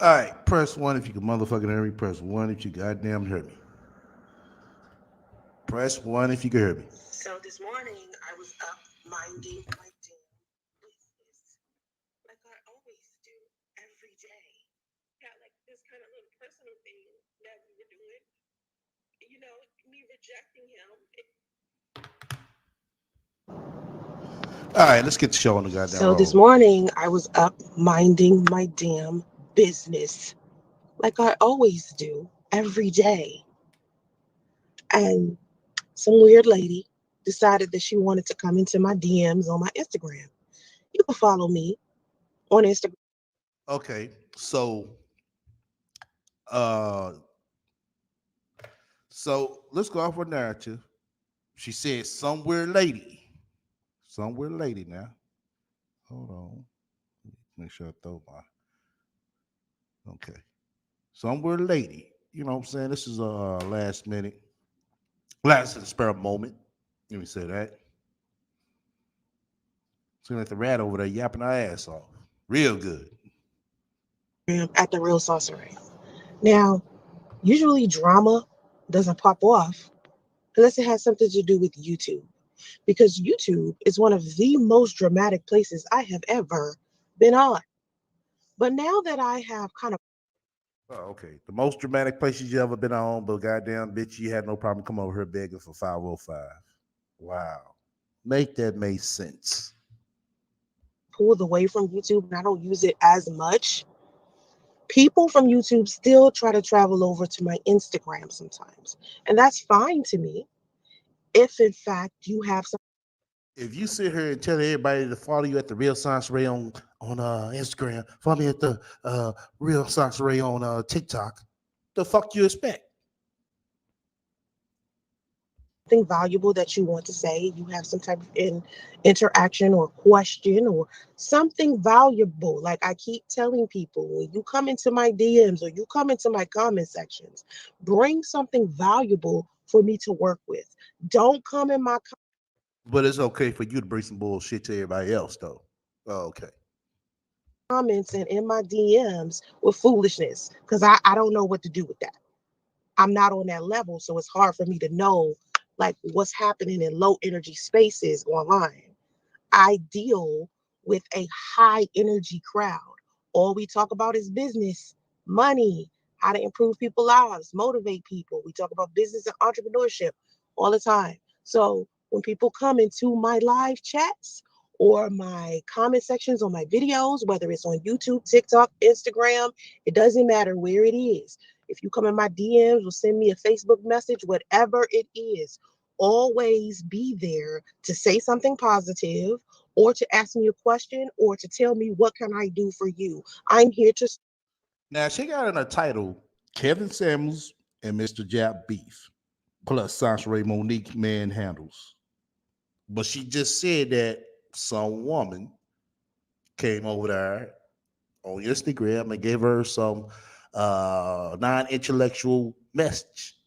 All right, press one if you can motherfucking hear me. Press one if you goddamn hear me. Press one if you can hear me. So this morning I was up minding my damn business, like I always do every day. Got like this kind of little personal thing that we were doing. Me rejecting him. All right, let's get the show on the goddamn So this road. morning I was up minding my damn business, like I always do every day. And some weird lady decided that she wanted to come into my DMs on my Instagram. You can follow me on Instagram. Okay, so uh, let's go off with narrative. She said somewhere lady, somewhere lady. Now, hold on, make sure I throw my okay. Somewhere lady. You know what I'm saying? This is a last minute, last of the spare moment. Let me say that. Seems like the rat over there yapping her ass off. Real good. At the Real Sorcery. Now, usually drama doesn't pop off unless it has something to do with YouTube, because YouTube is one of the most dramatic places I have ever been on. But now that I have kind of Oh, okay. The most dramatic places you ever been on, but goddamn bitch, you had no problem come over here begging for 505. Wow. Make that make sense. pulled away from YouTube and I don't use it as much, people from YouTube still try to travel over to my Instagram sometimes. And that's fine to me if, in fact, you have some. If you sit here and tell everybody to follow you at the Real Science Ray on Instagram, follow me at the Real Science Ray on TikTok, the fuck you expect? Something valuable that you want to say, you have some type of interaction or question or something valuable. Like I keep telling people, when you come into my DMs or you come into my comment sections, bring something valuable for me to work with. Don't come in my But it's okay for you to bring some bullshit to everybody else, though. Oh, okay. comments and in my DMs with foolishness, because I don't know what to do with that. I'm not on that level, so it's hard for me to know like what's happening in low energy spaces online. I deal with a high energy crowd. All we talk about is business, money, how to improve people's lives, motivate people. We talk about business and entrepreneurship all the time. So when people come into my live chats or my comment sections on my videos, whether it's on YouTube, TikTok, Instagram, it doesn't matter where it is. If you come in my DMs or send me a Facebook message, whatever it is, always be there to say something positive or to ask me a question or to tell me what can I do for you. I'm here to. Now she got in a title Kevin Samuels and Mr. Jap Beef plus Sansaray Monique Manhandles. But she just said that some woman came over there on Instagram and gave her some non-intellectual message.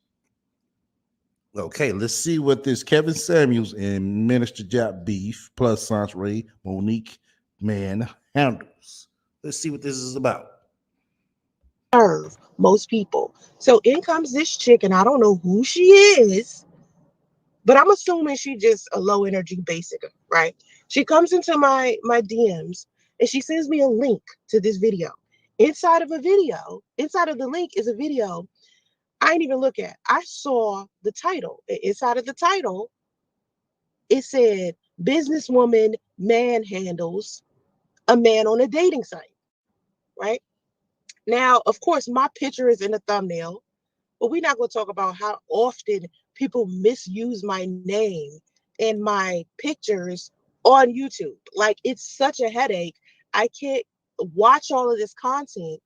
Okay, let's see what this Kevin Samuels and Minister Jap Beef plus Sansaray Monique Man handles. Let's see what this is about. Serve most people. So in comes this chick, and I don't know who she is, but I'm assuming she just a low energy basic, right? She comes into my DMs and she sends me a link to this video. Inside of the link is a video I didn't even look at. I saw the title. Inside of the title, it said businesswoman manhandles a man on a dating site, right? Now, of course, my picture is in the thumbnail, but we're not going to talk about how often people misuse my name and my pictures on YouTube. Like, it's such a headache. I can't watch all of this content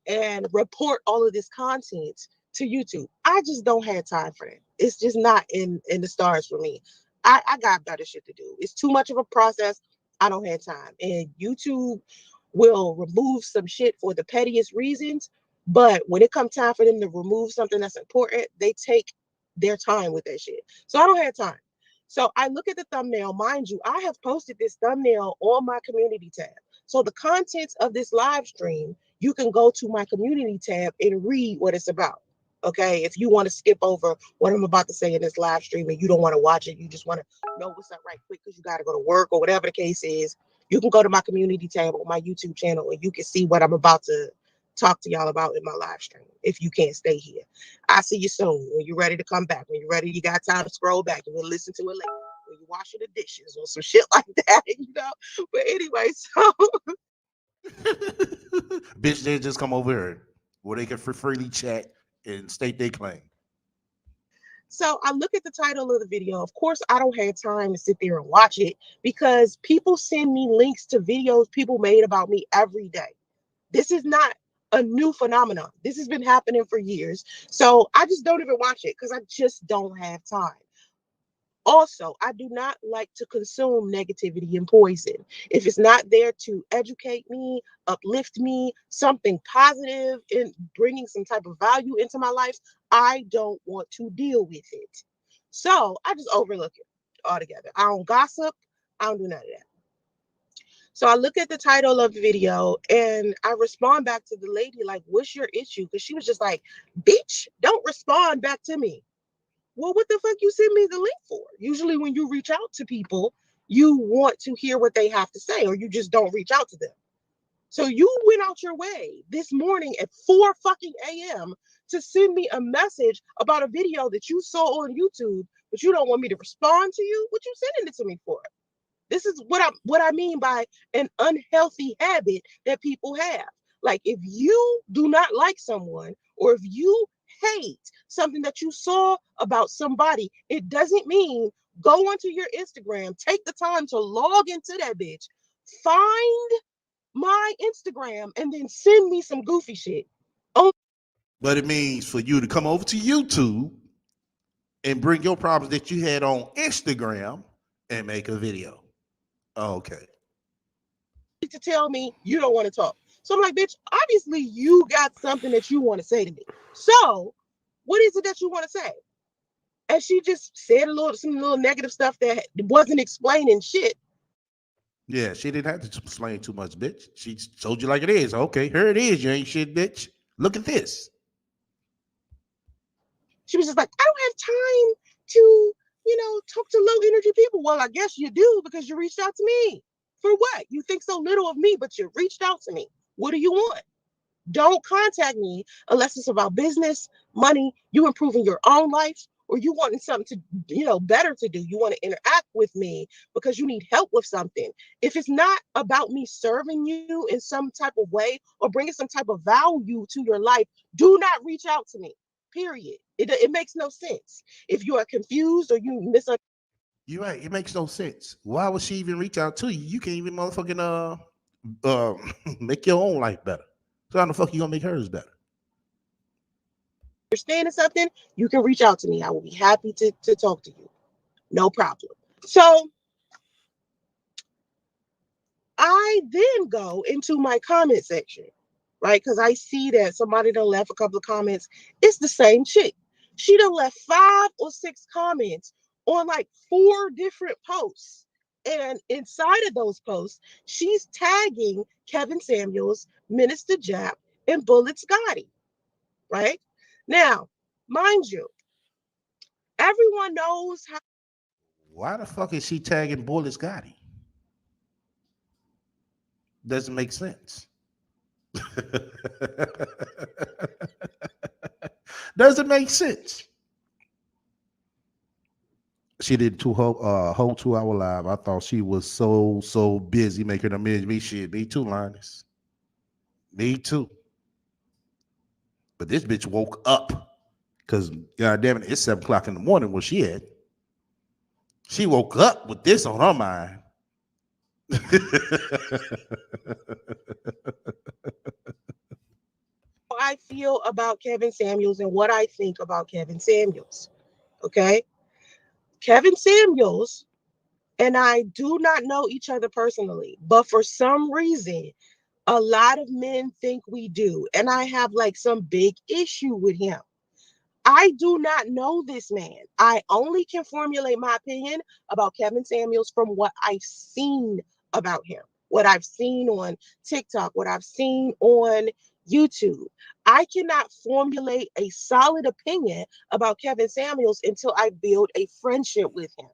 and report all of this content to YouTube. I just don't have time for that. It's just not in the stars for me. I got better shit to do. It's too much of a process. I don't have time. And YouTube will remove some shit for the pettiest reasons. But when it comes time for them to remove something that's important, they take their time with that shit. So I don't have time. So I look at the thumbnail. Mind you, I have posted this thumbnail on my community tab. So the contents of this live stream you can go to my community tab and read what it's about. Okay, if you want to skip over what I'm about to say in this live stream and you don't want to watch it, you just want to know what's up right quick because you got to go to work or whatever the case is, you can go to my community tab on my YouTube channel and you can see what I'm about to talk to y'all about in my live stream if you can't stay here. I'll see you soon when you're ready to come back. When you're ready, you got time to scroll back and then listen to it later. When you're washing the dishes or some shit like that, you know. But anyway, so Bitch, they just come over here where they can freely chat and state their claim. so I look at the title of the video. Of course, I don't have time to sit there and watch it because people send me links to videos people made about me every day. This is not a new phenomenon. This has been happening for years. So I just don't even watch it because I just don't have time. Also, I do not like to consume negativity and poison. If it's not there to educate me, uplift me, something positive, and bringing some type of value into my life, I don't want to deal with it. So I just overlook it altogether. I don't gossip. I don't do none of that. So I look at the title of the video and I respond back to the lady, like, what's your issue? Because she was just like, bitch, don't respond back to me. Well, what the fuck you send me the link for? Usually when you reach out to people, you want to hear what they have to say, or you just don't reach out to them. So you went out your way this morning at 4 fucking a.m. to send me a message about a video that you saw on YouTube, but you don't want me to respond to you. What you sending it to me for? This is what I mean by an unhealthy habit that people have. Like if you do not like someone or if you hate something that you saw about somebody, it doesn't mean go onto your Instagram, take the time to log into that bitch, find my Instagram, and then send me some goofy shit. Oh, But it means for you to come over to YouTube and bring your problems that you had on Instagram and make a video. Okay. to tell me you don't want to talk. So I'm like, bitch, obviously you got something that you want to say to me. So what is it that you want to say? And she just said some little negative stuff that wasn't explaining shit. Yeah, she didn't have to explain too much, bitch. She told you like it is. Okay, here it is. You ain't shit, bitch. Look at this. She was just like, I don't have time to, talk to low energy people. Well, I guess you do because you reached out to me. For what? You think so little of me, but you reached out to me. What do you want? Don't contact me unless it's about business, money, you improving your own life, or you wanting something to, better to do. You want to interact with me because you need help with something. If it's not about me serving you in some type of way or bringing some type of value to your life, do not reach out to me. Period. It makes no sense. If you are confused or you misunderstand, You're right. It makes no sense. Why would she even reach out to you? You can't even motherfucking make your own life better. So how the fuck you gonna make hers better? something, you can reach out to me. I will be happy to talk to you. No problem. So I then go into my comment section, right? Because I see that somebody done left a couple of comments. It's the same chick. She done left 5 or 6 comments on like 4 different posts. And inside of those posts, she's tagging Kevin Samuels, Minister Jap, and Bullet Scotty, right? Now, mind you, everyone knows how. Why the fuck is she tagging Bullet Scotty? Doesn't make sense. Doesn't make sense. She did whole 2 hour live. I thought she was so busy making a me shit. Me too, Linus. Me too. But this bitch woke up because god damn it, it's 7 o'clock in the morning where she at. She woke up with this on her mind. I feel about Kevin Samuels and what I think about Kevin Samuels. Okay. Kevin Samuels and I do not know each other personally, but for some reason, a lot of men think we do. And I have like some big issue with him. I do not know this man. I only can formulate my opinion about Kevin Samuels from what I've seen about him. what I've seen on TikTok, what I've seen on YouTube. I cannot formulate a solid opinion about Kevin Samuels until I build a friendship with him.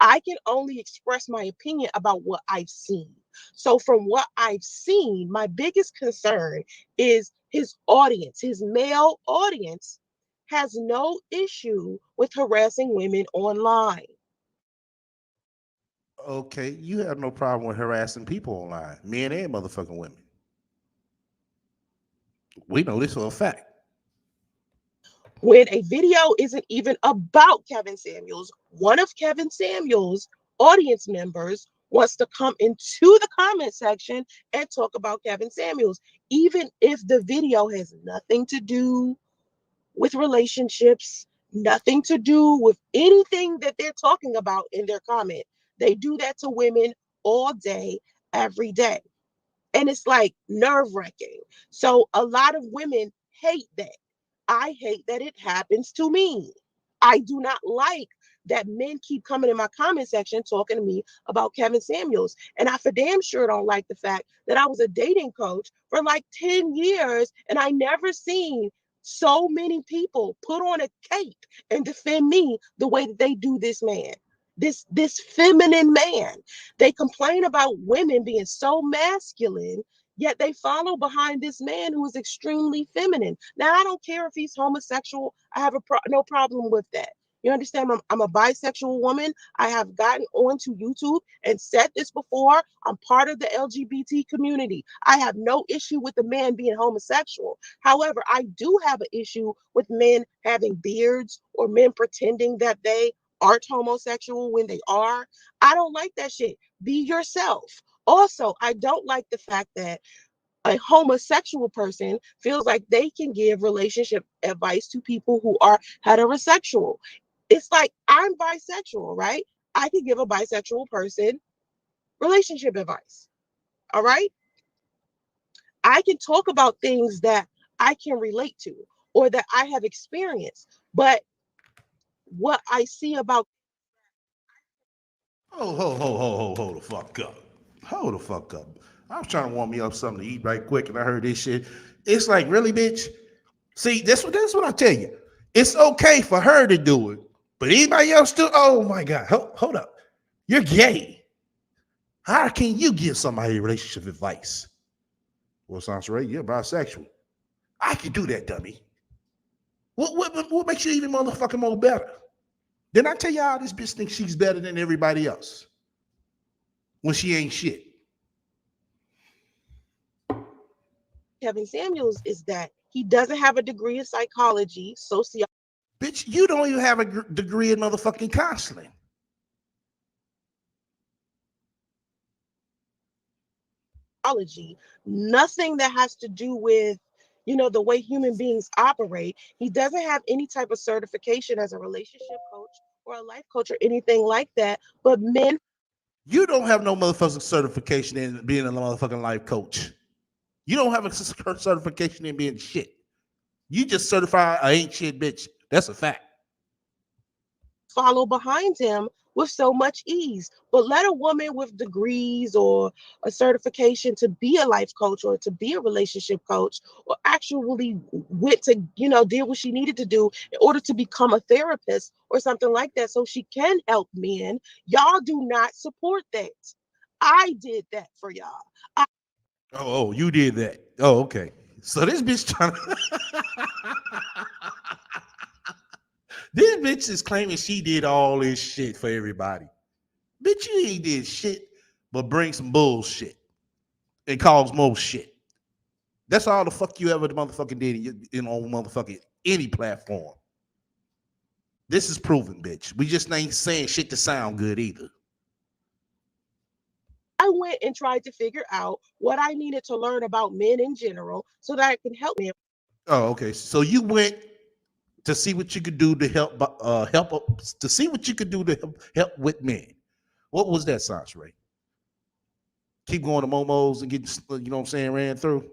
I can only express my opinion about what I've seen. So, from what I've seen, my biggest concern is his audience, his male audience has no issue with harassing women online. Okay, you have no problem with harassing people online, men and motherfucking women. We know this for a fact. When a video isn't even about Kevin Samuels, one of Kevin Samuels' audience members wants to come into the comment section and talk about Kevin Samuels, even if the video has nothing to do with relationships, nothing to do with anything that they're talking about in their comment. They do that to women all day, every day. And it's like nerve wracking. So a lot of women hate that. I hate that it happens to me. I do not like that men keep coming in my comment section talking to me about Kevin Samuels. And I for damn sure don't like the fact that I was a dating coach for like 10 years and I never seen so many people put on a cape and defend me the way that they do this man. This feminine man. They complain about women being so masculine, yet they follow behind this man who is extremely feminine. Now, I don't care if he's homosexual. I have no problem with that. You understand? I'm a bisexual woman. I have gotten onto YouTube and said this before. I'm part of the LGBT community. I have no issue with the man being homosexual. However, I do have an issue with men having beards or men pretending that they aren't homosexual when they are. I don't like that shit. Be yourself. Also, I don't like the fact that a homosexual person feels like they can give relationship advice to people who are heterosexual. It's like I'm bisexual, right? I can give a bisexual person relationship advice. All right. I can talk about things that I can relate to or that I have experienced. But what I see about Hold the fuck up. Hold the fuck up. I was trying to warm me up something to eat right quick, and I heard this shit. It's like, really, bitch? See, that's what I tell you. It's okay for her to do it, but anybody else do? Oh my god, hold up. You're gay. How can you give somebody relationship advice? Well, sounds right. You're bisexual. I can do that, dummy. What makes you even motherfucking more better? Didn't I tell y'all this bitch thinks she's better than everybody else when she ain't shit? Kevin Samuels is that he doesn't have a degree in psychology, sociology, Bitch, you don't even have a degree in motherfucking counseling. nothing that has to do with the way human beings operate. He doesn't have any type of certification as a relationship coach or a life coach or anything like that. But men You don't have no motherfucking certification in being a motherfucking life coach. You don't have a certification in being shit. You just certified a ain't shit bitch. That's a fact. follow behind him with so much ease. But let a woman with degrees or a certification to be a life coach or to be a relationship coach or actually went to, did what she needed to do in order to become a therapist or something like that so she can help men. Y'all do not support that. I did that for y'all. I You did that. Oh, okay. So this bitch trying to this bitch is claiming she did all this shit for everybody. Bitch, you ain't did shit but bring some bullshit and cause more shit. That's all the fuck you ever the motherfucking did on motherfucking any platform. This is proven, bitch. We just ain't saying shit to sound good either. went and tried to figure out what I needed to learn about men in general so that I can help men. Oh, okay. So you went to see what you could do to help to see what you could do to help with men. What was that, Sasha Ray? Keep going to Momos and getting, you know what I'm saying, ran through.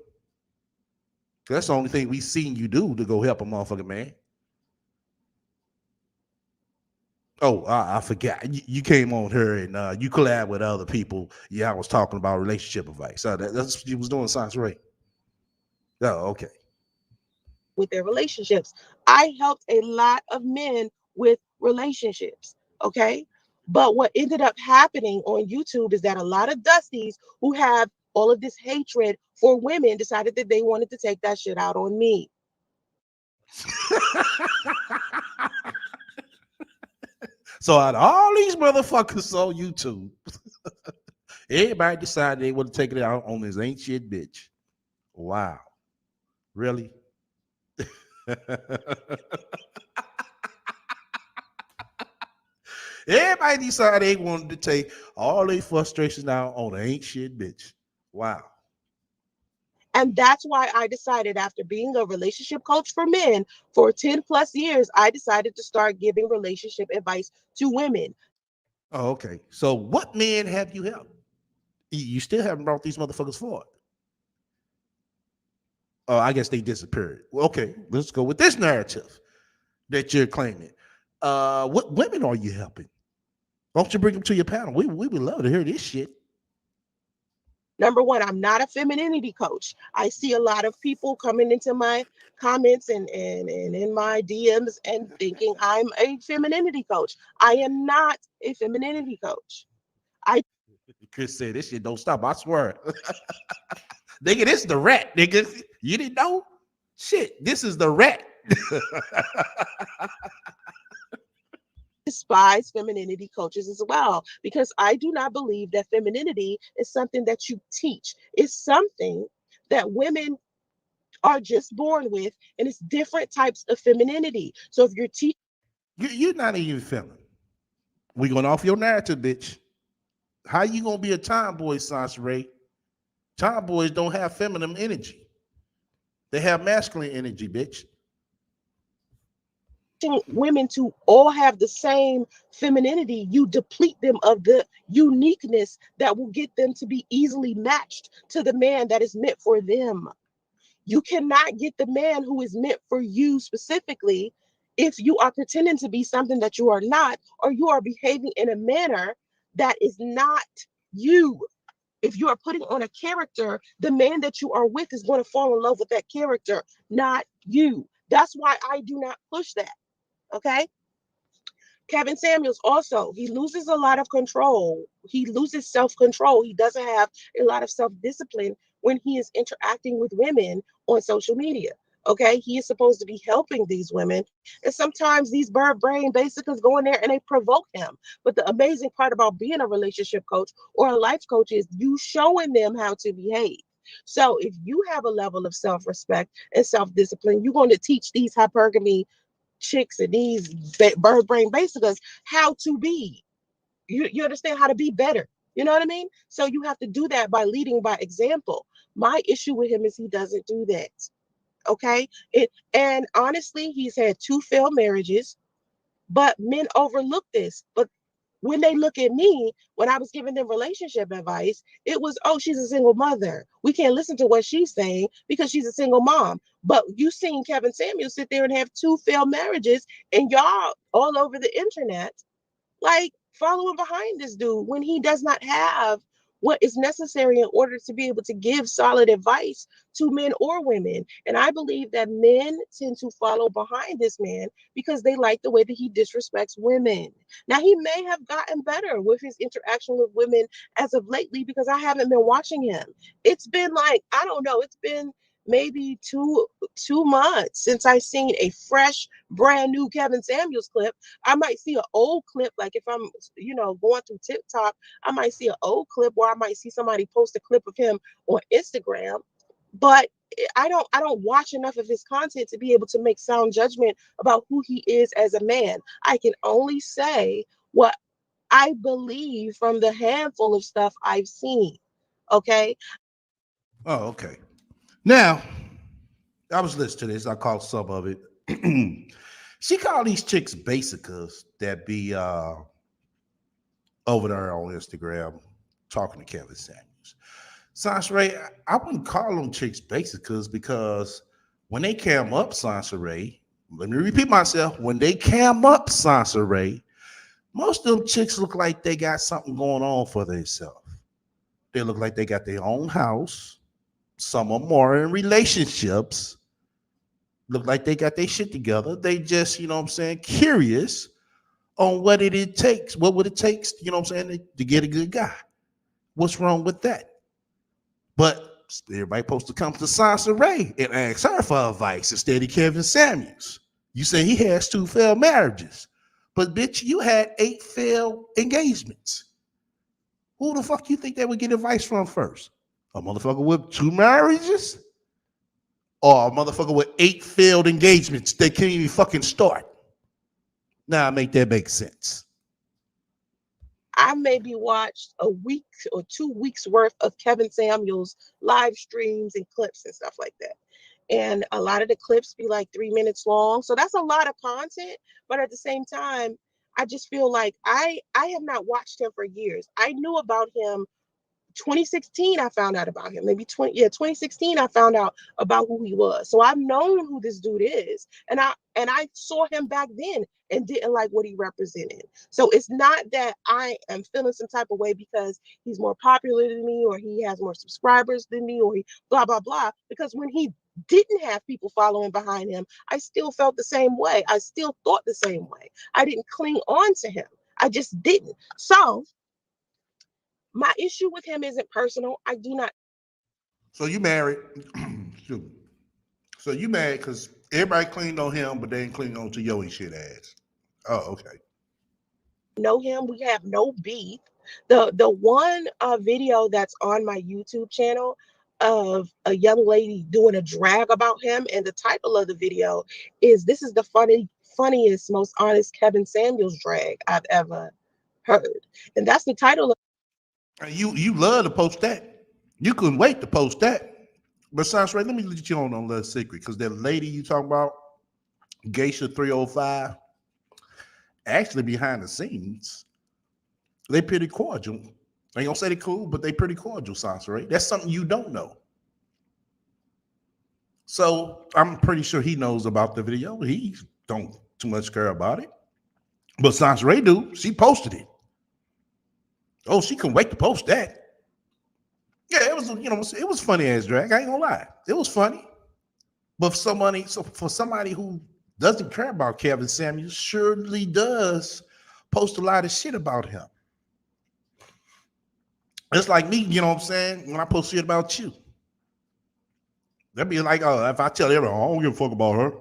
That's the only thing we seen you do to go help a motherfucking man. Oh, I forgot. You came on her and you collab with other people. Yeah, I was talking about relationship advice. That's what you was doing, Science Ray. Oh, okay. with their relationships. I helped a lot of men with relationships. Okay. But what ended up happening on YouTube is that a lot of Dusties who have all of this hatred for women decided that they wanted to take that shit out on me. So out of all these motherfuckers on YouTube, everybody decided they want to take it out on this ain't shit bitch. Wow. Really? Everybody decided they wanted to take all their frustrations out on an ain't shit bitch. Wow. And that's why I decided, after being a relationship coach for men for 10 plus years, I decided to start giving relationship advice to women. Oh, okay. So what men have you helped? You still haven't brought these motherfuckers forward. Oh, I guess they disappeared. Well, okay, let's go with this narrative that you're claiming. What women are you helping? Why don't you bring them to your panel? We would love to hear this shit. Number one, I'm not a femininity coach. I see a lot of people coming into my comments and in my DMs and thinking I'm a femininity coach. I am not a femininity coach. I Chris said this shit don't stop. I swear. Nigga, this is the rat, nigga. You didn't know? Shit, this is the rat. despise femininity coaches as well, because I do not believe that femininity is something that you teach. It's something that women are just born with, and it's different types of femininity. So if you're teaching You're not even feminine. We going off your narrative, bitch. How you gonna be a tomboy, Sansa Ray? Tomboys don't have feminine energy. They have masculine energy, bitch. women to all have the same femininity, you deplete them of the uniqueness that will get them to be easily matched to the man that is meant for them. You cannot get the man who is meant for you specifically if you are pretending to be something that you are not, or you are behaving in a manner that is not you. If you are putting on a character, the man that you are with is going to fall in love with that character, not you. That's why I do not push that. Okay. Kevin Samuels also, he loses a lot of control. He loses self control. He doesn't have a lot of self discipline when he is interacting with women on social media. Okay, he is supposed to be helping these women, and sometimes these bird brain basically go in there and they provoke him. But the amazing part about being a relationship coach or a life coach is you showing them how to behave. So if you have a level of self respect and self discipline, you're going to teach these hypergamy chicks and these bird brain basicals how to be. You understand how to be better. You know what I mean? So you have to do that by leading by example. My issue with him is he doesn't do that. Okay. And honestly, he's had two failed marriages, but men overlook this. But when they look at me, when I was giving them relationship advice, it was, oh, she's a single mother. We can't listen to what she's saying because she's a single mom. But you seen Kevin Samuels sit there and have two failed marriages, and y'all all over the internet like following behind this dude when he does not have what is necessary in order to be able to give solid advice to men or women. And I believe that men tend to follow behind this man because they like the way that he disrespects women. Now, he may have gotten better with his interaction with women as of lately because I haven't been watching him. It's been like, I don't know, it's been maybe two months since I seen a fresh, brand new Kevin Samuels clip. I might see an old clip, like if I'm, going through TikTok, I might see an old clip, or I might see somebody post a clip of him on Instagram. But I don't watch enough of his content to be able to make sound judgment about who he is as a man. I can only say what I believe from the handful of stuff I've seen. Okay. Oh, okay. Now, I was listening to this. I caught some of it. She called these chicks basicas that be over there on Instagram talking to Kevin Samuels. Sansa Ray, I wouldn't call them chicks basicas because when they cam up Sansa Ray, let me repeat myself, when they cam up Sansa Ray, Most of them chicks look like they got something going on for themselves. They look like they got their own house. Some of them are in relationships. Look like they got their shit together. They just, you know what I'm saying, curious on what it takes. What would it take, you know what I'm saying, to get a good guy? What's wrong with that? But everybody supposed to come to Sansa Ray and ask her for advice instead of Kevin Samuels. You say he has 2 failed marriages. But bitch, you had 8 failed engagements. Who the fuck you think they would get advice from first? A motherfucker with 2 marriages? Or a motherfucker with 8 failed engagements that can't even fucking start? Now make that make sense. I maybe watched a week or 2 weeks worth of Kevin Samuels live streams and clips and stuff like that. And a lot of the clips be like 3 minutes long. So that's a lot of content. But at the same time, I just feel like I have not watched him for years. I knew about him 2016 I found out about him. Maybe 2016 I found out about who he was. So I've known who this dude is. And I saw him back then and didn't like what he represented. So it's not that I am feeling some type of way because he's more popular than me or he has more subscribers than me or he blah blah blah, because when he didn't have people following behind him, I still felt the same way. I still thought the same way. I didn't cling on to him. I just didn't. So my issue with him isn't personal. I do not So you married. So you mad because everybody cleaned on him, but they ain't cleaned on to your shit ass. Oh, okay. know him. We have no beef. The one video that's on my YouTube channel of a young lady doing a drag about him, and the title of the video is "This is the funniest, most honest Kevin Samuels drag I've ever heard," and that's the title of And you love to post that. You couldn't wait to post that. But Science Ray, let me let you on a little secret because that lady you talking about, Geisha 305, actually behind the scenes, they pretty cordial. I ain't gonna say they cool, but they pretty cordial, Science Ray. That's something you don't know. So I'm pretty sure he knows about the video. He don't too much care about it. But Science Ray do. She posted it. Oh, she couldn't wait to post that. Yeah, it was, it was funny as drag. I ain't gonna lie. It was funny. But for somebody who doesn't care about Kevin Samuels, surely does post a lot of shit about him. It's like me, you know what I'm saying? When I post shit about you, that'd be like, oh, if I tell everyone, I don't give a fuck about her.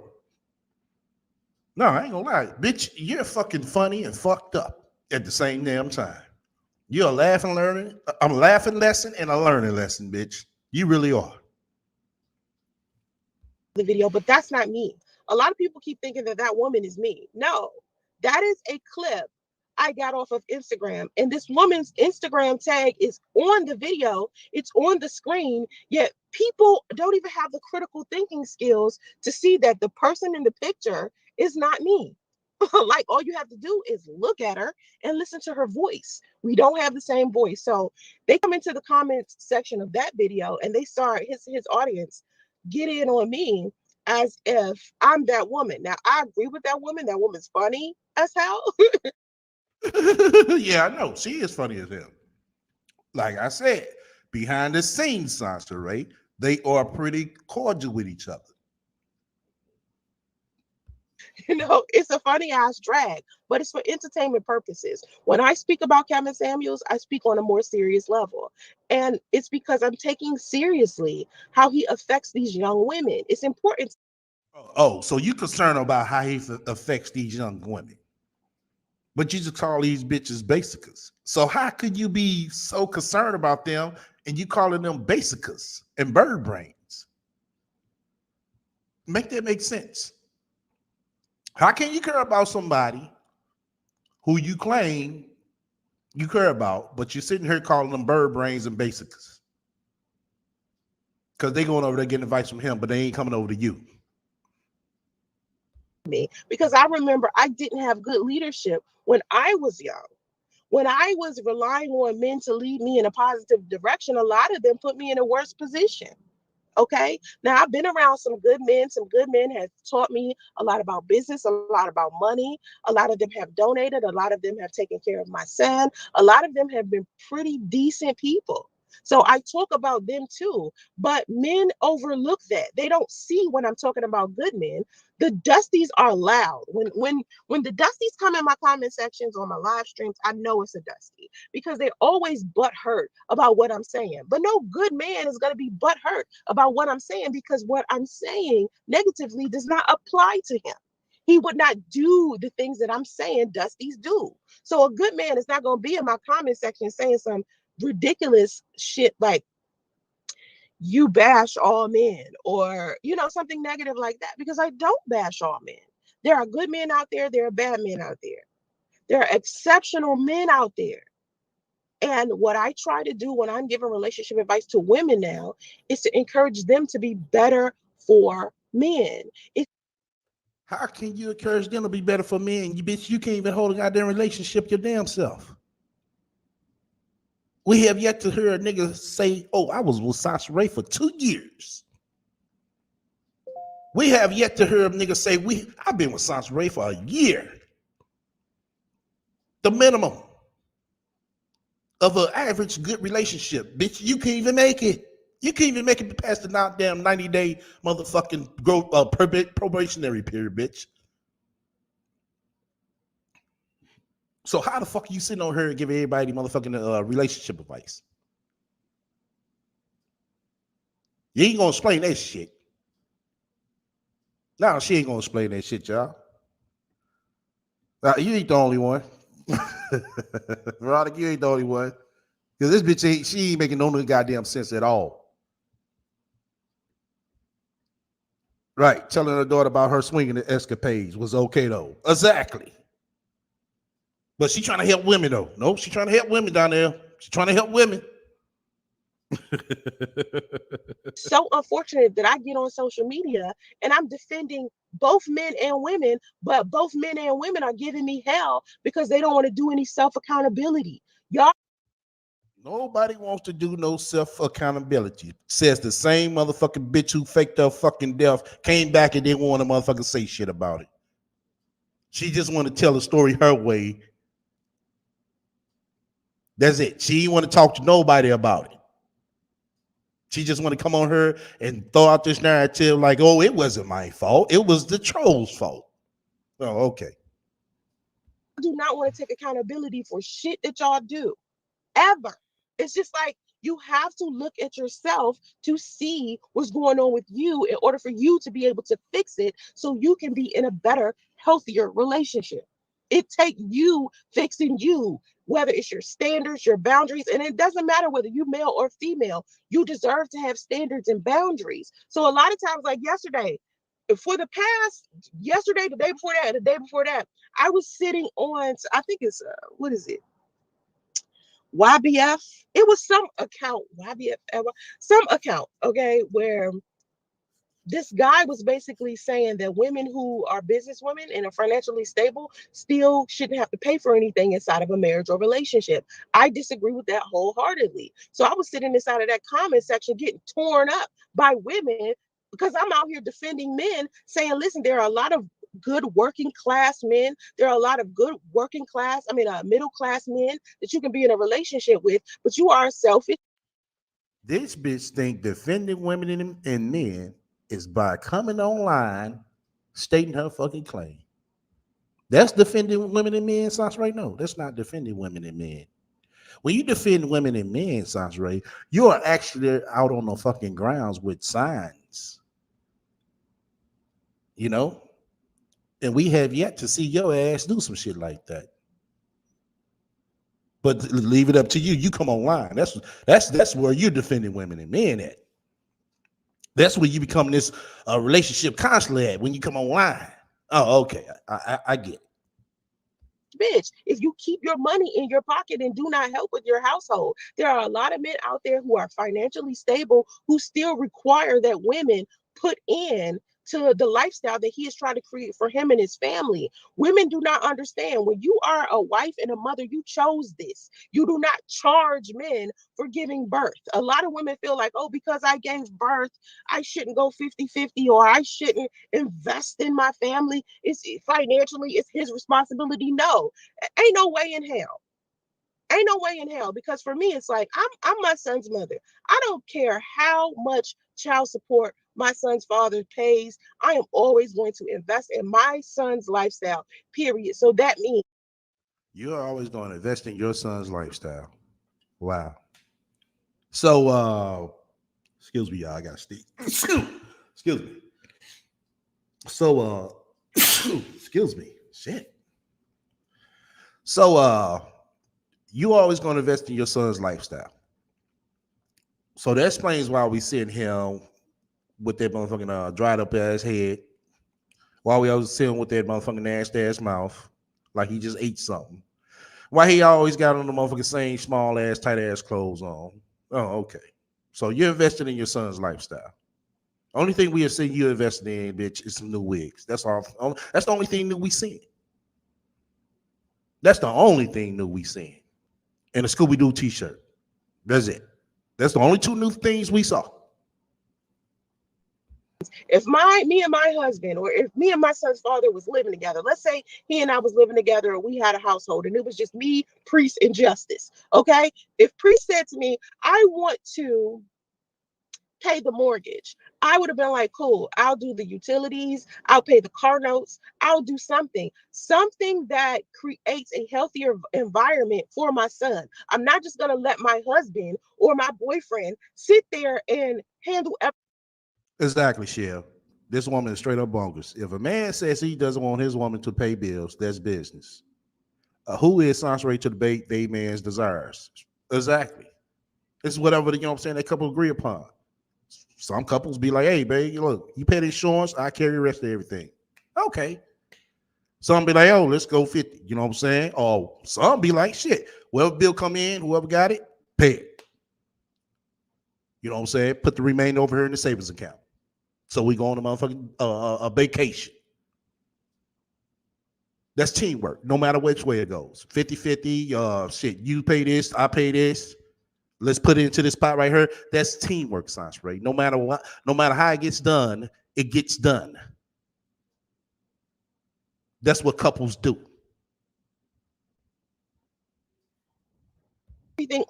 No, I ain't gonna lie, bitch. You're fucking funny and fucked up at the same damn time. You're a laughing learning. I'm a laughing lesson and a learning lesson, bitch. You really are. the video, but that's not me. A lot of people keep thinking that that woman is me. No, that is a clip I got off of Instagram. And this woman's Instagram tag is on the video, it's on the screen. Yet people don't even have the critical thinking skills to see that the person in the picture is not me. Like all you have to do is look at her and listen to her voice. We don't have the same voice. So they come into the comments section of that video and they start his audience get in on me as if I'm that woman. Now I agree with that woman. That woman's funny as hell. Yeah, I know. She is funny as hell. Like I said, behind the scenes, Sansa Ray, they are pretty cordial with each other. It's a funny ass drag, but it's for entertainment purposes. When I speak about Kevin Samuels, I speak on a more serious level. And it's because I'm taking seriously how he affects these young women. It's important. Oh, so you concerned about how he affects these young women, but you just call these bitches basicas. So how could you be so concerned about them and you calling them basicas and bird brains? Make that make sense. How can you care about somebody who you claim you care about, but you're sitting here calling them bird brains and basicas? Because they going over there getting advice from him, but they ain't coming over to you. Me because I remember I didn't have good leadership when I was young. When I was relying on men to lead me in a positive direction, a lot of them put me in a worse position. Okay. Now I've been around some good men. Some good men have taught me a lot about business, a lot about money. A lot of them have donated. A lot of them have taken care of my son. A lot of them have been pretty decent people. So I talk about them too. But men overlook that. They don't see when I'm talking about good men. The dusties are loud. When the dusties come in my comment sections on my live streams, I know it's a dusty because they're always butt hurt about what I'm saying. But no good man is going to be butt hurt about what I'm saying because what I'm saying negatively does not apply to him. He would not do the things that I'm saying dusties do. So a good man is not going to be in my comment section saying some ridiculous shit like you bash all men or something negative like that because I don't bash all men. There are good men out there, there are bad men out there. There are exceptional men out there. And what I try to do when I'm giving relationship advice to women now is to encourage them to be better for men. How can you encourage them to be better for men? You bitch, you can't even hold a goddamn relationship your damn self. We have yet to hear a nigga say, "Oh, I was with Sasha Ray for 2 years." We have yet to hear a nigga say, I've been with Sasha Ray for a year." The minimum of an average good relationship, bitch. You can't even make it. You can't even make it past the damn 90-day motherfucking growth probationary period, bitch. So how the fuck are you sitting on here and giving everybody motherfucking relationship advice? You ain't gonna explain that shit. No, she ain't gonna explain that shit, y'all. You ain't the only one. Veronica, you ain't the only one. Because this bitch she ain't making no goddamn sense at all. Right. Telling her daughter about her swinging the escapades was okay though. Exactly. But she trying to help women though. No, she trying to help women down there. She trying to help women. So unfortunate that I get on social media and I'm defending both men and women, but both men and women are giving me hell because they don't want to do any self accountability. Y'all. Nobody wants to do no self accountability. Says the same motherfucking bitch who faked her fucking death, came back and didn't want to motherfucking say shit about it. She just want to tell the story her way. That's it. She didn't want to talk to nobody about it. She just want to come on her and throw out this narrative like, oh, it wasn't my fault. It was the troll's fault. Oh, okay. I do not want to take accountability for shit that y'all do ever. It's just like you have to look at yourself to see what's going on with you in order for you to be able to fix it so you can be in a better, healthier relationship. It takes you fixing you, whether it's your standards, your boundaries, and it doesn't matter whether you male or female, you deserve to have standards and boundaries. So a lot of times, like yesterday, for the past yesterday, the day before that, I was sitting on, I think it's what is it? YBF. It was some account, YBF, some account, okay, where this guy was basically saying that women who are business women and are financially stable still shouldn't have to pay for anything inside of a marriage or relationship. I disagree with that wholeheartedly. So I was sitting inside of that comment section getting torn up by women because I'm out here defending men saying, listen, there are a lot of good working class men. There are a lot of good working class, middle class men that you can be in a relationship with, but you are selfish. This bitch think defending women and men is by coming online stating her fucking claim. That's defending women and men, Sasha Ray. No, that's not defending women and men. When you defend women and men, Sasha Ray, you are actually out on the fucking grounds with signs. You know? And we have yet to see your ass do some shit like that. But leave it up to you. You come online. That's where you're defending women and men at. That's where you become this relationship constantly at when you come online. Oh, okay. I get it. Bitch, if you keep your money in your pocket and do not help with your household, there are a lot of men out there who are financially stable who still require that women put in to the lifestyle that he is trying to create for him and his family. Women do not understand, when you are a wife and a mother, you chose this. You do not charge men for giving birth. A lot of women feel like, oh, because I gave birth, I shouldn't go 50-50, or I shouldn't invest in my family. It's financially, it's his responsibility. No, ain't no way in hell. Ain't no way in hell. Because for me, it's like, I'm my son's mother. I don't care how much child support my son's father pays. I am always going to invest in my son's lifestyle, period. So that means You're always going to invest in your son's lifestyle. Wow. So, excuse me, y'all. I got to speak. Excuse me. So, excuse me. Shit. So, you always going to invest in your son's lifestyle. So that explains why we sitting here with that motherfucking dried up ass head, while we always sitting with that motherfucking nasty ass mouth, like he just ate something. Why he always got on the motherfucking same small ass, tight ass clothes on. Oh, okay. So you're investing in your son's lifestyle. Only thing we have seen you investing in, bitch, is some new wigs. That's all. That's the only thing that we seen. That's the only thing that we seen. And a Scooby Doo T-shirt. That's it. That's the only two new things we saw. if me and my husband, or if me and my son's father was living together, let's say he and I was living together and we had a household and it was just me, Priest, and Justice. Okay. If Priest said to me, I want to pay the mortgage, I would have been like, cool, I'll do the utilities, I'll pay the car notes, I'll do something that creates a healthier environment for my son. I'm not just going to let my husband or my boyfriend sit there and handle everything. Exactly, Shell. This woman is straight up bogus. If a man says he doesn't want his woman to pay bills, that's business. Who is contrary to the they man's desires? Exactly. It's whatever, you know what I'm saying, that couple agree upon. Some couples be like, hey, babe, look, you pay the insurance, I carry the rest of everything. Okay. Some be like, oh, let's go 50. You know what I'm saying? Or some be like, shit, whoever bill come in, whoever got it, pay it. You know what I'm saying? Put the remainder over here in the savings account. So we go on a motherfucking a vacation. That's teamwork, no matter which way it goes. 50-50, shit, you pay this, I pay this. Let's put it into this pot right here. That's teamwork, science, right? No matter what, no matter how it gets done, it gets done. That's what couples do.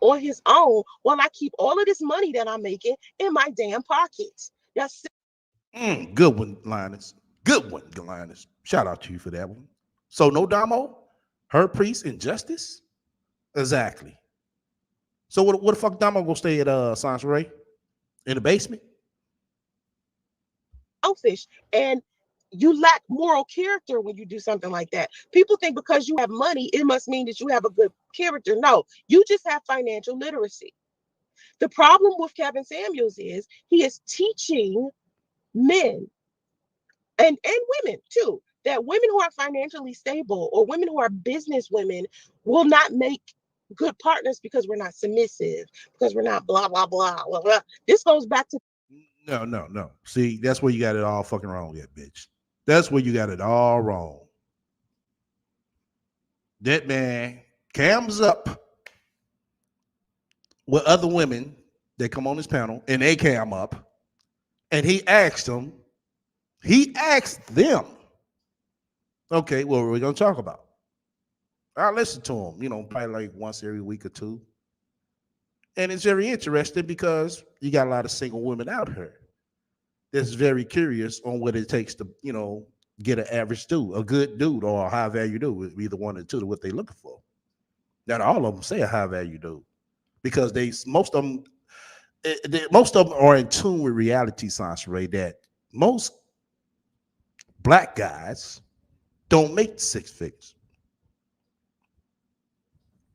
On his own while I keep all of this money that I'm making in my damn pockets. That's Good one, Linus. Good one, Linus. Shout out to you for that one. So no Damo, her priest and justice? Exactly. So what the fuck Damo gonna stay at Science Ray? In the basement? selfish. And you lack moral character when you do something like that. People think because you have money, it must mean that you have a good character. No, you just have financial literacy. The problem with Kevin Samuels is he is teaching men and women too, that women who are financially stable or women who are business women will not make good partners because we're not submissive, because we're not blah blah blah blah blah. This goes back to No. See, that's where you got it all fucking wrong yet, bitch. That's where you got it all wrong. That man cams up with other women that come on this panel and they cam up and he asked them, okay, what are we gonna talk about? I listen to him, probably like once every week or two. And it's very interesting because you got a lot of single women out here that's very curious on what it takes to, get an average dude, a good dude, or a high value dude, either one or two, what they looking for. Not all of them say a high value dude because most of them are in tune with reality, science, Ray, that most black guys don't make six figures.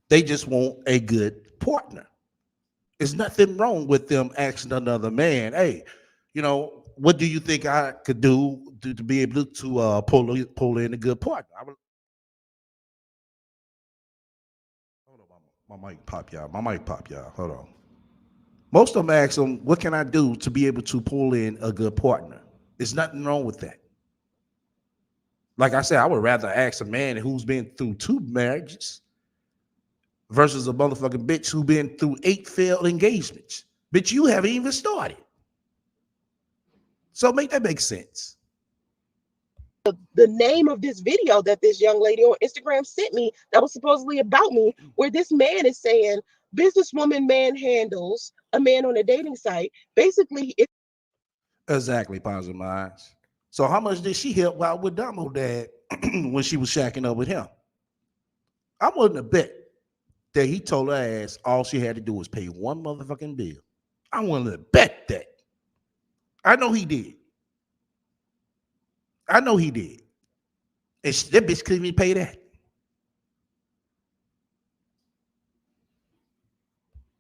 They just want a good partner. There's nothing wrong with them asking another man, hey, what do you think I could do to be able to pull in a good partner? Hold on, my mic pop, y'all. My mic pop, y'all. Hold on. Most of them ask them, what can I do to be able to pull in a good partner? There's nothing wrong with that. Like I said, I would rather ask a man who's been through 2 marriages versus a motherfucking bitch who been through 8 failed engagements. Bitch, you haven't even started. So make that make sense. The name of this video that this young lady on Instagram sent me that was supposedly about me, where this man is saying businesswoman manhandles a man on a dating site. Basically, it's Exactly, positive minds. So how much did she help out with Damo Dad when she was shacking up with him? I'm willing to bet that he told her ass all she had to do was pay one motherfucking bill. I'm willing to bet that. I know he did. I know he did. And that bitch couldn't even pay that.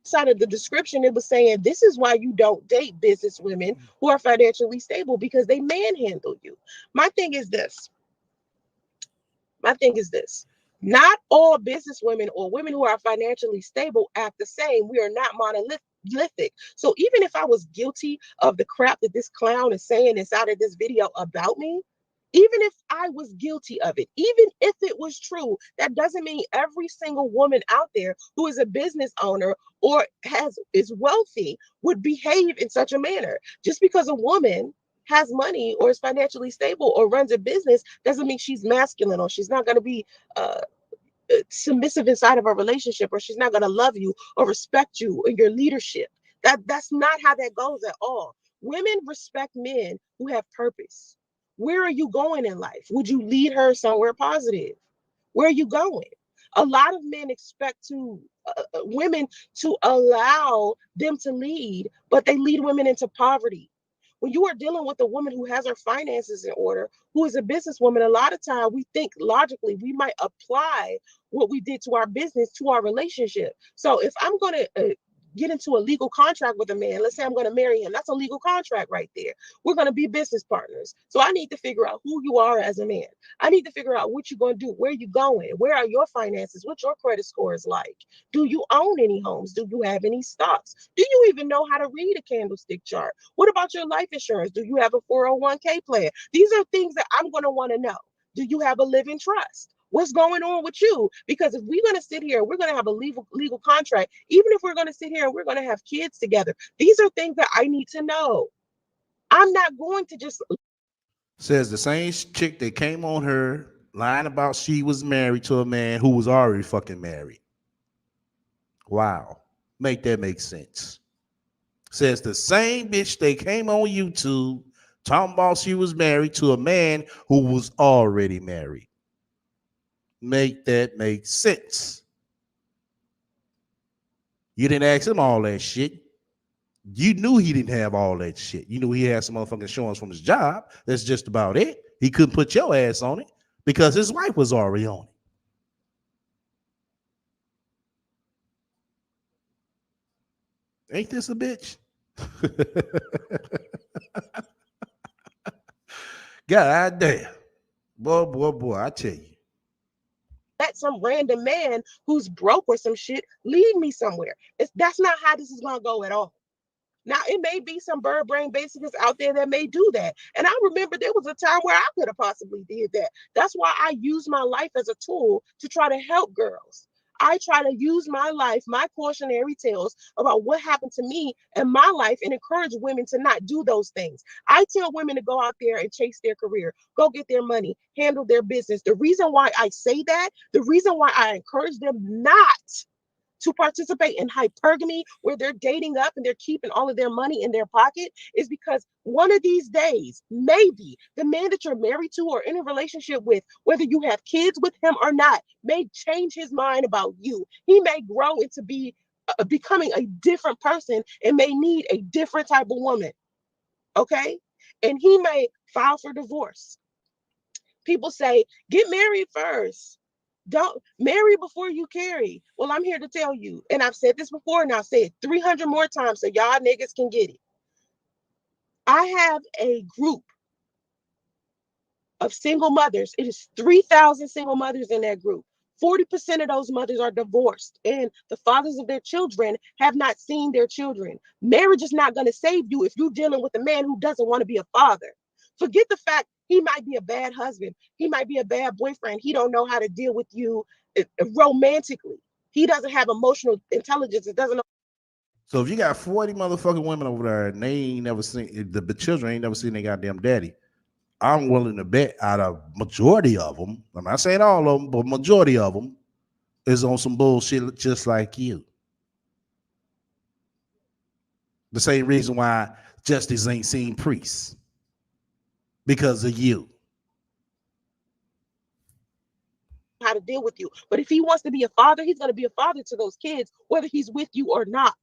side of the description. It was saying this is why you don't date business women who are financially stable, because they manhandle you. My thing is this. My thing is this. Not all business women or women who are financially stable act the same. We are not monolithic. So even if I was guilty of the crap that this clown is saying inside of this video about me, even if I was guilty of it, even if it was true, that doesn't mean every single woman out there who is a business owner or is wealthy would behave in such a manner. Just because a woman has money or is financially stable or runs a business doesn't mean she's masculine, or she's not going to be uh, submissive inside of a relationship, or she's not going to love you or respect you or your leadership. That's not how that goes at all. Women respect men who have purpose. Where are you going in life? Would you lead her somewhere positive? Where are you going? A lot of men expect to women to allow them to lead, but they lead women into poverty. When you are dealing with a woman who has her finances in order, who is a businesswoman, a lot of time we think logically we might apply what we did to our business to our relationship. So if I'm going to get into a legal contract with a man, let's say I'm going to marry him, that's a legal contract right there. We're going to be business partners. So I need to figure out who you are as a man. I need to figure out what you're going to do, where you going, where are your finances, what your credit score is like. Do you own any homes? Do you have any stocks? Do you even know how to read a candlestick chart? What about your life insurance? Do you have a 401k plan? These are things that I'm going to want to know. Do you have a living trust? What's going on with you? Because if we're going to sit here, we're going to have a legal contract, even if we're going to sit here and we're going to have kids together. These are things that I need to know. I'm not going to just Says the same chick that came on her lying about she was married to a man who was already fucking married. Wow. Make that make sense. Says the same bitch that came on YouTube talking about she was married to a man who was already married. Make that make sense. You didn't ask him all that shit. You knew he didn't have all that shit. You knew he had some motherfucking insurance from his job. That's just about it. He couldn't put your ass on it because his wife was already on it. Ain't this a bitch? God damn. Boy, I tell you. let some random man who's broke or some shit lead me somewhere. That's not how this is going to go at all. Now, it may be some bird brain basicers out there that may do that. And I remember there was a time where I could have possibly did that. That's why I use my life as a tool to try to help girls. I try to use my life, my cautionary tales about what happened to me in my life, and encourage women to not do those things. I tell women to go out there and chase their career, go get their money, handle their business. The reason why I say that, the reason why I encourage them not to participate in hypergamy, where they're dating up and they're keeping all of their money in their pocket, is because one of these days, maybe the man that you're married to or in a relationship with, whether you have kids with him or not, may change his mind about you. He may grow into becoming a different person and may need a different type of woman. Okay. And he may file for divorce. People say, get married first. Don't marry before you carry. Well, I'm here to tell you, and I've said this before, and I'll say it 300 more times so y'all niggas can get it. I have a group of single mothers. It is 3,000 single mothers in that group. 40% of those mothers are divorced, and the fathers of their children have not seen their children. Marriage is not going to save you if you're dealing with a man who doesn't want to be a father. Forget the fact he might be a bad husband. He might be a bad boyfriend. He don't know how to deal with you romantically. He doesn't have emotional intelligence. It doesn't know. So if you got 40 motherfucking women over there and they ain't never seen the children ain't never seen their goddamn daddy, I'm willing to bet out of majority of them, I'm not saying all of them, but majority of them is on some bullshit just like you. The same reason why Justice ain't seen priests because of you. How to deal with you. But if he wants to be a father, he's going to be a father to those kids, whether he's with you or not.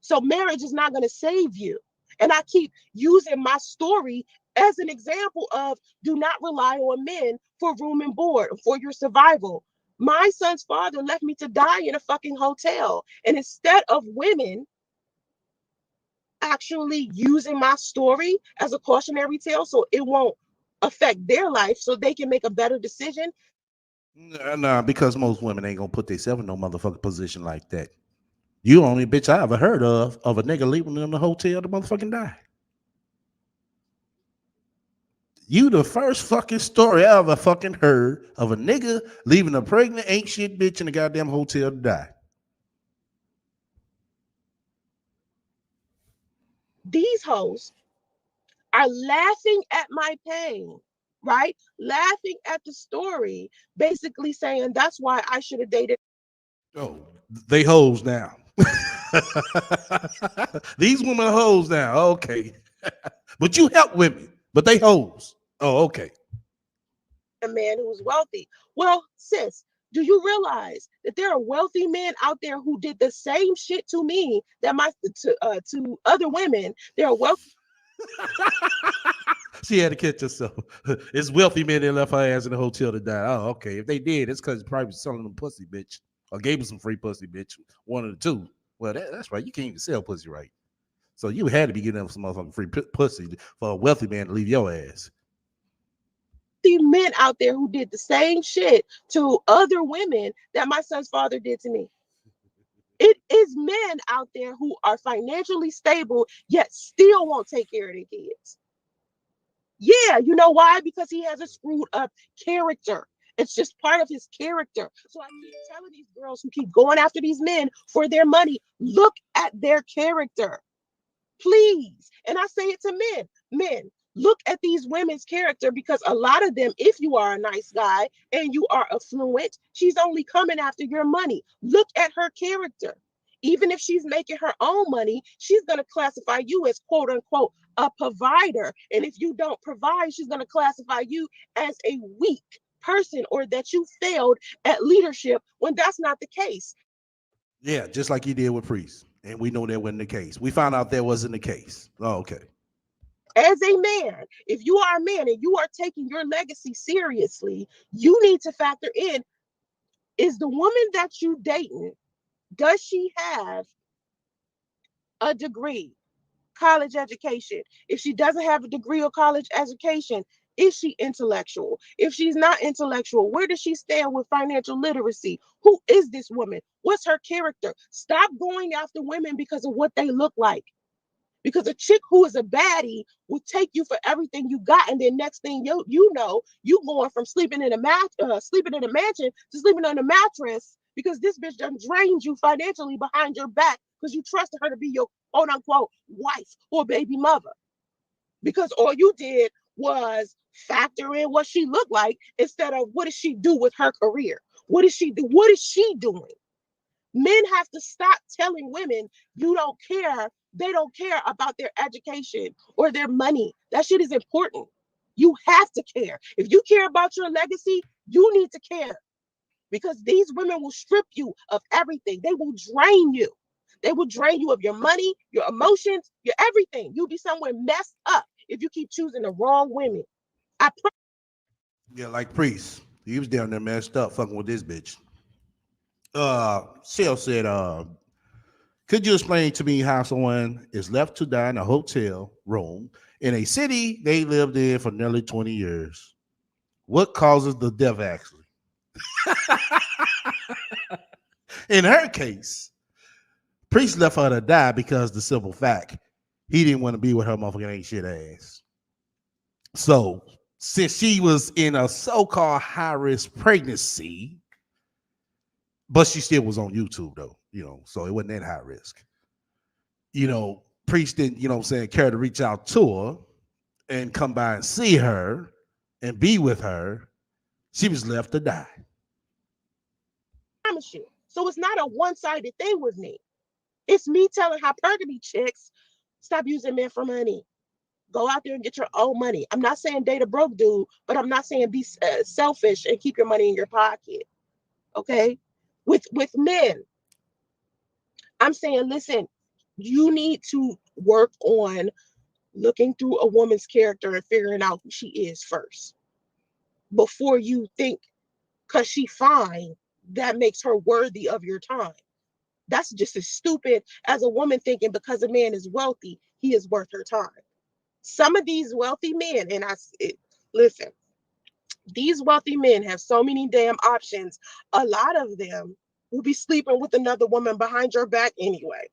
So marriage is not going to save you. And I keep using my story as an example of do not rely on men for room and board, for your survival. My son's father left me to die in a fucking hotel. And instead of women actually using my story as a cautionary tale so it won't affect their life so they can make a better decision. Nah, because most women ain't gonna put themselves in no motherfucking position like that. You only bitch I ever heard of a nigga leaving in the hotel to motherfucking die. You the first fucking story I ever fucking heard of a nigga leaving a pregnant ain't shit bitch in the goddamn hotel to die. These hoes are laughing at my pain, right? Laughing at the story, basically saying that's why I should have dated. Oh, they hoes now. These women are hoes now. Okay. But you help women, but they hoes. Oh, okay. A man who's wealthy. Well, sis, do you realize that there are wealthy men out there who did the same shit to me that my to other women? There are wealthy. She had to catch herself. It's wealthy men that left her ass in the hotel to die. Oh, okay. If they did, it's because probably was selling them pussy, bitch. Or gave them some free pussy, bitch. One of the two. Well, that's right. You can't even sell pussy right. So you had to be giving them some motherfucking free pussy for a wealthy man to leave your ass. Men out there who did the same shit to other women that my son's father did to me. It is men out there who are financially stable yet still won't take care of their kids. Yeah, you know why? Because he has a screwed up character. It's just part of his character. So I keep telling these girls who keep going after these men for their money, look at their character, please. And I say it to men, look at these women's character because a lot of them, if you are a nice guy and you are affluent, she's only coming after your money. Look at her character. Even if she's making her own money, she's going to classify you as quote unquote a provider. And if you don't provide, she's going to classify you as a weak person or that you failed at leadership when that's not the case. Yeah, just like you did with priests. And we know that wasn't the case. We found out that wasn't the case. Oh, okay. As a man, if you are a man and you are taking your legacy seriously, you need to factor in, is the woman that you dating, does she have a degree, college education? If she doesn't have a degree or college education, is she intellectual? If she's not intellectual, where does she stand with financial literacy? Who is this woman? What's her character? Stop going after women because of what they look like. Because a chick who is a baddie will take you for everything you got, and then next thing you know, you going from sleeping in a mansion to sleeping on a mattress because this bitch done drained you financially behind your back because you trusted her to be your quote unquote wife or baby mother. Because all you did was factor in what she looked like instead of what does she do with her career? What does she do? What is she doing? Men have to stop telling women you don't care. They don't care about their education or their money. That shit is important. You have to care. If you care about your legacy, you need to care because these women will strip you of everything. They will drain you. They will drain you of your money, your emotions, your everything. You'll be somewhere messed up if you keep choosing the wrong women. I Yeah, like priests. He was down there messed up fucking with this bitch. Shell said, could you explain to me how someone is left to die in a hotel room in a city they lived in for nearly 20 years? What causes the death actually? In her case, priest left her to die because the simple fact he didn't want to be with her motherfucking ain't shit ass. So since she was in a so-called high-risk pregnancy, but she still was on YouTube though, so it wasn't that high risk. Priest didn't, what I'm saying, care to reach out to her and come by and see her and be with her. She was left to die. I promise you. So it's not a one-sided thing with me. It's me telling hypergamy chicks, stop using men for money. Go out there and get your own money. I'm not saying date a broke dude, but I'm not saying be selfish and keep your money in your pocket. Okay, with men, I'm saying, listen, you need to work on looking through a woman's character and figuring out who she is first before you think because she fine that makes her worthy of your time. That's just as stupid as a woman thinking because a man is wealthy, he is worth her time. Some of these wealthy men, and listen, these wealthy men have so many damn options. A lot of them will be sleeping with another woman behind your back anyway.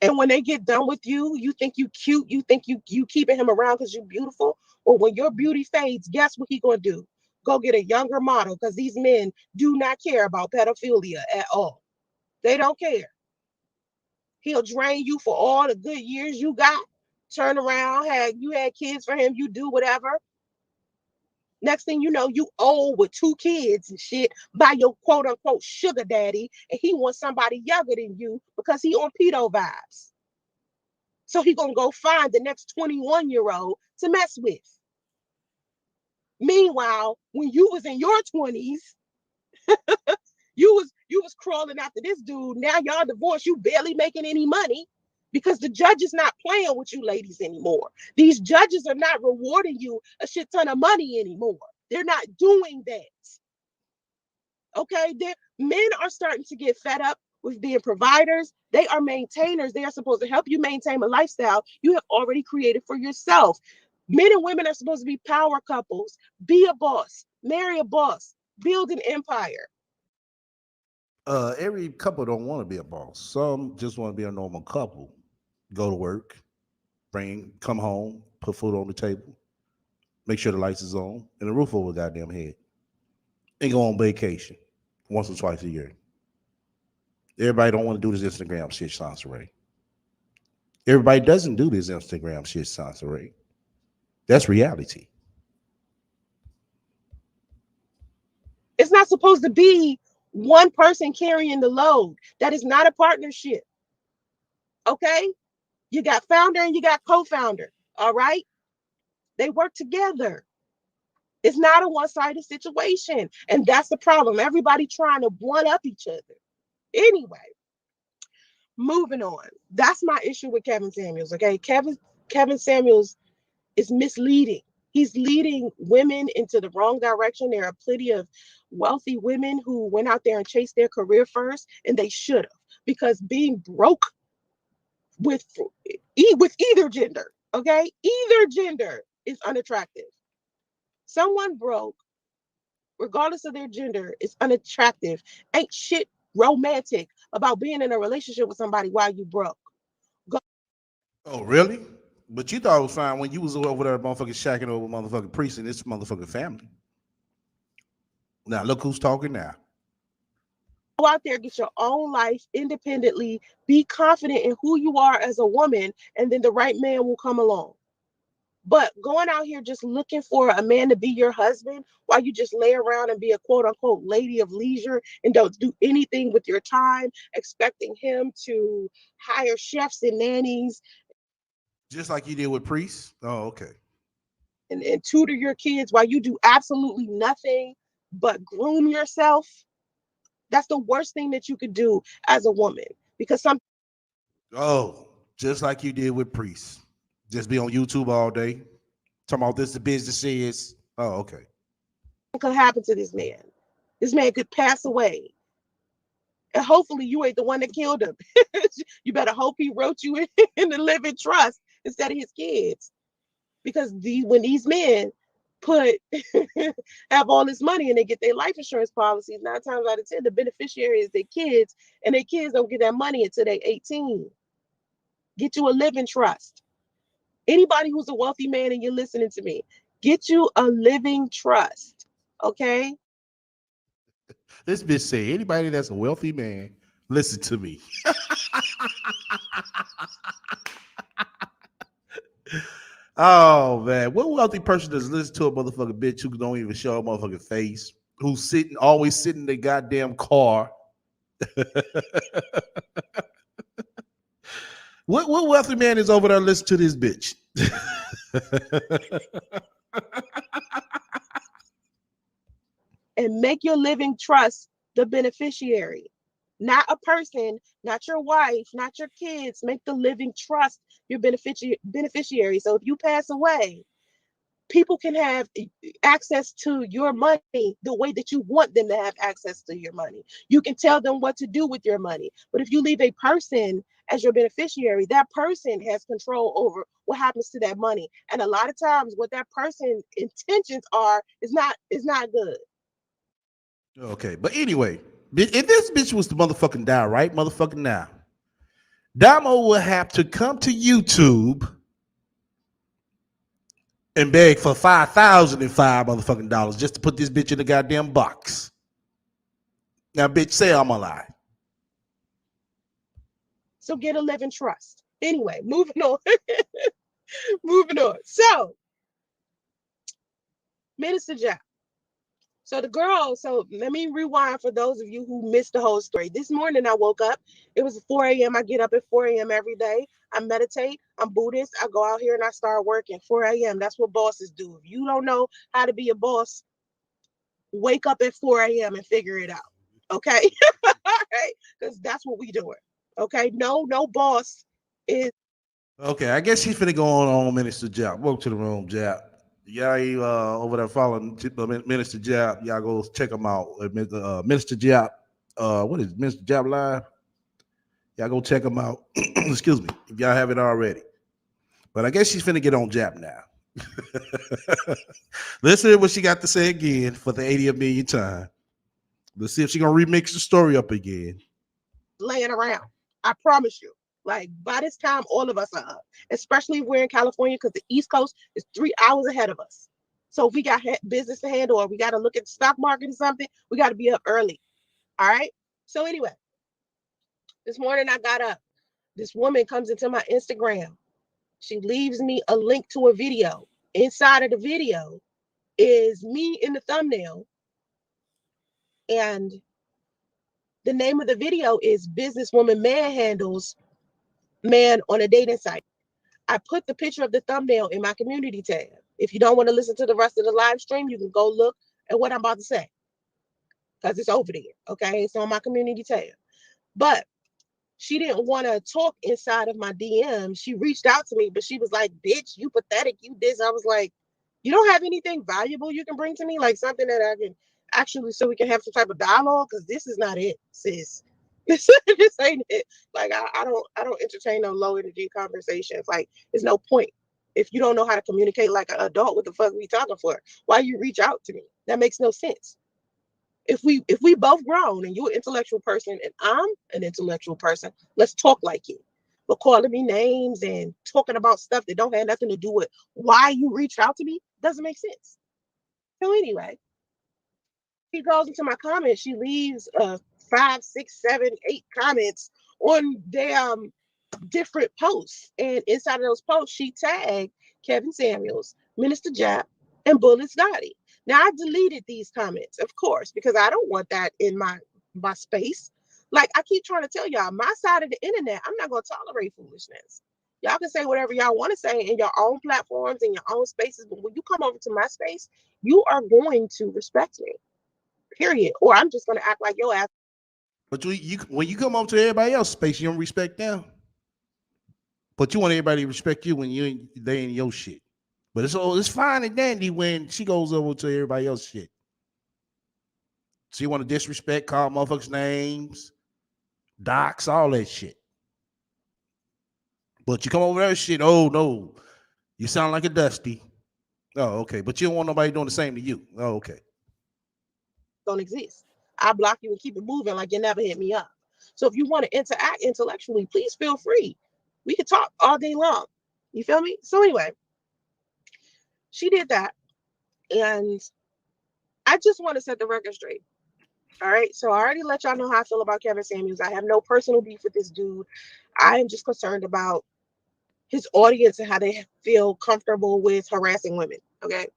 And when they get done with you, you think you cute, you think you keeping him around because you're beautiful. Or when your beauty fades, guess what he gonna do? Go get a younger model because these men do not care about pedophilia at all. They don't care. He'll drain you for all the good years you got. Turn around, had kids for him, you do whatever. Next thing you know, you old with two kids and shit by your quote unquote sugar daddy, and he wants somebody younger than you because he on pedo vibes. So he gonna go find the next 21-year-old to mess with. Meanwhile, when you was in your 20s, you was crawling after this dude. Now y'all divorced, you barely making any money because the judge is not playing with you ladies anymore. These judges are not rewarding you a shit ton of money anymore. They're not doing that. Okay, men are starting to get fed up with being providers. They are maintainers. They are supposed to help you maintain a lifestyle you have already created for yourself. Men and women are supposed to be power couples. Be a boss, marry a boss, build an empire. Every couple don't want to be a boss. Some just want to be a normal couple. Go to work, come home, put food on the table, make sure the lights is on, and the roof over the goddamn head, and go on vacation once or twice a year. Everybody don't want to do this Instagram shit, Sansa. Everybody doesn't do this Instagram shit, Sansa. That's reality. It's not supposed to be one person carrying the load. That is not a partnership. Okay? You got founder and you got co-founder. All right? They work together. It's not a one-sided situation. And that's the problem. Everybody trying to one up each other. Anyway, moving on. That's my issue with Kevin Samuels. Okay. Kevin Samuels is misleading. He's leading women into the wrong direction. There are plenty of wealthy women who went out there and chased their career first, and they should have. Because being broke with with either gender, okay, either gender is unattractive. Someone broke regardless of their gender, is unattractive. Ain't shit romantic about being in a relationship with somebody while you broke. Go Oh, really? But you thought it was fine when you was over there motherfucking shacking over motherfucking priest and this motherfucking family. Now look who's talking now. out there, get your own life independently, be confident in who you are as a woman, and then the right man will come along. But going out here just looking for a man to be your husband while you just lay around and be a quote unquote lady of leisure and don't do anything with your time, expecting him to hire chefs and nannies Just like you did with priests. Oh, okay. and tutor your kids while you do absolutely nothing but groom yourself. That's the worst thing that you could do as a woman because something Oh, just like you did with priests. Just be on YouTube all day. Talking about this the business is. Oh, okay. could happen to this man. This man could pass away. And hopefully you ain't the one that killed him. You better hope he wrote you in the living trust instead of his kids. Because when these men put have all this money and they get their life insurance policies, 9 times out of 10, the beneficiary is their kids, and their kids don't get that money until they're 18. Get you a living trust. Anybody who's a wealthy man and you're listening to me, get you a living trust. Okay? This bitch say anybody that's a wealthy man, listen to me. Oh man, what wealthy person does listen to a motherfucking bitch who don't even show a motherfucking face, who's sitting always sitting in the goddamn car? What wealthy man is over there listening to this bitch? And make your living trust the beneficiary, not a person, not your wife, not your kids. Make the living trust your beneficiary. So if you pass away, people can have access to your money the way that you want them to have access to your money. You can tell them what to do with your money. But if you leave a person as your beneficiary, that person has control over what happens to that money. And a lot of times what that person's intentions are is not good. Okay, but anyway, if this bitch was to motherfucking die right motherfucking now, Damo will have to come to YouTube and beg for $5,005 motherfucking dollars just to put this bitch in the goddamn box. Now, bitch, say I'm alive. So get a living trust. Anyway, moving on. Moving on. So, Minister Jack. So the girl, so let me rewind for those of you who missed the whole story. This morning I woke up. It was 4 a.m. I get up at 4 a.m. every day. I meditate. I'm Buddhist. I go out here and I start working 4 a.m. That's what bosses do. If you don't know how to be a boss, wake up at 4 a.m. and figure it out. Okay. All right. Because that's what we doing. Okay. No boss is Okay, I guess she's finna go on Minister Jap. Welcome to the room, Jap. Y'all over there following Minister Jap. Y'all go check him out. Minister Jap. What is it, Minister Jap Live? Y'all go check him out. Excuse me, if y'all haven't already. But I guess she's finna get on Jap now. Listen to what she got to say again for the 80th million time. Let's see if she gonna remix the story up again. laying around. I promise you. Like by this time, all of us are up, especially if we're in California because the East Coast is 3 hours ahead of us. So if we got business to handle or we got to look at the stock market or something, we got to be up early. All right. So anyway, this morning I got up. This woman comes into my Instagram. She leaves me a link to a video. Inside of the video is me in the thumbnail, and the name of the video is "Businesswoman Manhandles Man on a Dating Site." I put the picture of the thumbnail in my community tab. If you don't want to listen to the rest of the live stream, you can go look at what I'm about to say because it's over there. Okay. It's on my community tab. But she didn't want to talk inside of my DM. She reached out to me, but she was like, bitch, you pathetic. You this. I was like, you don't have anything valuable you can bring to me? Like something that I can actually, so we can have some type of dialogue? Because this is not it, sis. This ain't it. Like I don't entertain no low energy conversations. Like there's no point. If you don't know how to communicate like an adult, what the fuck we talking for? Why you reach out to me? That makes no sense. If we both grown and you're an intellectual person and I'm an intellectual person, let's talk like it. But calling me names and talking about stuff that don't have nothing to do with why you reached out to me doesn't make sense. So anyway, she goes into my comments. She leaves 5, 6, 7, 8 comments on their different posts. And inside of those posts, she tagged Kevin Samuels, Minister Jap, and Bullet Scotty. Now I deleted these comments, of course, because I don't want that in my space. Like I keep trying to tell y'all, my side of the internet, I'm not gonna tolerate foolishness. Y'all can say whatever y'all want to say in your own platforms, in your own spaces, but when you come over to my space, you are going to respect me. Period. Or I'm just gonna act like your ass. But you when you come over to everybody else's space, you don't respect them. But you want everybody to respect you when they in your shit. But it's fine and dandy when she goes over to everybody else's shit. So you want to disrespect, call motherfuckers names, docs, all that shit. But you come over there, shit. Oh no, you sound like a dusty. Oh, okay. But you don't want nobody doing the same to you. Oh, okay. Don't exist. I block you and keep it moving like you never hit me up. So if you want to interact intellectually, please feel free. We can talk all day long. You feel me? So anyway, she did that. And I just want to set the record straight. All right. So I already let y'all know how I feel about Kevin Samuels. I have no personal beef with this dude. I am just concerned about his audience and how they feel comfortable with harassing women. Okay.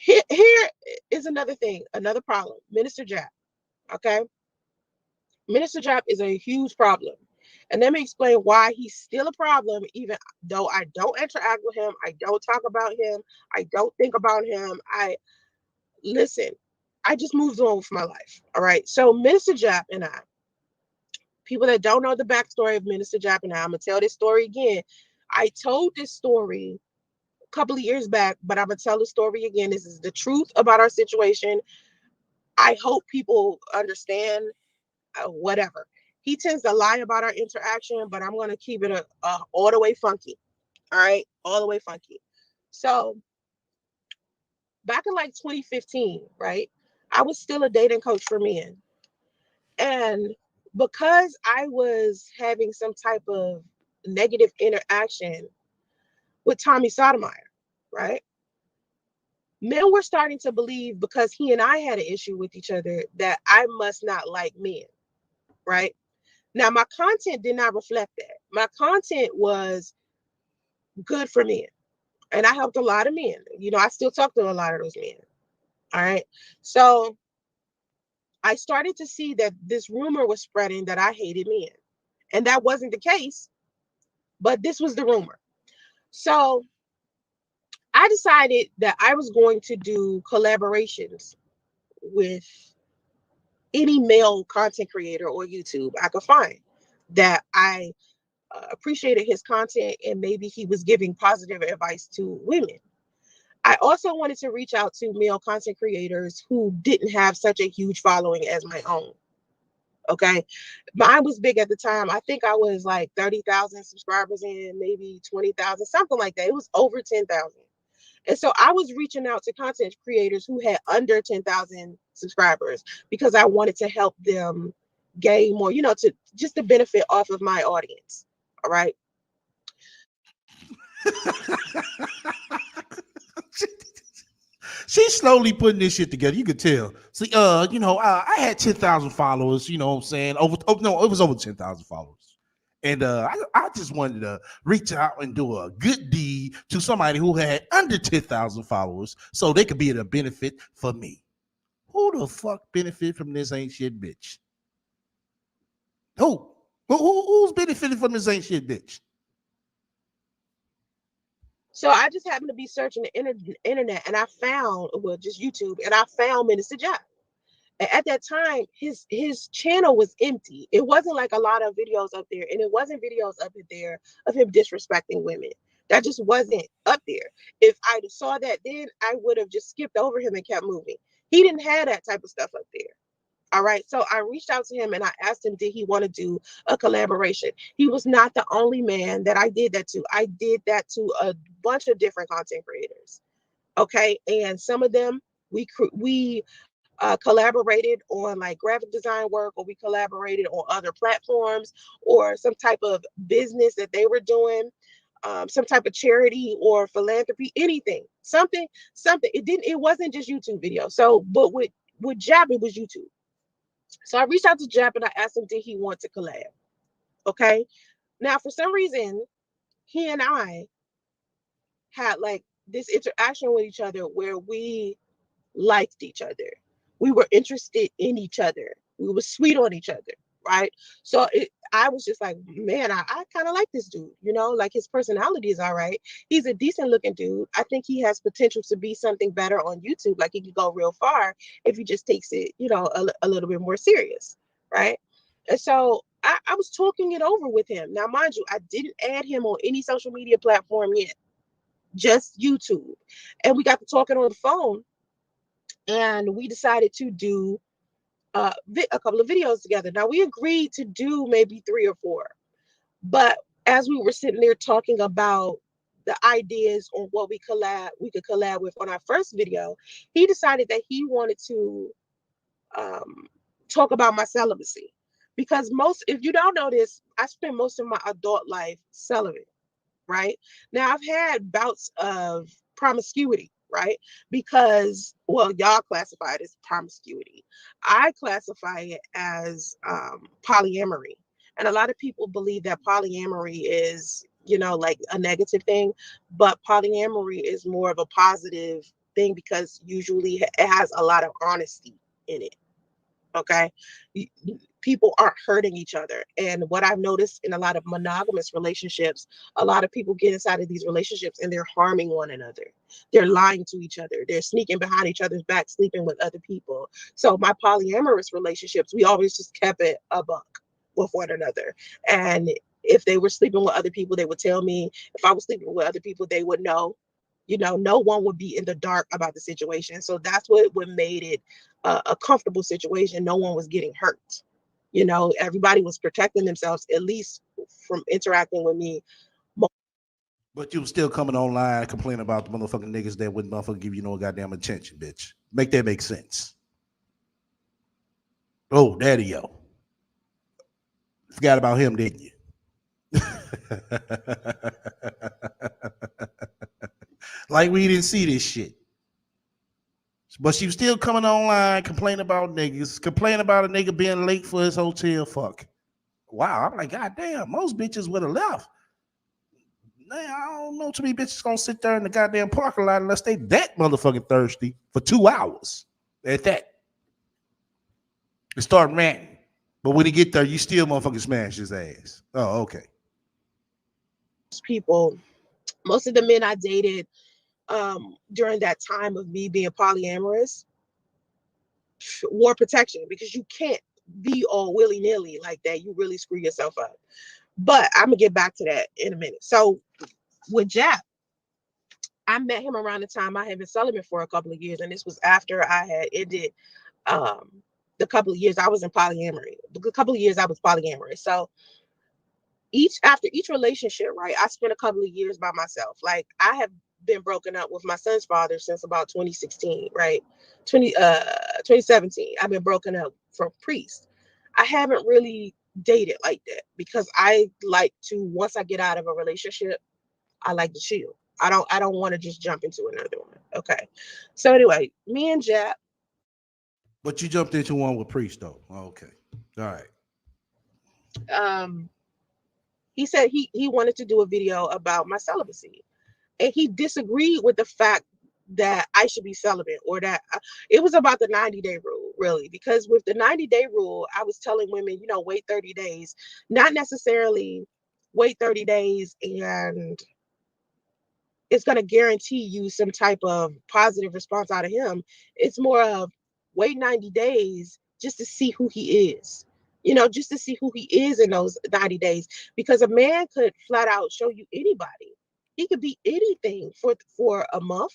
Here is another thing, another problem. Minister Jack. Okay. Minister Jap is a huge problem. And let me explain why he's still a problem, even though I don't interact with him. I don't talk about him. I don't think about him. I listen, I just moved on with my life. All right. So Minister Jap and I, people that don't know the backstory of Minister Jap and I'm gonna tell this story again. I told this story a couple of years back, but I'm gonna tell the story again. This is the truth about our situation. I hope people understand whatever. He tends to lie about our interaction, but I'm going to keep it all the way funky. All right. All the way funky. So back in like 2015, right? I was still a dating coach for men. And because I was having some type of negative interaction with Tommy Sotomayor, right? Men were starting to believe because he and I had an issue with each other that I must not like men, right? Now, my content did not reflect that. My content was good for men. And I helped a lot of men. You know, I still talk to a lot of those men. All right. So I started to see that this rumor was spreading that I hated men. And that wasn't the case, but this was the rumor. So I decided that I was going to do collaborations with any male content creator or YouTube I could find that I appreciated his content and maybe he was giving positive advice to women. I also wanted to reach out to male content creators who didn't have such a huge following as my own. Okay. Mine was big at the time. I think I was like 30,000 subscribers in, maybe 20,000, something like that. It was over 10,000. And so I was reaching out to content creators who had under 10,000 subscribers because I wanted to help them gain more, you know, to just to benefit off of my audience. All right. She's slowly putting this shit together. You could tell. See, I had 10,000 followers. You know what I'm saying? No, it was over 10,000 followers. And I just wanted to reach out and do a good deed to somebody who had under 10,000 followers, so they could be a benefit for me. Who the fuck benefit from this ain't shit bitch? Who? Who's benefiting from this ain't shit bitch? So I just happened to be searching the internet and I found, well, just YouTube, and I found Minister Job. And at that time, his channel was empty. It wasn't like a lot of videos up there, and it wasn't videos up there of him disrespecting women. That just wasn't up there. If I saw that then, I would have just skipped over him and kept moving. He didn't have that type of stuff up there. All right. So I reached out to him and I asked him, did he want to do a collaboration? He was not the only man that I did that to. I did that to a bunch of different content creators. Okay. And some of them we collaborated on like graphic design work, or we collaborated on other platforms, or some type of business that they were doing, some type of charity or philanthropy, anything, something. It wasn't just YouTube videos. So, but with Jab, it was YouTube. So I reached out to Jeb and I asked him, did he want to collab? Okay. Now, for some reason, he and I had like this interaction with each other where we liked each other. We were interested in each other. We were sweet on each other. Right. So I was just like, man, I kind of like this dude, you know, like his personality is all right. He's a decent looking dude. I think he has potential to be something better on YouTube. Like he could go real far if he just takes it, you know, a little bit more serious. Right. And so I was talking it over with him. Now, mind you, I didn't add him on any social media platform yet, just YouTube. And we got to talking on the phone and we decided to do a couple of videos together. Now we agreed to do maybe three or four, but as we were sitting there talking about the ideas on what we could collab with on our first video, he decided that he wanted to um, talk about my celibacy because most, if you don't know this, I spent most of my adult life celibate. right? Now I've had bouts of promiscuity, right? Because, well, y'all classify it as promiscuity. I classify it as polyamory. And a lot of people believe that polyamory is, like a negative thing, but polyamory is more of a positive thing because usually it has a lot of honesty in it. Okay. People aren't hurting each other. And what I've noticed in a lot of monogamous relationships, a lot of people get inside of these relationships and they're harming one another. They're lying to each other. They're sneaking behind each other's back, sleeping with other people. So my polyamorous relationships, we always just kept it a buck with one another. And if they were sleeping with other people, they would tell me. If I was sleeping with other people, they would know. No one would be in the dark about the situation. So that's what made it a comfortable situation. No one was getting hurt. Everybody was protecting themselves, at least from interacting with me. But you was still coming online complaining about the motherfucking niggas that wouldn't motherfucking give you no goddamn attention, bitch. Make that make sense. Oh, daddy yo. Forgot about him, didn't you? Like we didn't see this shit. But she was still coming online, complaining about niggas, complaining about a nigga being late for his hotel. Fuck. Wow. I'm like, God damn, most bitches would have left. Man, I don't know too many bitches gonna sit there in the goddamn parking lot unless they that motherfucking thirsty for 2 hours. At that. And start ranting. But when he get there, you still motherfucking smash his ass. Oh, okay. People, most of the men I dated during that time of me being polyamorous wore protection, because you can't be all willy-nilly like that. You really screw yourself up. But I'm gonna get back to that in a minute. So with Jap, I met him around the time I had been celibate for a couple of years, and this was after I had ended um, the couple of years I was in polyamory. The couple of years I was polyamorous. So after each relationship, right, I spent a couple of years by myself. Like, I have been broken up with my son's father since about 2016, right? 2017. I've been broken up from priest. I haven't really dated like that because I like to, once I get out of a relationship, I like to chill. I don't want to just jump into another one. Okay. So anyway, me and Jap. But you jumped into one with Priest though. Okay. All right. Um, he said he wanted to do a video about my celibacy, and he disagreed with the fact that I should be celibate, or that it was about the 90-day rule, really, because with the 90-day rule, I was telling women, wait 30 days, not necessarily wait 30 days and it's going to guarantee you some type of positive response out of him. It's more of wait 90 days just to see who he is. Just to see who he is in those 90 days. Because a man could flat out show you anybody. He could be anything for a month.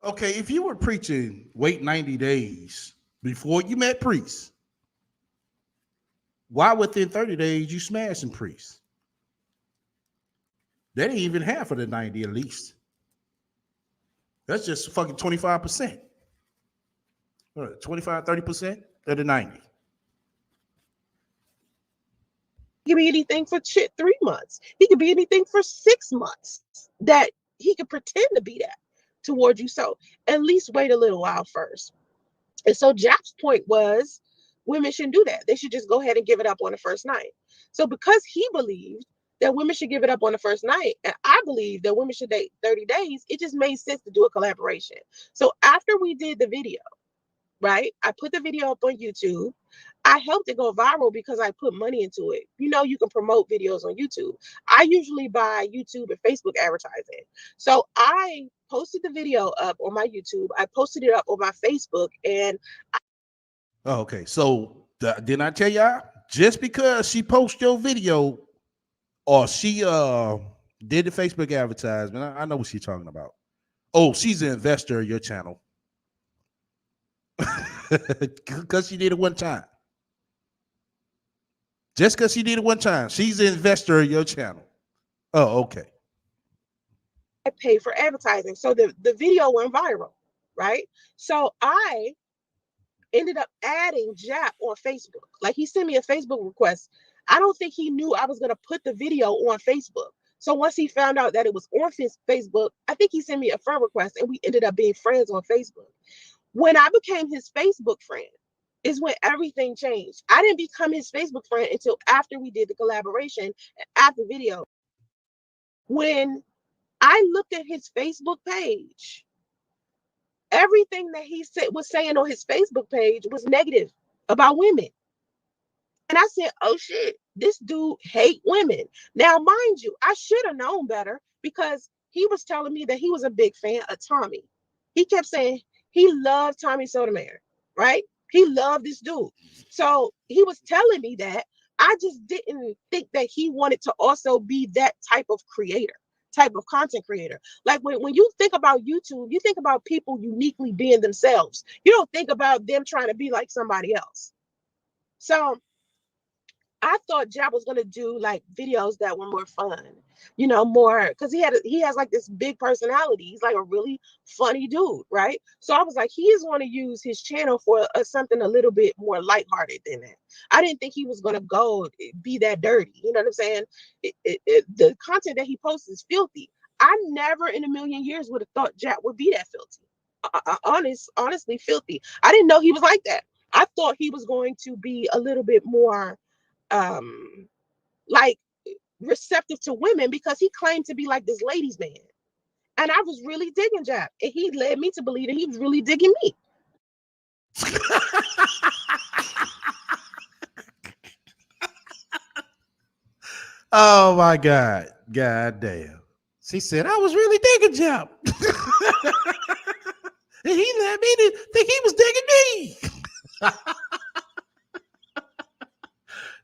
Okay, if you were preaching wait 90 days before you met Priest, why within 30 days you smashing Priest? That ain't even half of the 90 at least. That's just fucking 25%. 25, 30% of the 90. He could be anything for shit 3 months. He could be anything for 6 months. That he could pretend to be that towards you. So at least wait a little while first. And so Jack's point was women shouldn't do that. They should just go ahead and give it up on the first night. So because he believed that women should give it up on the first night, and I believe that women should date 30 days, it just made sense to do a collaboration. So after we did the video, right, I put the video up on YouTube. I helped it go viral because I put money into it. You can promote videos on YouTube. I usually buy YouTube and Facebook advertising. So I posted the video up on my YouTube. I posted it up on my Facebook, and Oh, okay. So didn't I tell y'all? Just because she posts your video or she did the Facebook advertisement, I know what she's talking about. Oh, she's an investor in your channel. Because she did it one time. Just because she did it one time. She's an investor in your channel. Oh, okay. I pay for advertising. So the video went viral, right? So I ended up adding Jap on Facebook. Like, he sent me a Facebook request. I don't think he knew I was going to put the video on Facebook. So once he found out that it was on his Facebook, I think he sent me a friend request and we ended up being friends on Facebook. When I became his Facebook friend is when everything changed. I didn't become his Facebook friend until after we did the collaboration, after video. When I looked at his Facebook page, everything that he said was saying on his Facebook page was negative about women. And I said, oh shit, this dude hate women. Now, mind you, I should have known better because he was telling me that he was a big fan of Tommy. He kept saying he loved Tommy Sotomayor, right? He loved this dude. So he was telling me that. I just didn't think that he wanted to also be that type of creator, type of content creator. Like when you think about YouTube, you think about people uniquely being themselves. You don't think about them trying to be like somebody else. So I thought Jab was gonna do like videos that were more fun, more because he has like this big personality. He's like a really funny dude, right? So I was like, he is going to use his channel for something a little bit more lighthearted than that. I didn't think he was gonna go be that dirty. You know what I'm saying? The content that he posts is filthy. I never in a million years would have thought Jab would be that filthy. Honestly, filthy. I didn't know he was like that. I thought he was going to be a little bit more um like receptive to women because he claimed to be like this ladies man, and I was really digging Jab, and he led me to believe that he was really digging me. Oh my God. God damn. She said, I was really digging Jap. And he let me to think he was digging me.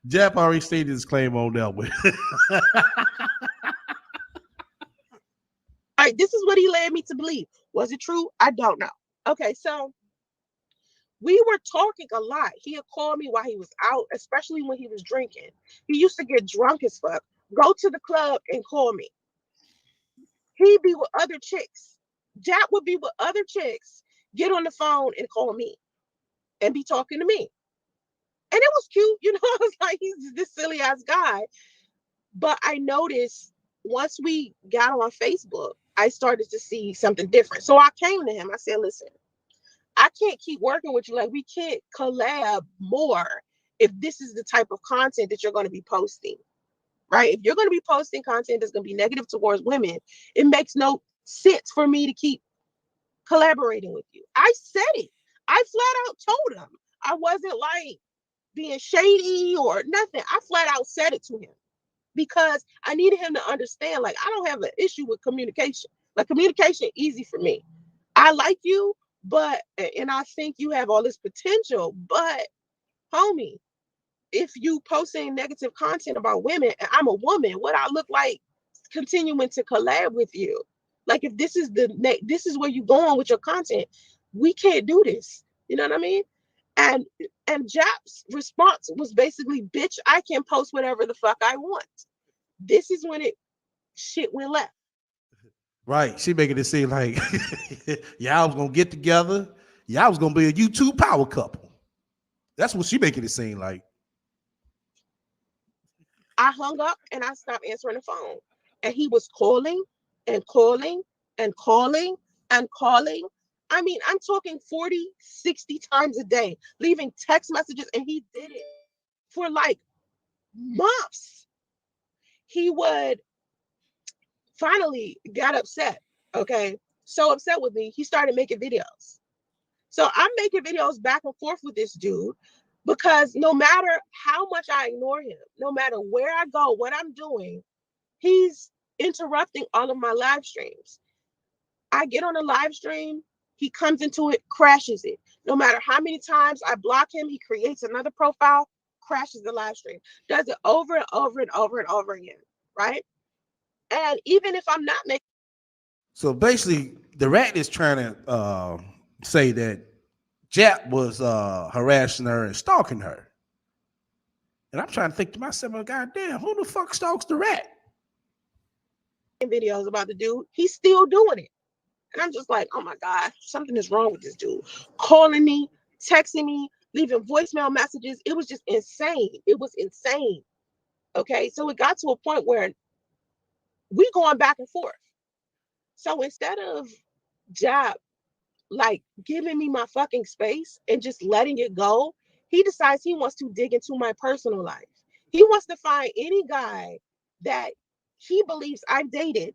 Jap already stated his claim on that one. All right, this is what he led me to believe. Was it true? I don't know. Okay, so we were talking a lot. He had called me while he was out, especially when he was drinking. He used to get drunk as fuck, go to the club and call me. He'd be with other chicks. Jap would be with other chicks, get on the phone and call me and be talking to me. And it was cute, I was like, he's this silly ass guy. But I noticed once we got on Facebook, I started to see something different. So I came to him. I said, listen, I can't keep working with you. Like, we can't collab more if this is the type of content that you're going to be posting, right? If you're going to be posting content that's going to be negative towards women, it makes no sense for me to keep collaborating with you. I said it. I flat out told him. I wasn't like being shady or nothing. I flat out said it to him because I needed him to understand, like, I don't have an issue with communication. Like, communication easy for me. I like you, and I think you have all this potential, but homie, if you posting negative content about women and I'm a woman, what I look like continuing to collab with you? Like, if this is where you going with your content, we can't do this. You know what I mean? And and Jap's response was basically, bitch, I can post whatever the fuck I want. This is when it shit went left. Right. She making it seem like y'all was gonna get together. Y'all was gonna be a YouTube power couple. That's what she making it seem like. I hung up and I stopped answering the phone. And he was calling and calling and calling and calling. I mean, I'm talking 40, 60 times a day, leaving text messages, and he did it for like months. He would finally got upset. Okay. So upset with me, he started making videos. So I'm making videos back and forth with this dude because no matter how much I ignore him, no matter where I go, what I'm doing, he's interrupting all of my live streams. I get on a live stream, he comes into it, crashes it. No matter how many times I block him, he creates another profile, crashes the live stream. Does it over and over and over and over again, right? And even if I'm not making So basically, the rat is trying to say that Jap was harassing her and stalking her. And I'm trying to think to myself, well, God damn, who the fuck stalks the rat? videos about the dude, he's still doing it. And I'm just like, oh my God, something is wrong with this dude. Calling me, texting me, leaving voicemail messages. It was just insane. It was insane. Okay. So it got to a point where We going back and forth. So instead of Job like giving me my fucking space and just letting it go, he decides he wants to dig into my personal life. He wants to find any guy that he believes I've dated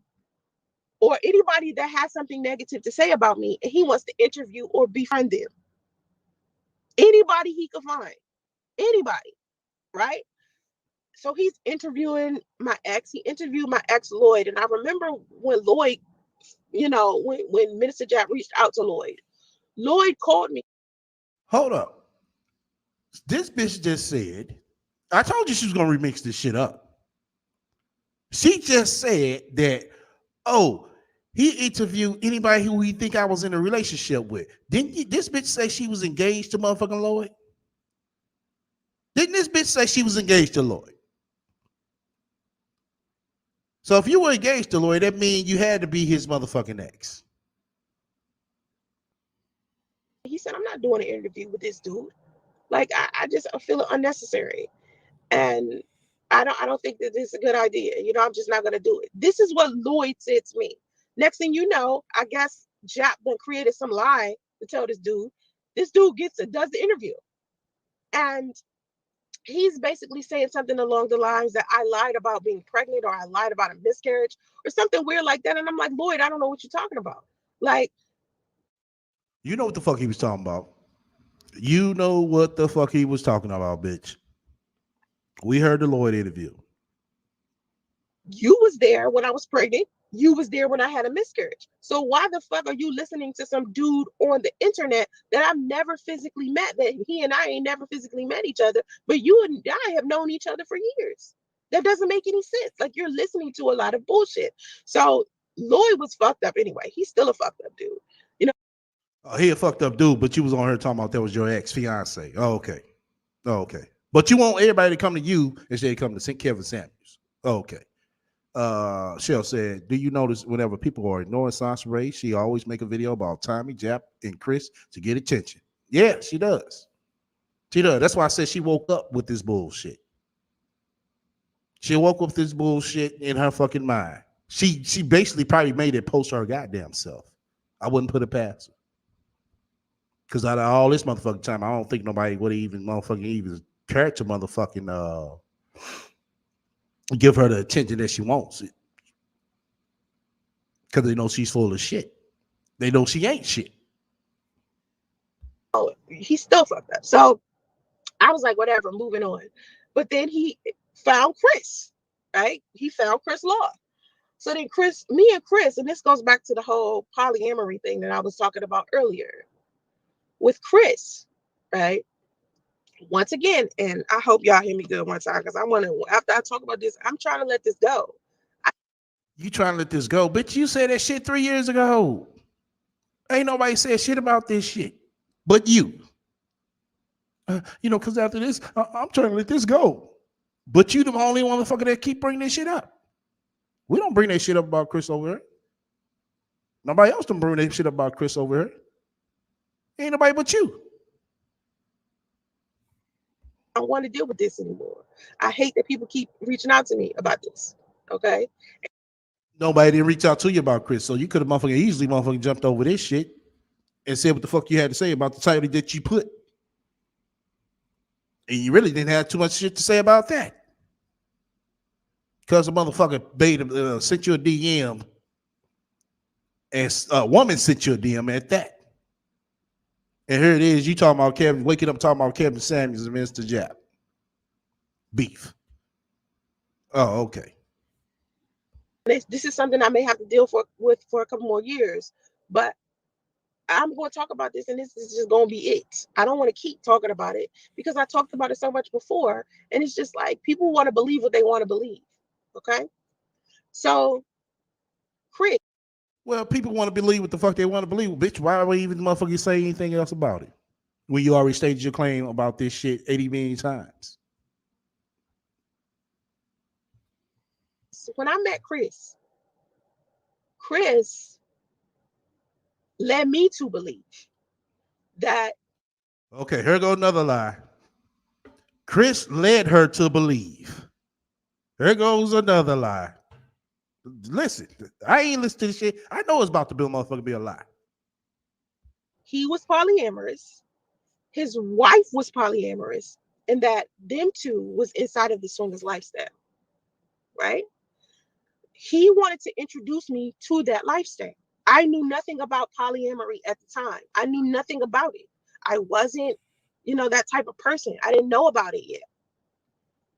or anybody that has something negative to say about me, and he wants to interview or befriend them. Anybody he could find, anybody, right? So he's interviewing my ex. He interviewed my ex Lloyd, and I remember when Lloyd, when Minister Jack reached out to Lloyd, Lloyd called me. Hold up. This bitch just said, I told you she was gonna remix this shit up. She just said that, oh, he interviewed anybody who he think I was in a relationship with. Didn't this bitch say she was engaged to motherfucking Lloyd? Didn't this bitch say she was engaged to Lloyd? So if you were engaged to Lloyd, that means you had to be his motherfucking ex. He said, I'm not doing an interview with this dude. Like I feel it unnecessary. And I don't think that this is a good idea. I'm just not gonna do it. This is what Lloyd said to me. Next thing you know, I guess Jap then created some lie to tell this dude. This dude does the interview. And he's basically saying something along the lines that I lied about being pregnant or I lied about a miscarriage or something weird like that. And I'm like, Lloyd, I don't know what you're talking about. Like, you know what the fuck he was talking about. You know what the fuck he was talking about, bitch. We heard the Lloyd interview. you was there when I was pregnant. You was there when I had a miscarriage. So why the fuck are you listening to some dude on the internet that I've never physically met, that he and I ain't never physically met each other, but you and I have known each other for years? That doesn't make any sense. Like, you're listening to a lot of bullshit. So Lloyd was fucked up anyway. He's still a fucked up dude. You know, He a fucked up dude, but you was on her talking about that was your ex fiance. Oh, okay. Oh, okay. But you want everybody to come to you instead of come to St. Kevin Samuels. Oh, okay. Shell said, do you notice whenever people are ignoring Sasha Ray, she always make a video about Tommy, Jap, and Chris to get attention? Yeah, she does. She does. That's why I said she woke up with this bullshit. She woke up with this bullshit in her fucking mind. She basically probably made it post her goddamn self. I wouldn't put it past her. Because out of all this motherfucking time, I don't think nobody would even motherfucking even care to motherfucking give her the attention that she wants. Because they know she's full of shit. They know she ain't shit. he's still fucked up. So I was like, whatever, moving on. But then he found Chris, right? He found Chris Law. So then me and Chris, and this goes back to the whole polyamory thing that I was talking about earlier with Chris, right? Once again, and I hope y'all hear me good one time because I want to, after I talk about this, I'm trying to let this go. You trying to let this go? Bitch, you said that shit 3 years ago. Ain't nobody said shit about this shit. But you. Because after this, I'm trying to let this go. But you the only motherfucker that keep bringing this shit up. We don't bring that shit up about Chris over here. Nobody else don't bring that shit up about Chris over here. Ain't nobody but you. I don't want to deal with this anymore. I hate that people keep reaching out to me about this. Okay. Nobody didn't reach out to you about Chris, so you could have motherfucking easily motherfucking jumped over this shit and said what the fuck you had to say about the title that you put. And you really didn't have too much shit to say about that. Because a motherfucker sent you a DM, and a woman sent you a DM at that. And here it is, you talking about Kevin, waking up talking about Kevin Samuels and Mr. Jap. Beef. Oh, okay. This is something I may have to deal with for a couple more years, but I'm going to talk about this, and this is just going to be it. I don't want to keep talking about it because I talked about it so much before, and it's just like people want to believe what they want to believe. Okay. So, Chris. Well, people want to believe what the fuck they want to believe. Bitch, why would even motherfucker say anything else about it? When you already stated your claim about this shit 80 million times. When I met Chris led me to believe that. Okay, here goes another lie. Chris led her to believe. Here goes another lie. Listen, I ain't listening to this shit. I know it's about to be a motherfucker be a lie. He was polyamorous. His wife was polyamorous, and that them two was inside of the swingers lifestyle, right? He wanted to introduce me to that lifestyle. I knew nothing about polyamory at the time. I knew nothing about it. I wasn't, that type of person. I didn't know about it yet.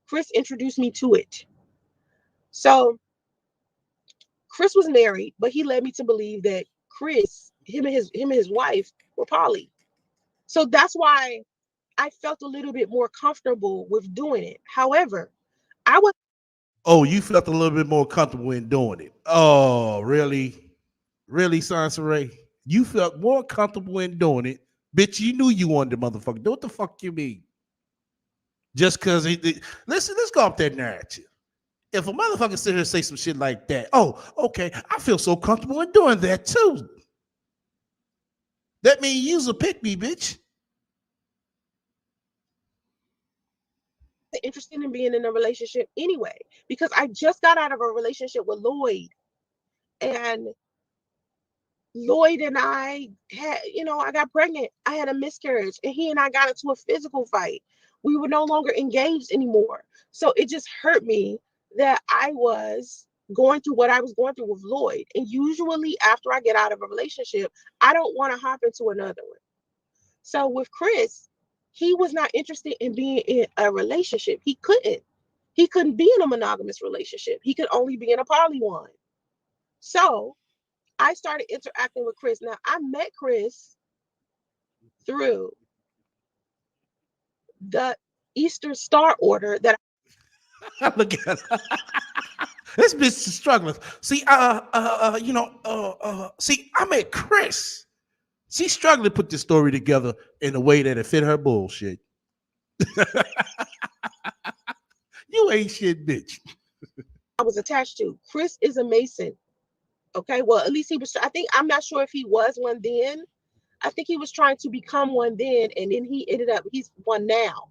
Chris introduced me to it. So Chris was married, but he led me to believe that Chris, him and his wife were poly. So that's why I felt a little bit more comfortable with doing it. However, I was Oh, you felt a little bit more comfortable in doing it. Oh, really? Really, Sansaray? You felt more comfortable in doing it. Bitch, you knew you wanted the motherfucker. Do what the fuck you mean? Just because listen, let's go off that narrative. If a motherfucker sit here and say some shit like that, oh, okay, I feel so comfortable in doing that too. That means you's a pick me, bitch. interested in being in a relationship anyway because I just got out of a relationship with Lloyd, and Lloyd and I had, I got pregnant. I had a miscarriage, and he and I got into a physical fight. We were no longer engaged anymore. So it just hurt me that I was going through what I was going through with Lloyd. And usually, after I get out of a relationship, I don't want to hop into another one. So with Chris, he was not interested in being in a relationship. He couldn't. He couldn't be in a monogamous relationship. He could only be in a poly one. So I started interacting with Chris. Now I met Chris through the Eastern Star Order that Look at her. This bitch is struggling. See, see, I met Chris. She's struggling to put this story together in a way that it fit her bullshit. You ain't shit, bitch. I was attached to. Chris is a Mason. Okay. Well, at least he was, I think, I'm not sure if he was one then. I think he was trying to become one then, and then he ended up, he's one now.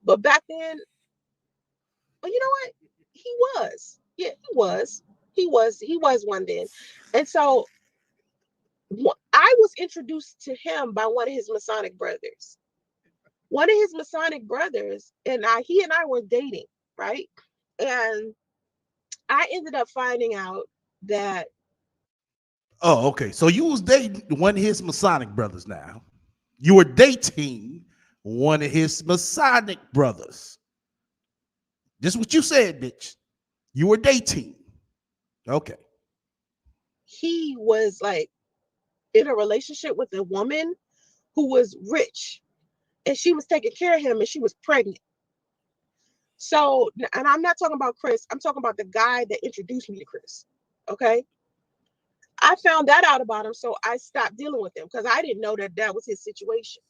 But back then, well, you know what? He was. Yeah, he was. He was one then. And so I was introduced to him by one of his Masonic brothers. One of his Masonic brothers and he and I were dating, right? And I ended up finding out that Oh, okay. So you was dating one of his Masonic brothers now. You were dating one of his Masonic brothers. This is what you said, bitch. You were dating. Okay. he was like in a relationship with a woman who was rich, and she was taking care of him, and she was pregnant. So, and I'm not talking about Chris, I'm talking about the guy that introduced me to Chris. Okay. I found that out about him, so I stopped dealing with him because I didn't know that that was his situation,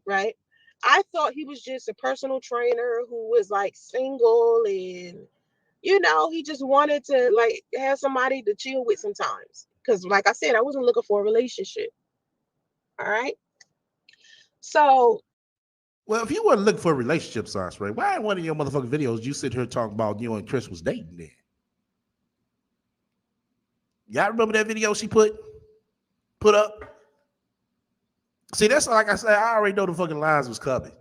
right? I thought he was just a personal trainer who was like single, and he just wanted to like have somebody to chill with sometimes. Because, like I said, I wasn't looking for a relationship. All right. So Well, if you weren't looking for a relationship, Sauce, right? Why in one of your motherfucking videos you sit here talking about you and Chris was dating then? Y'all remember that video she put up? See, that's like I said, I already know the fucking lines was coming.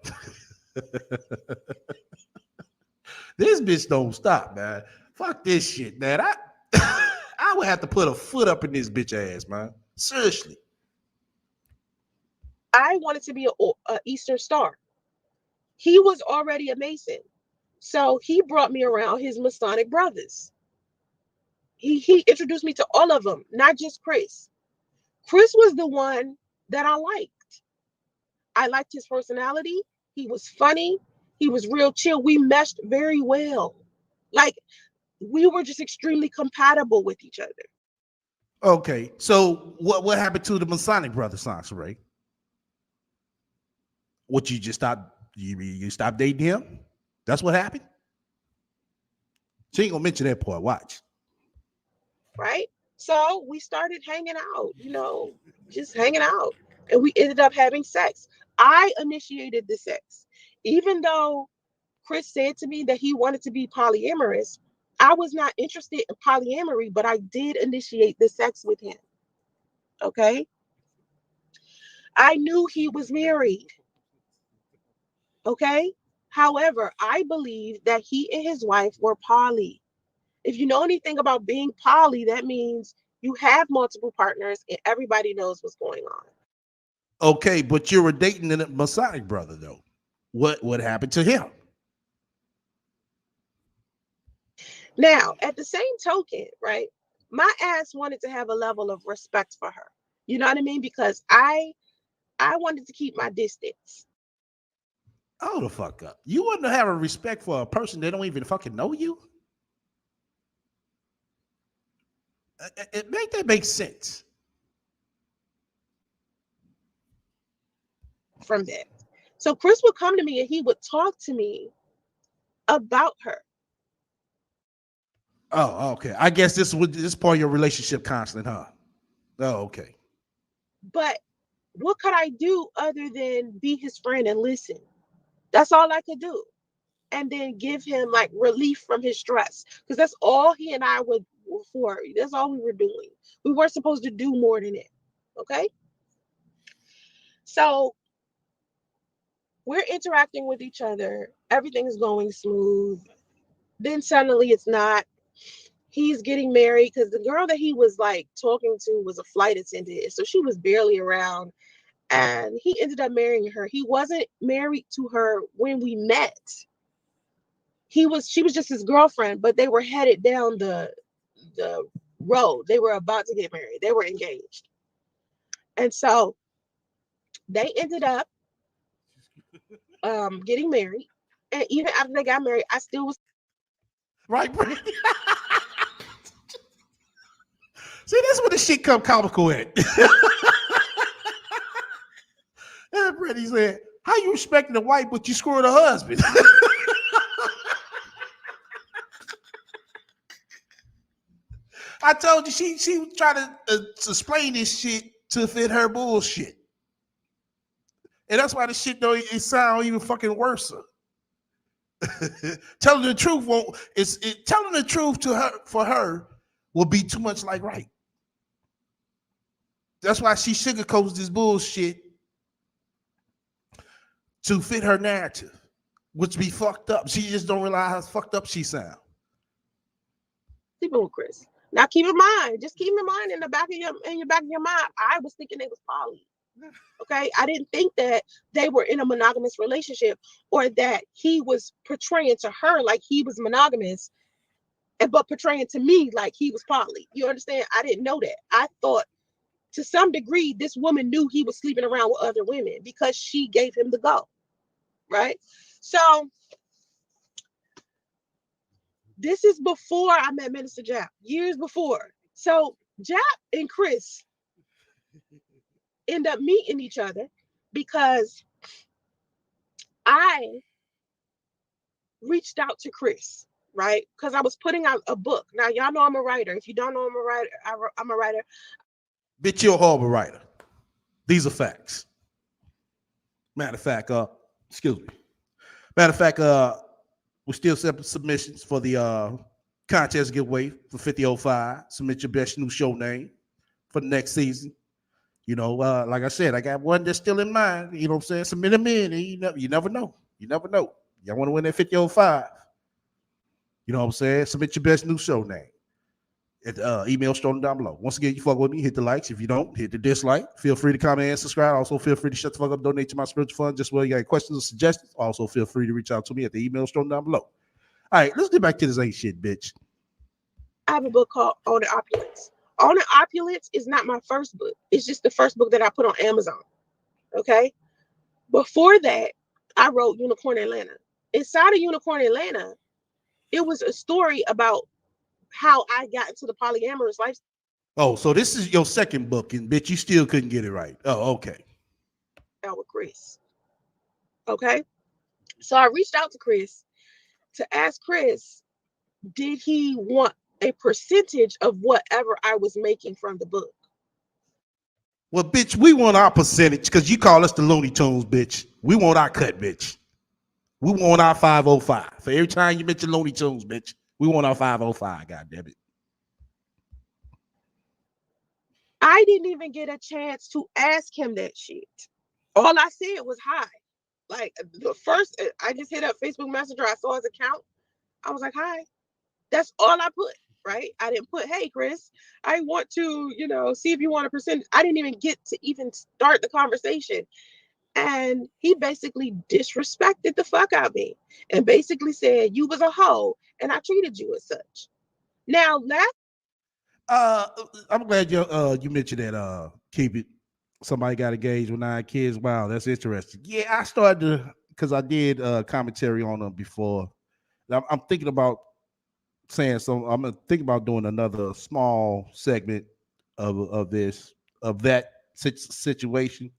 This bitch don't stop, man. Fuck this shit, man. I would have to put a foot up in this bitch ass, man. Seriously. I wanted to be a Eastern Star. He was already a Mason. So he brought me around his Masonic brothers. He introduced me to all of them, not just Chris. Chris was the one that I liked. I liked his personality. He was funny. He was real chill. We meshed very well. Like we were just extremely compatible with each other. Okay, so what happened to the Masonic brother, Sansa Ray? What you just stopped? You stopped dating him? That's what happened. She ain't gonna mention that part. Watch. Right? So we started hanging out, just hanging out. And we ended up having sex. I initiated the sex. Even though Chris said to me that he wanted to be polyamorous, I was not interested in polyamory, but I did initiate the sex with him. Okay. I knew he was married. Okay. However, I believe that he and his wife were poly. If you know anything about being poly, that means you have multiple partners and everybody knows what's going on. Okay, but you were dating a Masonic brother though. What happened to him? Now, at the same token, right, my ass wanted to have a level of respect for her. You know what I mean? Because I wanted to keep my distance Hold the fuck up. You wouldn't have a respect for a person that don't even fucking know you? It make that make sense. from that. So Chris would come to me and he would talk to me about her. Oh, okay. I guess this part of your relationship constant, huh? Oh, okay. But what could I do other than be his friend and listen? That's all I could do. And then give him like relief from his stress. Because that's all he and I were for. That's all we were doing. We weren't supposed to do more than it. Okay. So we're interacting with each other. Everything is going smooth. Then suddenly it's not. He's getting married because the girl that he was like talking to was a flight attendant. So she was barely around. And he ended up marrying her. He wasn't married to her when we met. She was just his girlfriend, but they were headed down the road. They were about to get married. They were engaged. And so they ended up getting married. And even after they got married, I still was Right, Brady? See, that's where the shit come comical at. And Brady said, how you respecting a wife but you screwing a husband? I told you she was trying to explain this shit to fit her bullshit. And that's why the shit don't it sound even fucking worse. Telling the truth won't telling the truth to her for her will be too much like right. That's why she sugarcoats this bullshit to fit her narrative, which be fucked up. She just don't realize how fucked up she sound. sleeping with Chris. Now keep in mind, just keep in mind in the back of your mind, I was thinking they was poly. Okay. I didn't think that they were in a monogamous relationship or that he was portraying to her like he was monogamous but portraying to me like he was poly. You understand? I didn't know that. I thought to some degree this woman knew he was sleeping around with other women because she gave him the go. Right. So this is before I met Minister Jap, years before. So Jap and Chris end up meeting each other because I reached out to Chris, right? Because I was putting out a book. Now, y'all know I'm a writer. If you don't know I'm a writer, I'm a writer. Bitch, you're a horrible writer. These are facts. Matter of fact, excuse me. Matter of fact, we still accepting submissions for the contest giveaway for 5005. Submit your best new show name for the next season. You know, like I said, I got one that's still in mind. You know what I'm saying? Submit them in, and you never know. You never know. Y'all want to win that 5005. You know what I'm saying? Submit your best new show name. At the email shown down below. Once again, you fuck with me, hit the likes. If you don't, hit the dislike. Feel free to comment and subscribe. Also, feel free to shut the fuck up, donate to my spiritual fund. Just where you got questions or suggestions. Also, feel free to reach out to me at the email shown down below. All right, let's get back to this ain't shit, bitch. I have a book called On the Opulence. On the Opulence is not my first book. It's just the first book that I put on Amazon. Okay. Before that, I wrote Unicorn Atlanta. Inside of Unicorn Atlanta, it was a story about how I got into the polyamorous lifestyle Oh, so this is your second book, and bitch, you still couldn't get it right. Oh, okay. with Chris. Okay. So I reached out to Chris to ask Chris, did he want a percentage of whatever I was making from the book? Well, bitch, we want our percentage because you call us the Looney Tunes, bitch. We want our cut, bitch. We want our 505 for every time you mention Looney Tunes, bitch. We want our 505, God damn it. I didn't even get a chance to ask him that shit. All I said was hi. Like the first, I just hit up Facebook Messenger. I saw his account. I was like, hi. That's all I put, right? I didn't put, hey, Chris, I want to, see if you want a percentage. I didn't even get to even start the conversation. And he basically disrespected the fuck out of me and basically said, you was a hoe and I treated you as such. Now, last Uh, I'm glad you mentioned that. Keep it. Somebody got engaged with 9 kids. Wow, that's interesting. Yeah, I started to because I did commentary on them before. I'm thinking about saying so. I'm thinking about doing another small segment of this of that situation.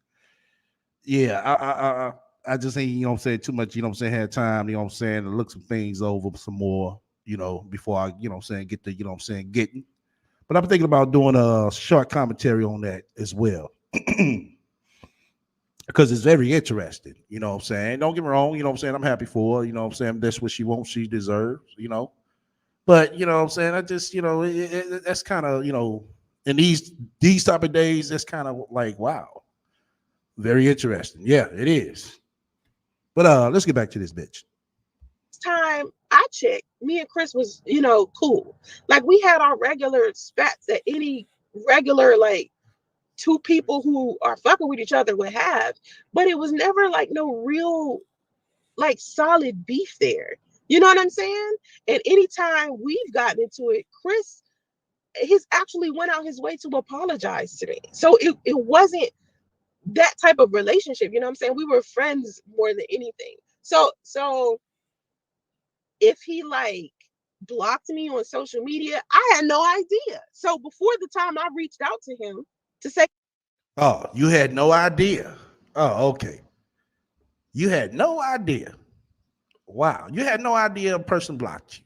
Yeah, I just ain't too much. Had time. To look some things over some more. Before I get the getting. But I'm thinking about doing a short commentary on that as well. Because it's very interesting, Don't get me wrong, I'm happy for her, That's what she wants, she deserves, But I just, that's kind of, in these type of days, that's kind of like, wow, very interesting. Yeah, it is. But let's get back to this bitch. time I checked, me and Chris was, cool. Like we had our regular spats that any regular, like, two people who are fucking with each other would have, but it was never like no real, like, solid beef there. You know what I'm saying? And anytime we've gotten into it, Chris, he's actually went out his way to apologize to me. So it wasn't that type of relationship. You know what I'm saying? We were friends more than anything. So if he like blocked me on social media, I had no idea. So before the time I reached out to him to say, Oh, you had no idea. Oh, okay. You had no idea. Wow. You had no idea a person blocked you.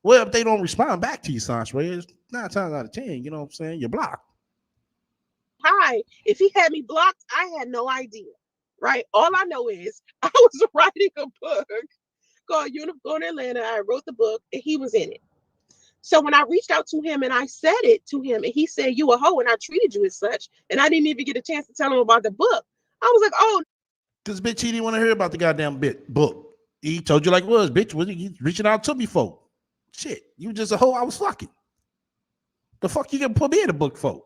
Well, if they don't respond back to you, Sanshray, it's 9 times out of 10, you're blocked. hi, if he had me blocked, I had no idea. Right? All I know is I was writing a book called Unicorn Atlanta. I wrote the book and he was in it. So when I reached out to him and I said it to him and he said, you a hoe and I treated you as such, and I didn't even get a chance to tell him about the book, I was like, oh. Because, bitch, he didn't want to hear about the goddamn book. He told you like it was, bitch. What are you reaching out to me for? Shit, you just a hoe I was fucking. The fuck you gonna put me in a book for?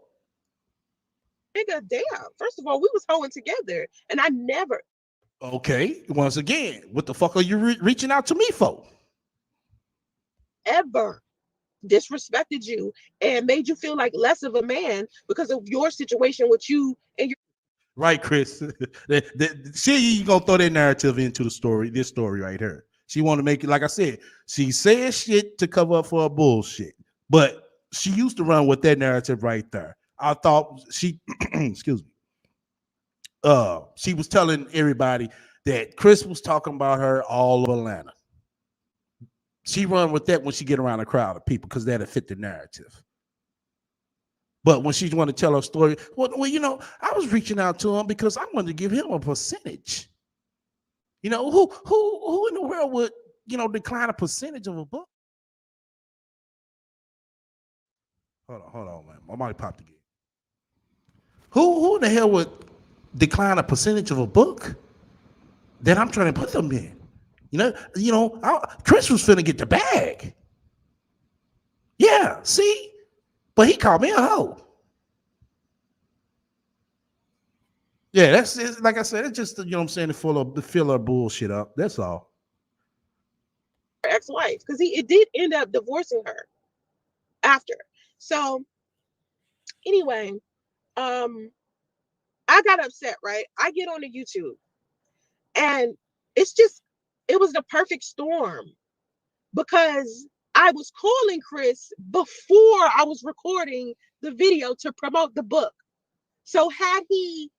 Nigga, damn. First of all, we was hoeing together and I never, Okay, once again, what the fuck are you reaching out to me for? ever disrespected you and made you feel like less of a man because of your situation with you and your. Right, Chris. She gonna throw that narrative into the story, this story right here. She want to make it, like I said, she says shit to cover up for her bullshit. But she used to run with that narrative right there. I thought she, excuse me, she was telling everybody that Chris was talking about her all over Atlanta. She run with that when she get around a crowd of people because that'll fit the narrative. But when she want to tell her story, well, I was reaching out to him because I wanted to give him a percentage. Who in the world would, decline a percentage of a book? Hold on, man. My mic popped again. Who in the hell would decline a percentage of a book that I'm trying to put them in? Chris was finna get the bag. Yeah, see? But he called me a hoe. Yeah, that's it. Like I said, it's just, to fill her bullshit up. That's all. Ex-wife, because it did end up divorcing her after. So anyway, um I got upset, right? I get on the YouTube and it's just, it was the perfect storm because I was calling Chris before I was recording the video to promote the book. So had he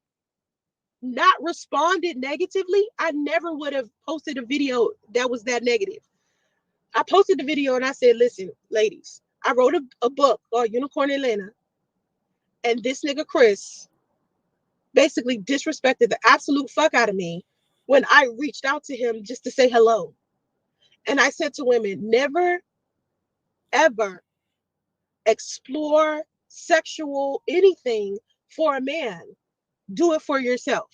not responded negatively, I never would have posted a video that was that negative. I posted the video and I said, listen, ladies, I wrote a book called Unicorn Atlanta, and this nigga Chris basically disrespected the absolute fuck out of me when I reached out to him just to say hello. And I said to women, never ever explore sexual anything for a man, do it for yourself.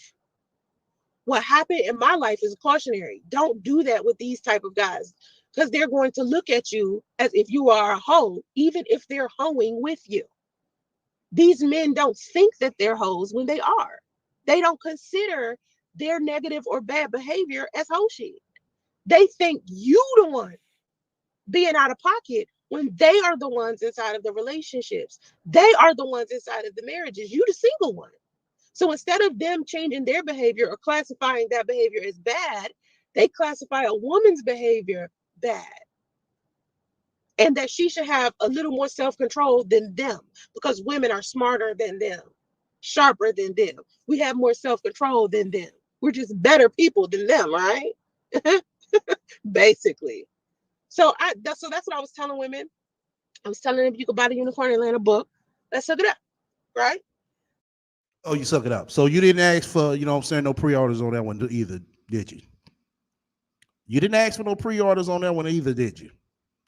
What happened in my life is cautionary. Don't do that with these type of guys, because they're going to look at you as if you are a hoe, even if they're hoeing with you. These men don't think that they're hoes when they are. They don't consider their negative or bad behavior as hoe shit. They think you the one being out of pocket when they are the ones inside of the relationships. They are the ones inside of the marriages. You the single one. So instead of them changing their behavior or classifying that behavior as bad, they classify a woman's behavior bad, and that she should have a little more self-control than them because women are smarter than them, sharper than them. We have more self-control than them. We're just better people than them, right? Basically. So that's what I was telling women. I was telling them you could buy the Unicorn Atlanta book. Let's hook it up, right? Oh, you suck it up. So you didn't ask for, you know what I'm saying, no pre-orders on that one either, did you? You didn't ask for no pre-orders on that one either, did you?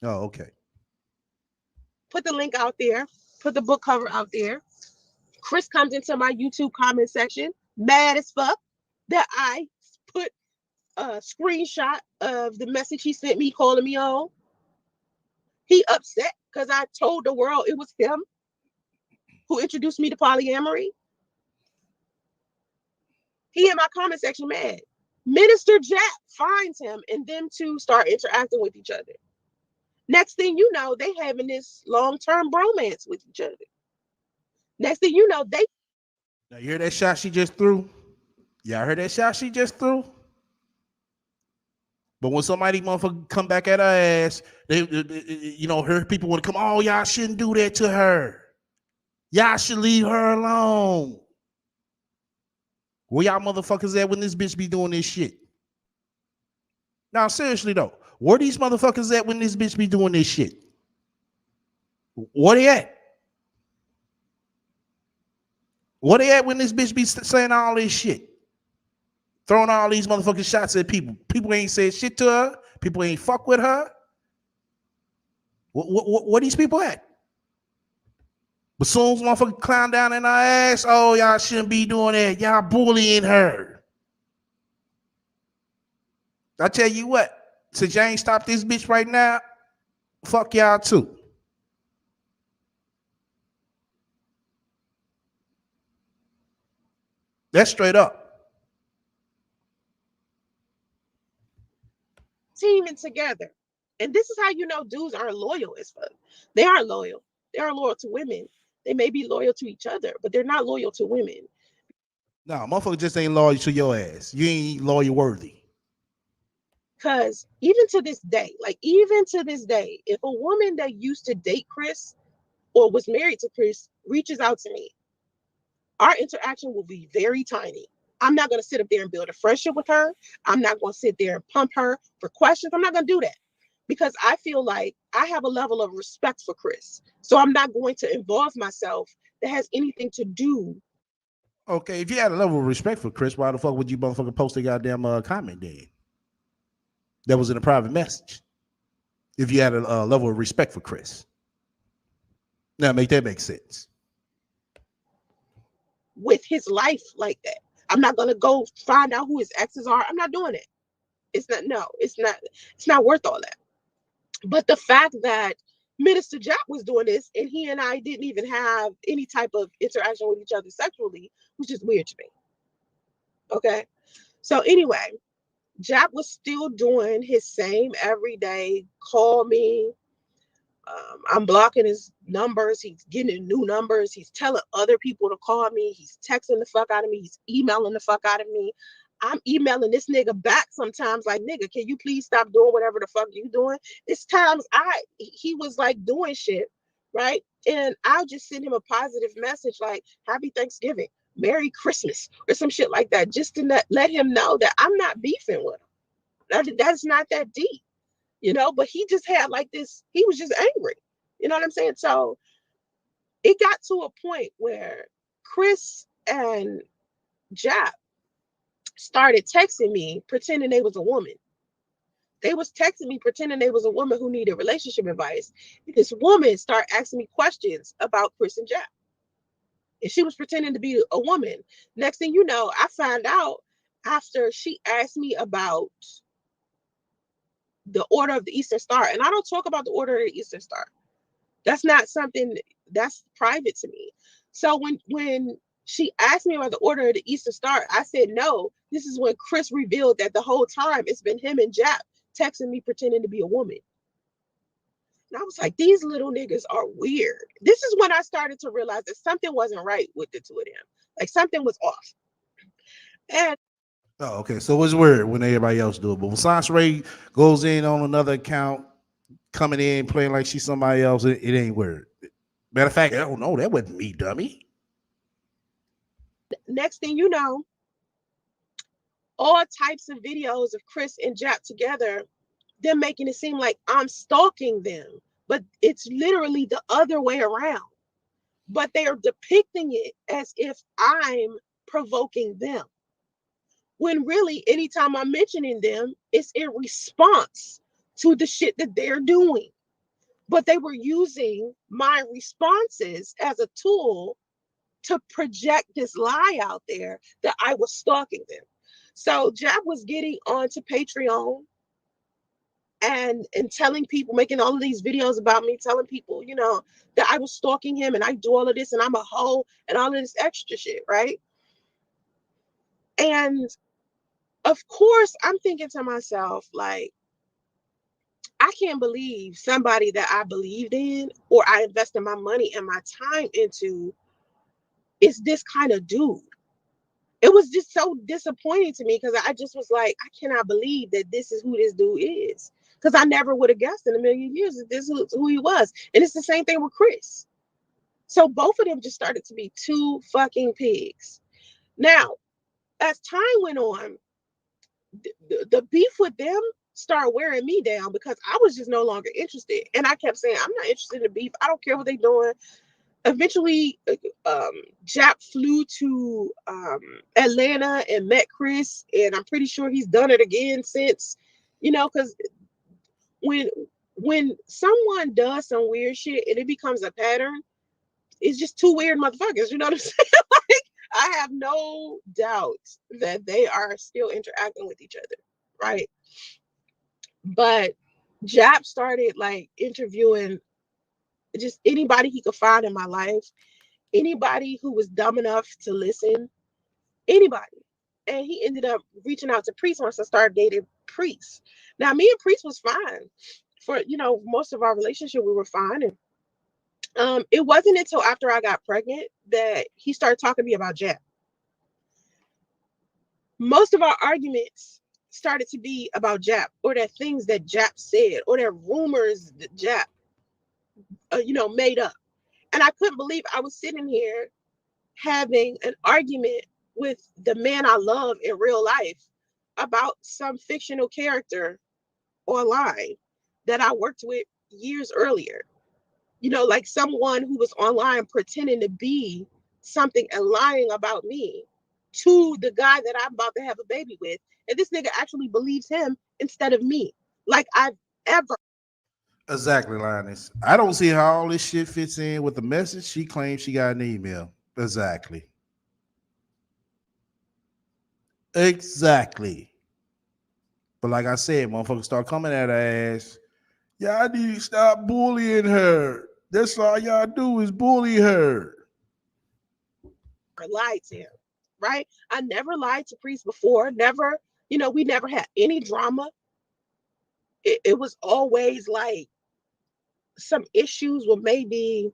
Oh, okay. Put the link out there. Put the book cover out there. Chris comes into my YouTube comment section, mad as fuck that I put a screenshot of the message he sent me calling me on. He upset because I told the world it was him who introduced me to polyamory. He in my comment section mad. Minister Jack finds him and them two start interacting with each other. Next thing you know, they having this long-term bromance with each other. Next thing you know, they Now you hear that shot she just threw? Y'all heard that shot she just threw? But when somebody motherfucker come back at her ass, you know, her people want to come. Oh, y'all shouldn't do that to her. Y'all should leave her alone. Where y'all motherfuckers at when this bitch be doing this shit? Now, seriously though, where these motherfuckers at when this bitch be doing this shit? Where they at? Where they at when this bitch be saying all this shit? Throwing all these motherfucking shots at people. People ain't said shit to her. People ain't fuck with her. Where these people at? But soon as motherfucker clown down in her ass, oh, y'all shouldn't be doing that. Y'all bullying her. I tell you what, since y'all ain't stop this bitch right now, fuck y'all too. That's straight up. teaming together. And this is how you know dudes aren't loyal as fuck. They aren't loyal. They are loyal to women. They may be loyal to each other, but they're not loyal to women. No, motherfucker just ain't loyal to your ass. You ain't loyal worthy. Because even to this day, if a woman that used to date Chris or was married to Chris reaches out to me, our interaction will be very tiny. I'm not going to sit up there and build a friendship with her. I'm not going to sit there and pump her for questions. I'm not going to do that because I feel like I have a level of respect for Chris. So I'm not going to involve myself that has anything to do. Okay, if you had a level of respect for Chris, why the fuck would you motherfucker post a goddamn comment then? That was in a private message. If you had a level of respect for Chris. Now make that make sense. With his life like that. I'm not going to go find out who his exes are. I'm not doing it. It's not, no, it's not worth all that. But the fact that Minister Jack was doing this and he and I didn't even have any type of interaction with each other sexually was just weird to me. Okay. So anyway, Jack was still doing his same everyday call me. I'm blocking his numbers. He's getting new numbers. He's telling other people to call me. He's texting the fuck out of me. He's emailing the fuck out of me. I'm emailing this nigga back sometimes like, nigga, can you please stop doing whatever the fuck you doing? It's times he was like doing shit, right? And I'll just send him a positive message like, happy Thanksgiving, Merry Christmas, or some shit like that, just to let him know that I'm not beefing with him. That's not that deep, but he just had like this, he was just angry. You know what I'm saying? So it got to a point where Chris and Jap started texting me pretending they was a woman. They was texting me pretending they was a woman who needed relationship advice. This woman started asking me questions about Chris and Jack. And she was pretending to be a woman. Next thing you know, I found out after she asked me about the Order of the Eastern Star. And I don't talk about the Order of the Eastern Star. That's not something that's private to me. So when she asked me about the Order of the Eastern Star, I said no. This is when Chris revealed that the whole time it's been him and Jap texting me pretending to be a woman. And I was like, these little niggas are weird. This is when I started to realize that something wasn't right with the two of them. Like something was off. And Oh, okay. So it's weird when everybody else do it, but when Science Ray goes in on another account, coming in playing like she's somebody else, it ain't weird. Matter of fact, I don't know. That wasn't me, dummy. next thing you know, all types of videos of Chris and Jap together, them making it seem like I'm stalking them. But it's literally the other way around. But they are depicting it as if I'm provoking them. When really, anytime I'm mentioning them, it's in response to the shit that they're doing. But they were using my responses as a tool to project this lie out there that I was stalking them. So Jab was getting onto Patreon and telling people, making all of these videos about me, telling people, that I was stalking him and I do all of this and I'm a hoe and all of this extra shit, right? And of course, I'm thinking to myself, like, I can't believe somebody that I believed in or I invested my money and my time into is this kind of dude. It was just so disappointing to me because I just was like, I cannot believe that this is who this dude is. Because I never would have guessed in a million years that this was who he was. And it's the same thing with Chris. So both of them just started to be two fucking pigs. Now, as time went on, the beef with them started wearing me down because I was just no longer interested. And I kept saying, I'm not interested in the beef. I don't care what they're doing. Eventually, Jap flew to Atlanta and met Chris, and I'm pretty sure he's done it again since, because when when someone does some weird shit and it becomes a pattern, it's just two weird motherfuckers. You know what I'm saying? Like, I have no doubt that they are still interacting with each other, right? But Jap started like interviewing just anybody he could find in my life, anybody who was dumb enough to listen, anybody. And he ended up reaching out to Priest once I started dating Priest. Now, me and Priest was fine for most of our relationship. We were fine, and it wasn't until after I got pregnant that he started talking to me about Jap. Most of our arguments started to be about Jap or that things that Jap said or that rumors that Jap, made up. And I couldn't believe I was sitting here having an argument with the man I love in real life about some fictional character online that I worked with years earlier. Like someone who was online pretending to be something and lying about me to the guy that I'm about to have a baby with. And this nigga actually believes him instead of me. Like I've ever. Exactly, Linus. I don't see how all this shit fits in with the message she claims she got an email. Exactly. Exactly. But like I said, motherfuckers start coming at her ass. Y'all need to stop bullying her. That's all y'all do is bully her. Lied to him, right? I never lied to Priest before. Never, we never had any drama. It was always like some issues with maybe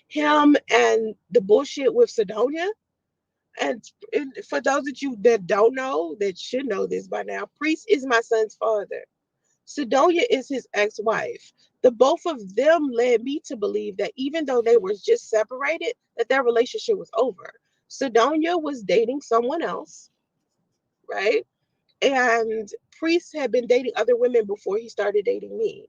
him and the bullshit with Sedonia. And for those of you that don't know, that should know this by now, Priest is my son's father. Sedonia is his ex-wife. The both of them led me to believe that even though they were just separated, that their relationship was over. Sedonia was dating someone else, right? And Priest had been dating other women before he started dating me.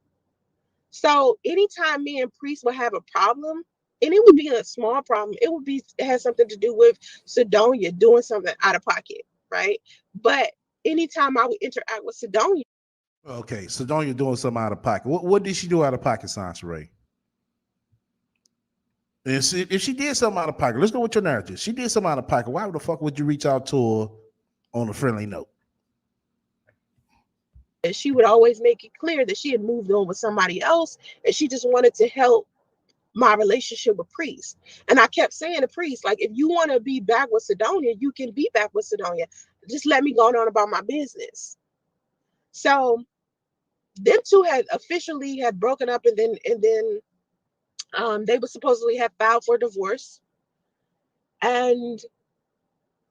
So anytime me and Priest would have a problem, and it would be a small problem, it has something to do with Sedonia doing something out of pocket, right? But anytime I would interact with Sedonia, Okay, Sedonia doing something out of pocket. What did she do out of pocket, Sansaray? And if she did something out of pocket, let's go with your narrative. She did something out of pocket. Why the fuck would you reach out to her on a friendly note? And she would always make it clear that she had moved on with somebody else and she just wanted to help my relationship with Priest. And I kept saying to Priest, like, if you want to be back with Sedonia, you can be back with Sedonia. Just let me go on about my business. So them two had officially had broken up, and then they were supposedly have filed for divorce. And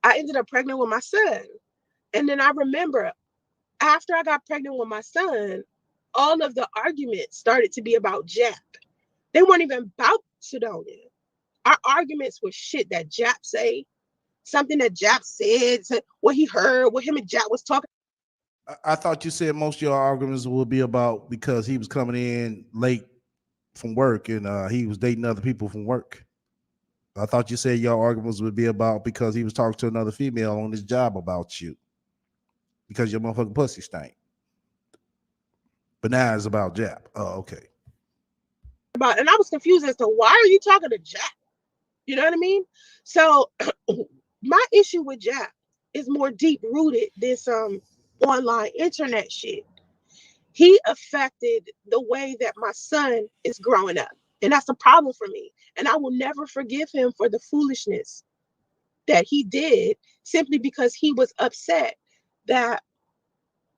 I ended up pregnant with my son. And then I remember after I got pregnant with my son, all of the arguments started to be about Jap. They weren't even about Sedonia. Our arguments were shit that Jap say, something that Jap said, what he heard, what him and Jap was talking. I thought you said most of your arguments would be about because he was coming in late from work and he was dating other people from work. I thought you said your arguments would be about because he was talking to another female on his job about you because your motherfucking pussy stank. But now it's about Jap. Oh, okay. And I was confused as to why are you talking to Jap? You know what I mean? So my issue with Jap is more deep rooted than some online internet shit. He affected the way that my son is growing up. And that's a problem for me. And I will never forgive him for the foolishness that he did simply because he was upset that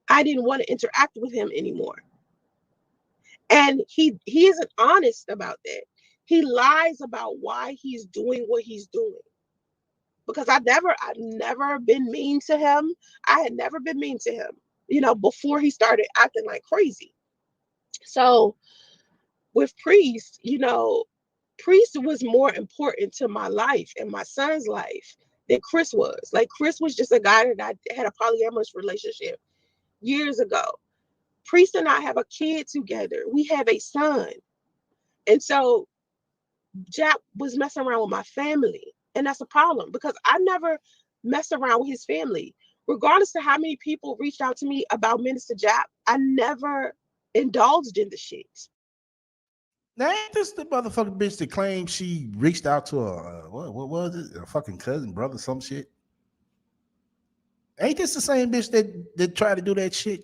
I didn't want to interact with him anymore. And he isn't honest about that. He lies about why he's doing what he's doing. Because I've never been mean to him. I had never been mean to him, before he started acting like crazy. So with Priest, Priest was more important to my life and my son's life than Chris was. Like Chris was just a guy that I had a polyamorous relationship years ago. Priest and I have a kid together. We have a son. And so Jap was messing around with my family. And that's a problem because I never messed around with his family. Regardless of how many people reached out to me about Minister Jap, I never indulged in the shit. Now, ain't this the motherfucking bitch that claimed she reached out to a, what was it? A fucking cousin, brother, some shit? Ain't this the same bitch that tried to do that shit?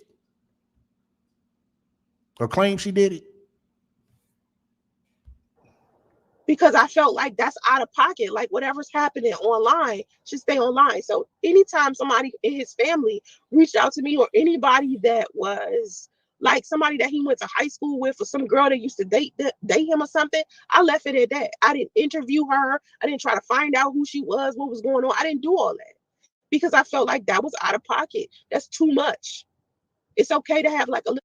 Or claimed she did it? Because I felt like that's out of pocket. Like whatever's happening online should stay online. So anytime somebody in his family reached out to me or anybody that was like somebody that he went to high school with or some girl that used to date him or something, I left it at that. I didn't interview her. I didn't try to find out who she was, what was going on. I didn't do all that because I felt like that was out of pocket. That's too much. It's okay to have like a little.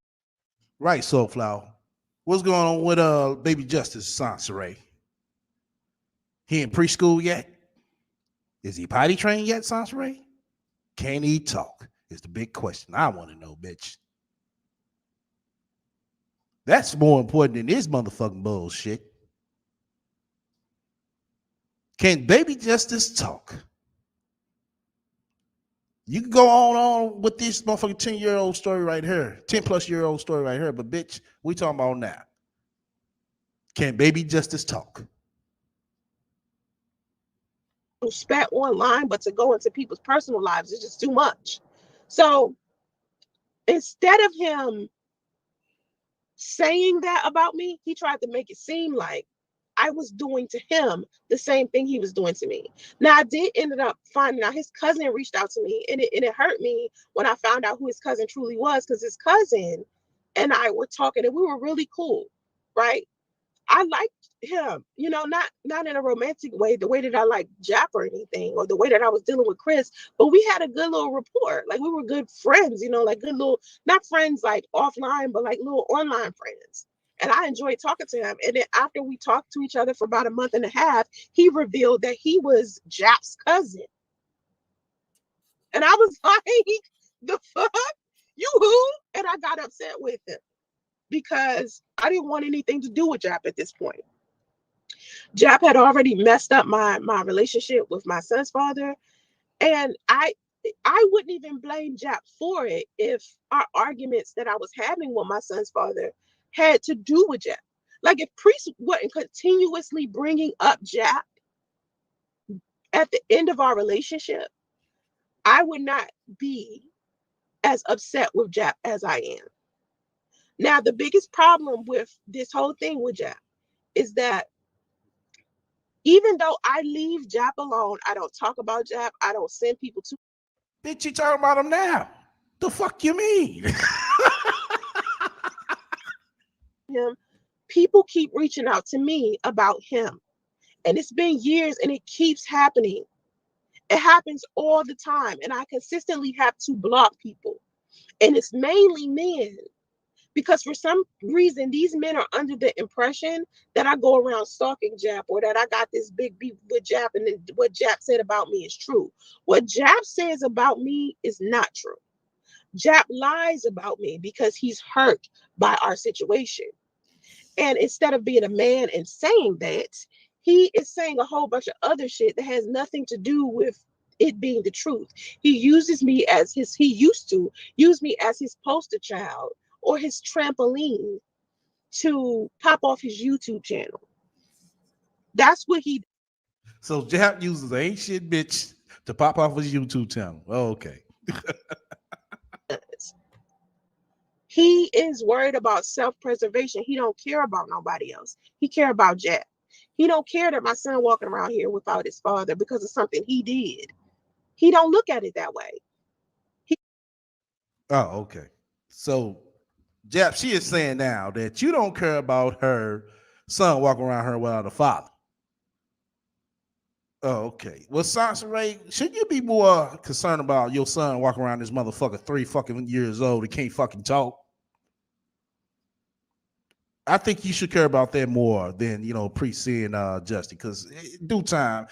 Right, Soulflower. What's going on with baby Justice Sansaray? He in preschool yet? Is he potty trained yet, Sansaray? Can he talk? Is the big question I want to know, bitch. That's more important than this motherfucking bullshit. Can baby Justice talk? You can go on with this motherfucking 10-year-old story right here, 10-plus-year-old story right here, but bitch, we talking about now. Can baby Justice talk? Spat online, but to go into people's personal lives is just too much. So instead of him saying that about me, he tried to make it seem like I was doing to him the same thing he was doing to me. Now I did ended up finding out his cousin reached out to me, and it hurt me when I found out who his cousin truly was, because his cousin and I were talking and we were really cool, right? I liked him, not in a romantic way, the way that I like Jap or anything, or the way that I was dealing with Chris, but we had a good little rapport. Like we were good friends, like good little, not friends like offline, but like little online friends. And I enjoyed talking to him. And then after we talked to each other for about a month and a half, he revealed that he was Jap's cousin. And I was like, the fuck? You who? And I got upset with him because I didn't want anything to do with Jap at this point. Jap had already messed up my relationship with my son's father. And I wouldn't even blame Jap for it if our arguments that I was having with my son's father had to do with Jap. Like if Priest wasn't continuously bringing up Jap at the end of our relationship, I would not be as upset with Jap as I am. Now, the biggest problem with this whole thing with Jap is that even though I leave Jap alone, I don't talk about Jap, I don't send people to Bitch, you talking about him now? The fuck you mean? him. People keep reaching out to me about him. And it's been years and it keeps happening. It happens all the time. And I consistently have to block people. And it's mainly men. Because for some reason, these men are under the impression that I go around stalking Jap or that I got this big beef with Jap and what Jap said about me is true. What Jap says about me is not true. Jap lies about me because he's hurt by our situation. And instead of being a man and saying that, he is saying a whole bunch of other shit that has nothing to do with it being the truth. He uses me as he used to use me as his poster child or his trampoline to pop off his YouTube channel. That's what he So Jap uses ain't shit bitch to pop off his YouTube channel. Oh, okay. does. He is worried about self-preservation. He don't care about nobody else. He care about Jack. He don't care that my son walking around here without his father because of something he did. He don't look at it that way. He, Oh, okay. So Jap, she is saying now that you don't care about her son walking around her without a father. Oh, okay. Well, Ray, should you be more concerned about your son walking around this motherfucker 3 fucking years old and can't fucking talk? I think you should care about that more than Priest seeing Justy, because due time,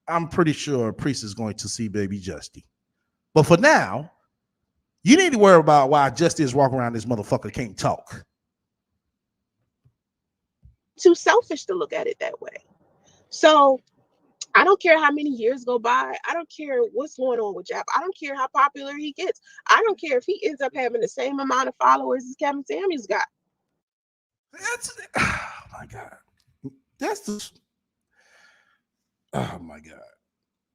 I'm pretty sure Priest is going to see baby Justy. But for now, you need to worry about why Justy is walking around this motherfucker can't talk. too selfish to look at it that way. So I don't care how many years go by. I don't care what's going on with Jap. I don't care how popular he gets. I don't care if he ends up having the same amount of followers as Kevin Samuels got. That's oh my god. That's the oh my god.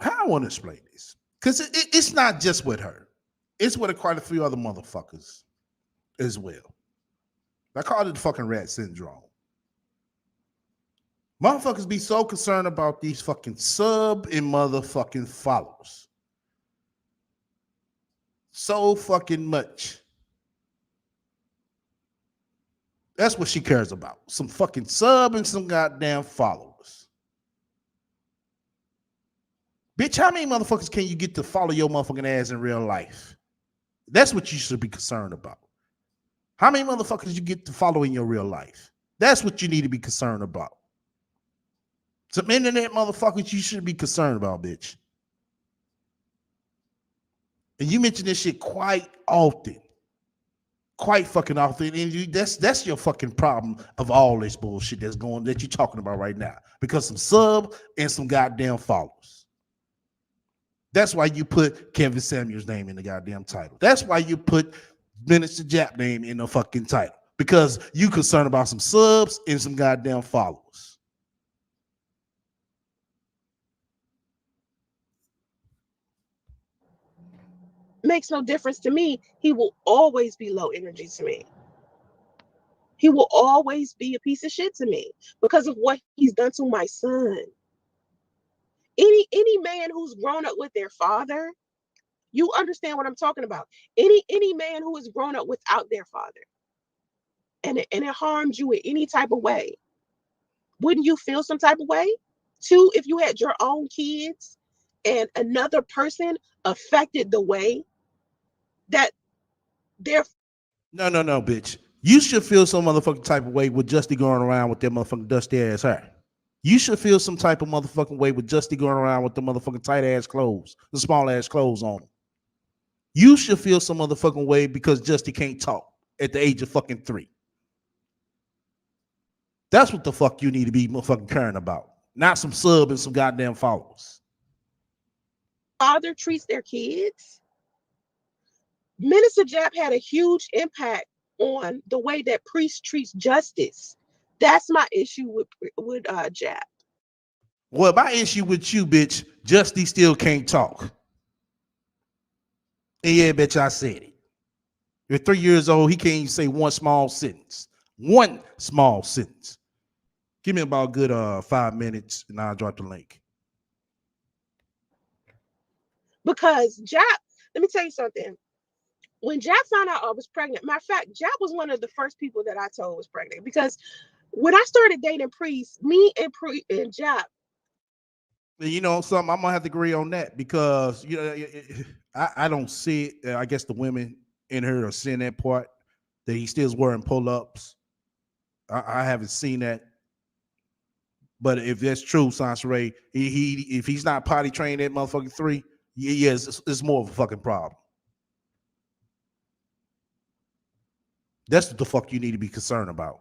How I want to explain this, because it's not just with her. It's with quite a few other motherfuckers as well. I call it the fucking rat syndrome. Motherfuckers be so concerned about these fucking sub and motherfucking followers. So fucking much. That's what she cares about. Some fucking sub and some goddamn followers. Bitch, how many motherfuckers can you get to follow your motherfucking ass in real life? That's what you should be concerned about. How many motherfuckers you get to follow in your real life? That's what you need to be concerned about. Some internet motherfuckers you should be concerned about, bitch. And you mention this shit quite often. Quite fucking often. And that's your fucking problem of all this bullshit that you're talking about right now. Because some sub and some goddamn followers. That's why you put Kevin Samuels' name in the goddamn title. That's why you put Minister Jap name in the fucking title. Because you concerned about some subs and some goddamn followers. Makes no difference to me. He will always be low energy to me. He will always be a piece of shit to me because of what he's done to my son. Any man who's grown up with their father, you understand what I'm talking about. Any man who has grown up without their father and it harmed you in any type of way, wouldn't you feel some type of way? Too, if you had your own kids and another person affected the way that they're No, bitch. You should feel some motherfucking type of way with Justy going around with that motherfucking dusty ass hair. You should feel some type of motherfucking way with Justy going around with the motherfucking tight ass clothes, the small ass clothes on him. You should feel some motherfucking way because Justy can't talk at the age of fucking 3. That's what the fuck you need to be motherfucking caring about. Not some sub and some goddamn followers. father treats their kids. Minister Jap had a huge impact on the way that priest treats justice. That's my issue with Jap. Well, my issue with you, bitch, Justy still can't talk. And yeah, bitch, I said it. You're 3 years old. He can't even say one small sentence. One small sentence. Give me about a good 5 minutes, and I'll drop the link. Because Jap, let me tell you something. When Jap found out I was pregnant, matter of fact, Jap was one of the first people that I told was pregnant. Because when I started dating Priest, me and and Jap. And you know something, I'm gonna have to agree on that because you know I don't see it. I guess the women in her are seeing that part that he still's wearing pull-ups. I haven't seen that. But if that's true, Sansaray, he if he's not potty trained at motherfucking 3, yeah, it's more of a fucking problem. That's what the fuck you need to be concerned about.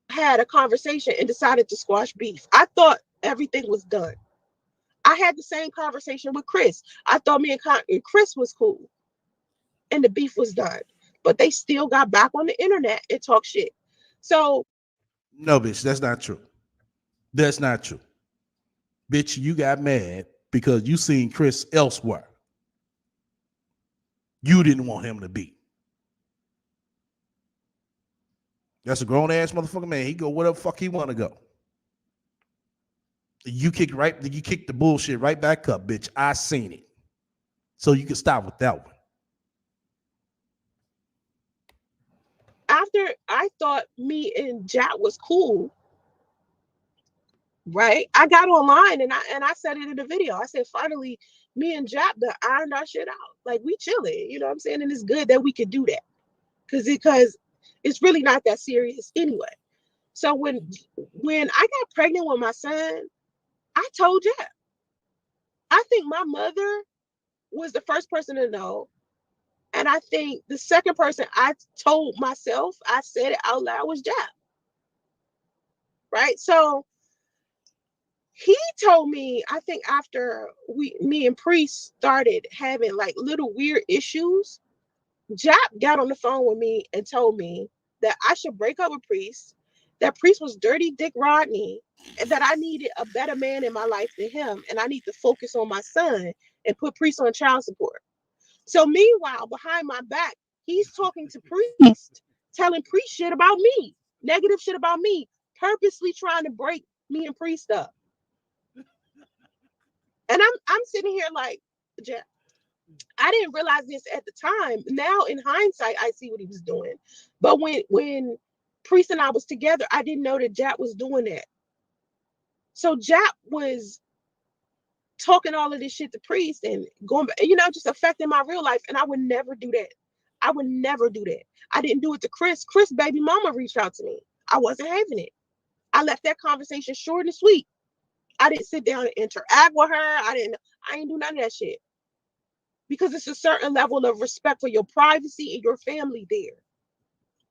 Had a conversation and decided to squash beef. I thought everything was done. I had the same conversation with Chris. I thought me and Chris was cool and the beef was done. But they still got back on the internet and talk shit. So No, bitch, that's not true. That's not true. Bitch, you got mad because you seen Chris elsewhere. You didn't want him to be. That's a grown ass motherfucker man. He go whatever fuck he want to go. You kick the bullshit right back up, bitch. I seen it. So you can stop with that one. after I thought me and Jack was cool, right? I got online and I said it in the video. I said finally me and Jack the ironed our shit out. Like we chilling, you know what I'm saying? And it's good that we could do that. Because it's really not that serious anyway. So when I got pregnant with my son, I told Jack. I think my mother was the first person to know. And I think the second person I told myself, I said it out loud, was Jack. Right. So he told me, I think after me and Priest started having like little weird issues, Jack got on the phone with me and told me that I should break up with Priest, that Priest was dirty Dick Rodney, and that I needed a better man in my life than him, and I need to focus on my son and put Priest on child support. So meanwhile, behind my back, he's talking to Priest, telling Priest shit about me, negative shit about me, purposely trying to break me and Priest up. And I'm sitting here like, Jack, I didn't realize this at the time. Now in hindsight, I see what he was doing. But when Priest and I was together, I didn't know that Jack was doing that. So Jack was talking all of this shit to Priest and going back, just affecting my real life. And I would never do that. I would never do that. I didn't do it to Chris. Chris baby mama reached out to me. I wasn't having it. I left that conversation short and sweet. I didn't sit down and interact with her. I didn't do none of that shit. Because it's a certain level of respect for your privacy and your family there.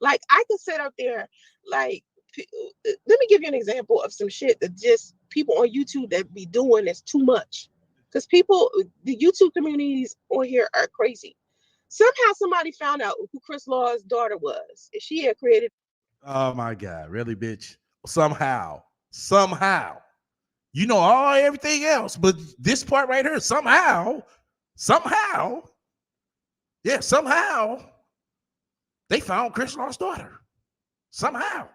Like I could sit up there, like, let me give you an example of some shit that just people on YouTube that be doing that's too much. Because people, the YouTube communities on here are crazy. Somehow somebody found out who Chris Law's daughter was. And she had created. Oh my God, really, bitch? Somehow. You know all everything else, but this part right here, somehow, yeah, somehow they found Chris Law's daughter. Somehow.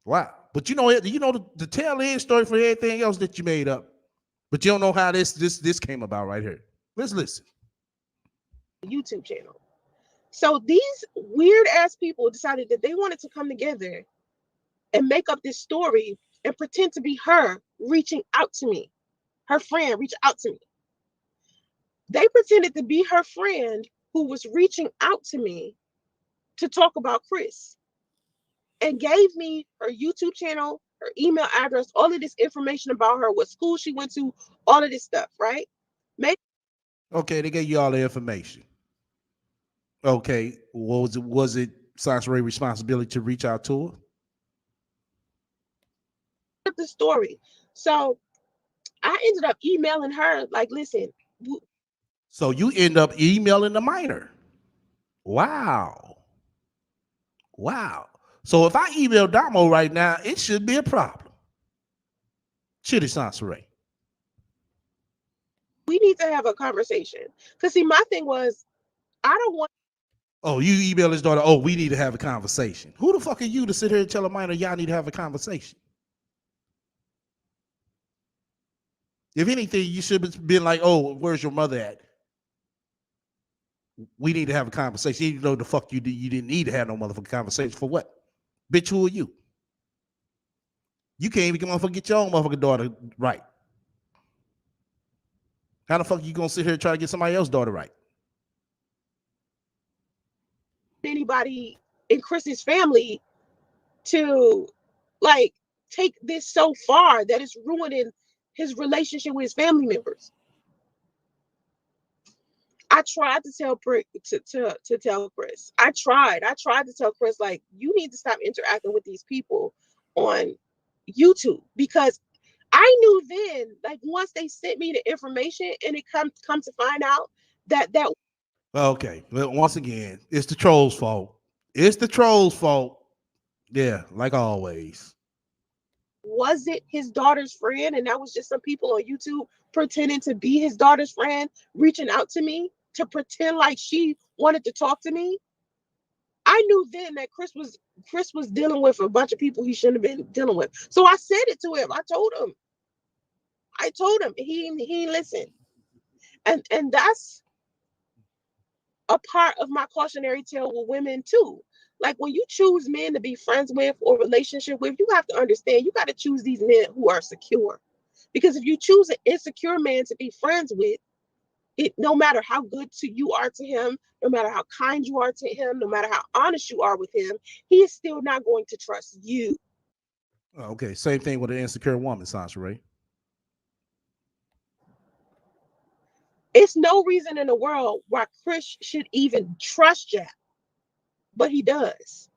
Wow. But the tail end story for everything else that you made up. But you don't know how this came about right here. Let's listen. YouTube channel. So these weird ass people decided that they wanted to come together and make up this story and pretend to be her reaching out to me. Her friend reached out to me. They pretended to be her friend who was reaching out to me to talk about Chris and gave me her YouTube channel, her email address, all of this information about her, what school she went to, all of this stuff, right? Maybe Okay, they gave you all the information. Okay, was it Sasha Ray's responsibility to reach out to her? the story. So I ended up emailing her like, listen, So you end up emailing the minor. Wow. Wow. So if I email Damo right now, it should be a problem. Should it, Sansaray? We need to have a conversation. Because, see, my thing was, I don't want Oh, you email his daughter, oh, we need to have a conversation. Who the fuck are you to sit here and tell a minor y'all need to have a conversation? If anything, you should have been like, oh, where's your mother at? We need to have a conversation. Even though the fuck you didn't need to have no motherfucking conversation. For what? Bitch, who are you? You can't even motherfucking get your own motherfucking daughter right. How the fuck you gonna sit here and try to get somebody else's daughter right? anybody in Chris's family to, like, take this so far that it's ruining his relationship with his family members. I tried to tell to tell Chris. I tried to tell Chris, like, you need to stop interacting with these people on YouTube, because I knew then, like, once they sent me the information and it come to find out that Okay. Well, once again, it's the trolls' fault. It's the trolls' fault. Yeah, like always. wasn't his daughter's friend, and that was just some people on YouTube pretending to be his daughter's friend, reaching out to me to pretend like she wanted to talk to me. I knew then that Chris was dealing with a bunch of people he shouldn't have been dealing with. So I said it to him. I told him. He listened. And that's a part of my cautionary tale with women too. Like, when you choose men to be friends with or relationship with, you have to understand you got to choose these men who are secure. Because if you choose an insecure man to be friends with, it, no matter how good you are to him, no matter how kind you are to him, no matter how honest you are with him, he is still not going to trust you. Okay, same thing with an insecure woman, Sansa Ray. It's no reason in the world why Chris should even trust Jack, but he does.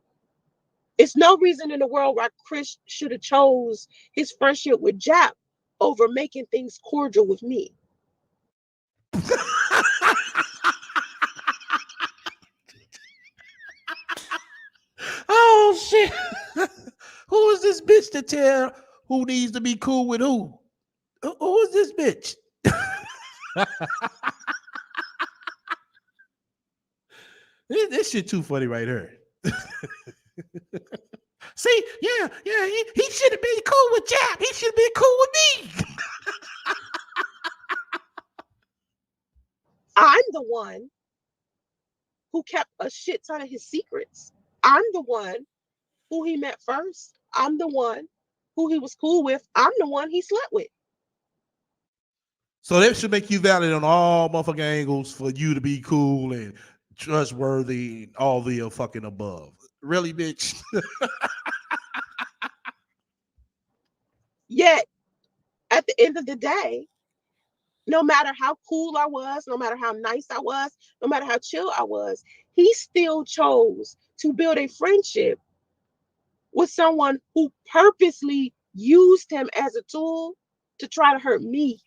It's no reason in the world why Chris should have chose his friendship with Jap over making things cordial with me. Oh shit! Who is this bitch to tell who needs to be cool with who? Who is this bitch? This shit too funny right here. See, yeah, he should have been cool with Jap. He should have been cool with me. I'm the one who kept a shit ton of his secrets. I'm the one who he met first. I'm the one who he was cool with. I'm the one he slept with. So that should make you valid on all motherfucking angles for you to be cool and trustworthy and all the fucking above. Really, bitch? Yet, at the end of the day, no matter how cool I was, no matter how nice I was, no matter how chill I was, he still chose to build a friendship with someone who purposely used him as a tool to try to hurt me.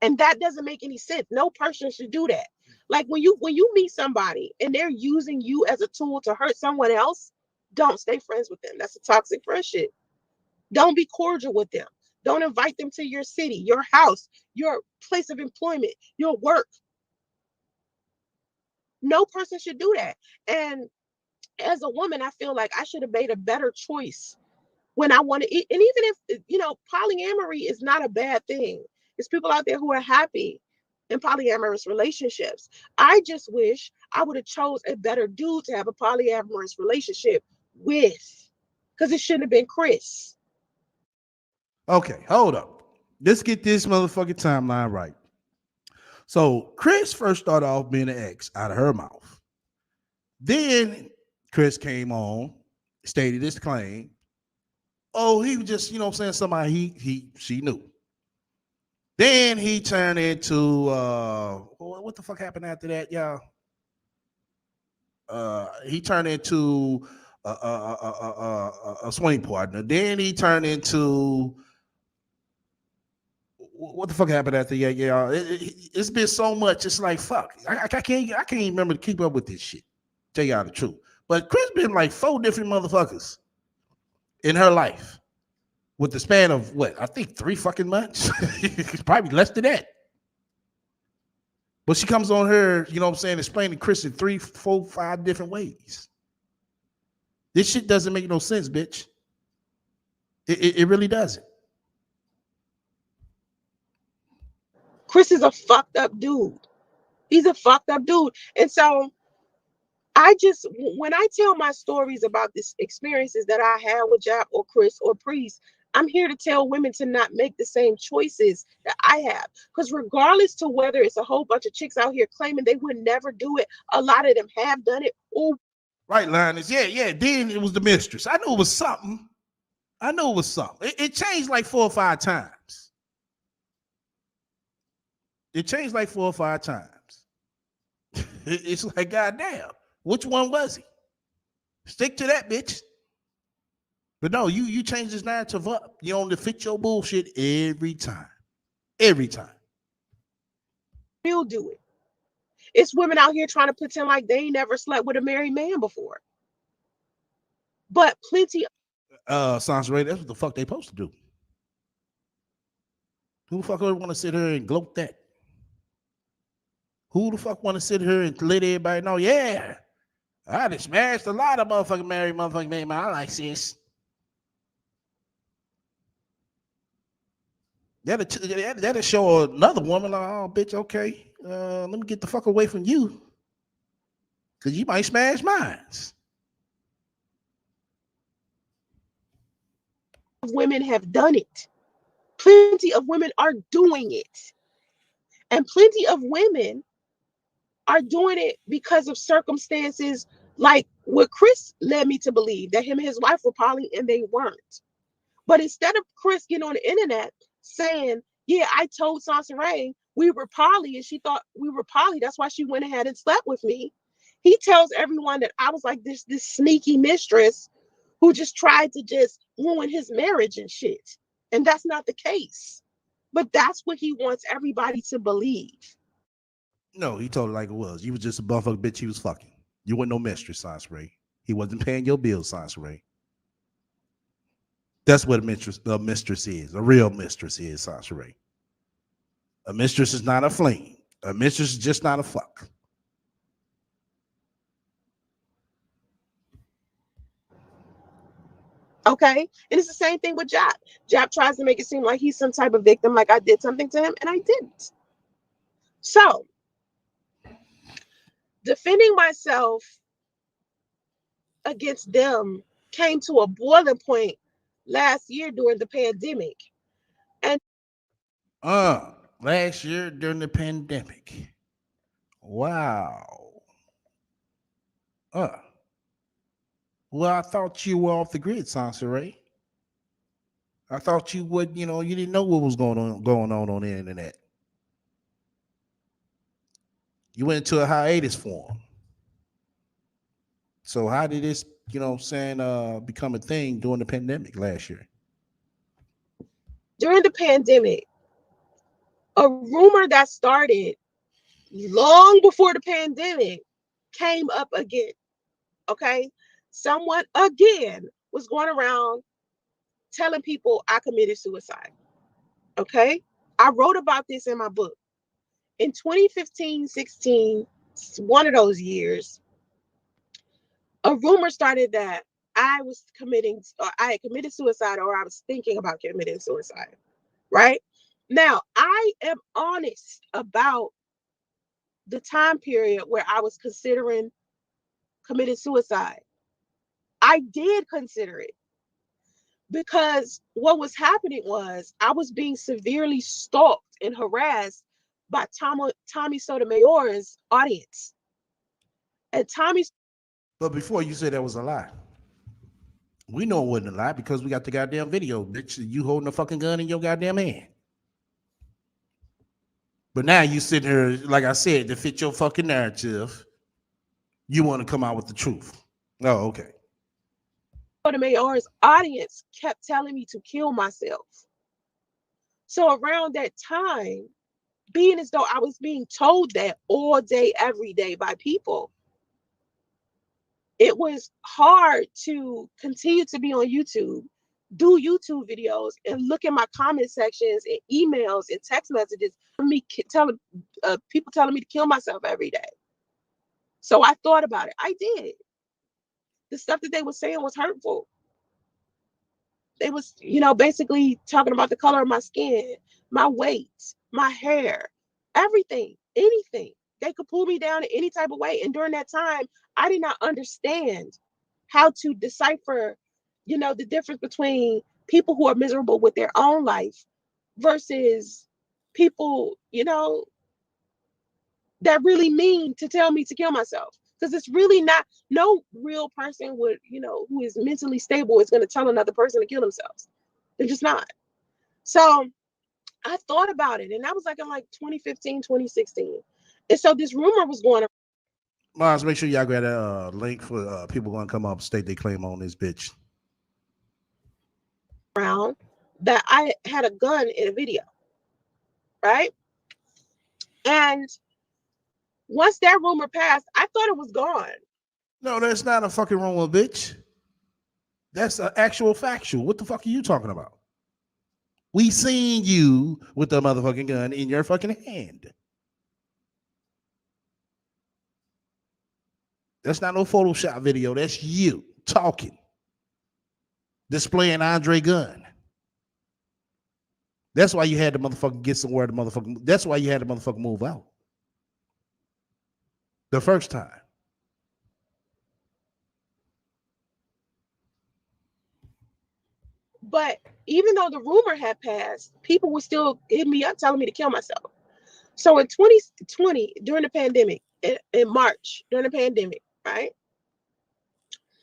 And that doesn't make any sense. No person should do that. Like, when you meet somebody and they're using you as a tool to hurt someone else, don't stay friends with them. That's a toxic friendship. Don't be cordial with them. Don't invite them to your city, your house, your place of employment, your work. No person should do that. And as a woman, I feel like I should have made a better choice when I want to. And even if, polyamory is not a bad thing, there's people out there who are happy in polyamorous relationships. I just wish I would have chose a better dude to have a polyamorous relationship with, because it shouldn't have been Chris. Okay, hold up. Let's get this motherfucking timeline right. So Chris first started off being an ex out of her mouth. Then Chris came on, stated his claim. Oh, he was just, what I'm saying, somebody she knew. Then he turned into what the fuck happened after that, y'all? He turned into a swing partner. Then he turned into what the fuck happened after? Yeah, yeah. It's been so much. It's like fuck. I can't even remember to keep up with this shit. Tell y'all the truth. But Chris been like 4 different motherfuckers in her life with the span of what? I think 3 fucking months. Probably less than that. But she comes on her, you know what I'm saying, explaining Chris in 3, 4, 5 different ways. This shit doesn't make no sense, bitch. It really doesn't. Chris is a fucked up dude. He's a fucked up dude. And so I just, when I tell my stories about this experiences that I had with Jap or Chris or Priest, I'm here to tell women to not make the same choices that I have. Because regardless to whether it's a whole bunch of chicks out here claiming they would never do it, a lot of them have done it. Or Right, Linus. Yeah, yeah. Then it was the mistress. I knew it was something. I knew it was something. It changed like 4 or 5 times. It changed like 4 or 5 times. It's like, goddamn, which one was he? Stick to that, bitch. But no, you change this narrative up. You only fit your bullshit every time. Every time. will do it. It's women out here trying to pretend like they ain't never slept with a married man before. But plenty Sounds right. That's what the fuck they supposed to do. Who the fuck ever want to sit here and gloat that? Who the fuck want to sit here and let everybody know? Yeah, I done smashed a lot of motherfucking married motherfucking men. I like sis. That'll show another woman like, oh, bitch, okay. Let me get the fuck away from you. Because you might smash mines. of women have done it. Plenty of women are doing it. And plenty of women are doing it because of circumstances like what Chris led me to believe that him and his wife were poly and they weren't. But instead of Chris getting on the internet saying, yeah, I told Sansaray we were poly and she thought we were poly, that's why she went ahead and slept with me. He tells everyone that I was like this sneaky mistress who just tried to just ruin his marriage and shit. And that's not the case. But that's what he wants everybody to believe. No, he told it like it was. You was just a bumfuck bitch he was fucking. You weren't no mistress, Sansaray. He wasn't paying your bills, Sansaray. That's what a mistress is. A real mistress is, Sansaray. A mistress is not a flame. A mistress is just not a fuck. Okay. And it's the same thing with Jap. Jap tries to make it seem like he's some type of victim, like I did something to him, and I didn't. So, defending myself against them came to a boiling point last year during the pandemic. And Uh, Last year during the pandemic. Wow. Uh, well, I thought you were off the grid, Sansaray. I thought you would, you didn't know what was going on the internet. You went into a hiatus for him. So how did this, become a thing during the pandemic last year? during the pandemic, a rumor that started long before the pandemic came up again. Okay. Someone again was going around telling people I committed suicide. Okay. I wrote about this in my book. In 2015, 16, one of those years, a rumor started that I was committing, or I had committed suicide, or I was thinking about committing suicide. Right now, I am honest about the time period where I was considering committing suicide. I did consider it because what was happening was I was being severely stalked and harassed by Tommy Sotomayor's audience. And Tommy But before you said that was a lie, we know it wasn't a lie because we got the goddamn video, bitch. You holding a fucking gun in your goddamn hand. But now you sitting here, like I said, to fit your fucking narrative, you want to come out with the truth. Oh, okay. Sotomayor's audience kept telling me to kill myself. So around that time, being as though I was being told that all day, every day by people, it was hard to continue to be on YouTube, do YouTube videos, and look at my comment sections and emails and text messages me telling people telling me to kill myself every day. So I thought about it. I did. The stuff that they were saying was hurtful. They was, basically talking about the color of my skin, my weight, my hair, everything, anything. They could pull me down in any type of way. And during that time, I did not understand how to decipher, the difference between people who are miserable with their own life versus people, that really mean to tell me to kill myself. Because it's really not, no real person would, who is mentally stable is going to tell another person to kill themselves. They're just not. So I thought about it, and that was like in like 2015, 2016. And so this rumor was going Mars, make sure y'all grab that link for people going to come up and state their claim on this bitch. around that I had a gun in a video, right? And once that rumor passed, I thought it was gone. No, that's not a fucking rumor, bitch. That's an actual factual. What the fuck are you talking about? We seen you with the motherfucking gun in your fucking hand. That's not no Photoshop video. That's you talking, displaying Andre gun. That's why you had the motherfucker get somewhere. That's why you had the motherfucker move out the first time. But even though the rumor had passed, people were still hitting me up telling me to kill myself. So in 2020, during the pandemic, in March, during the pandemic, right?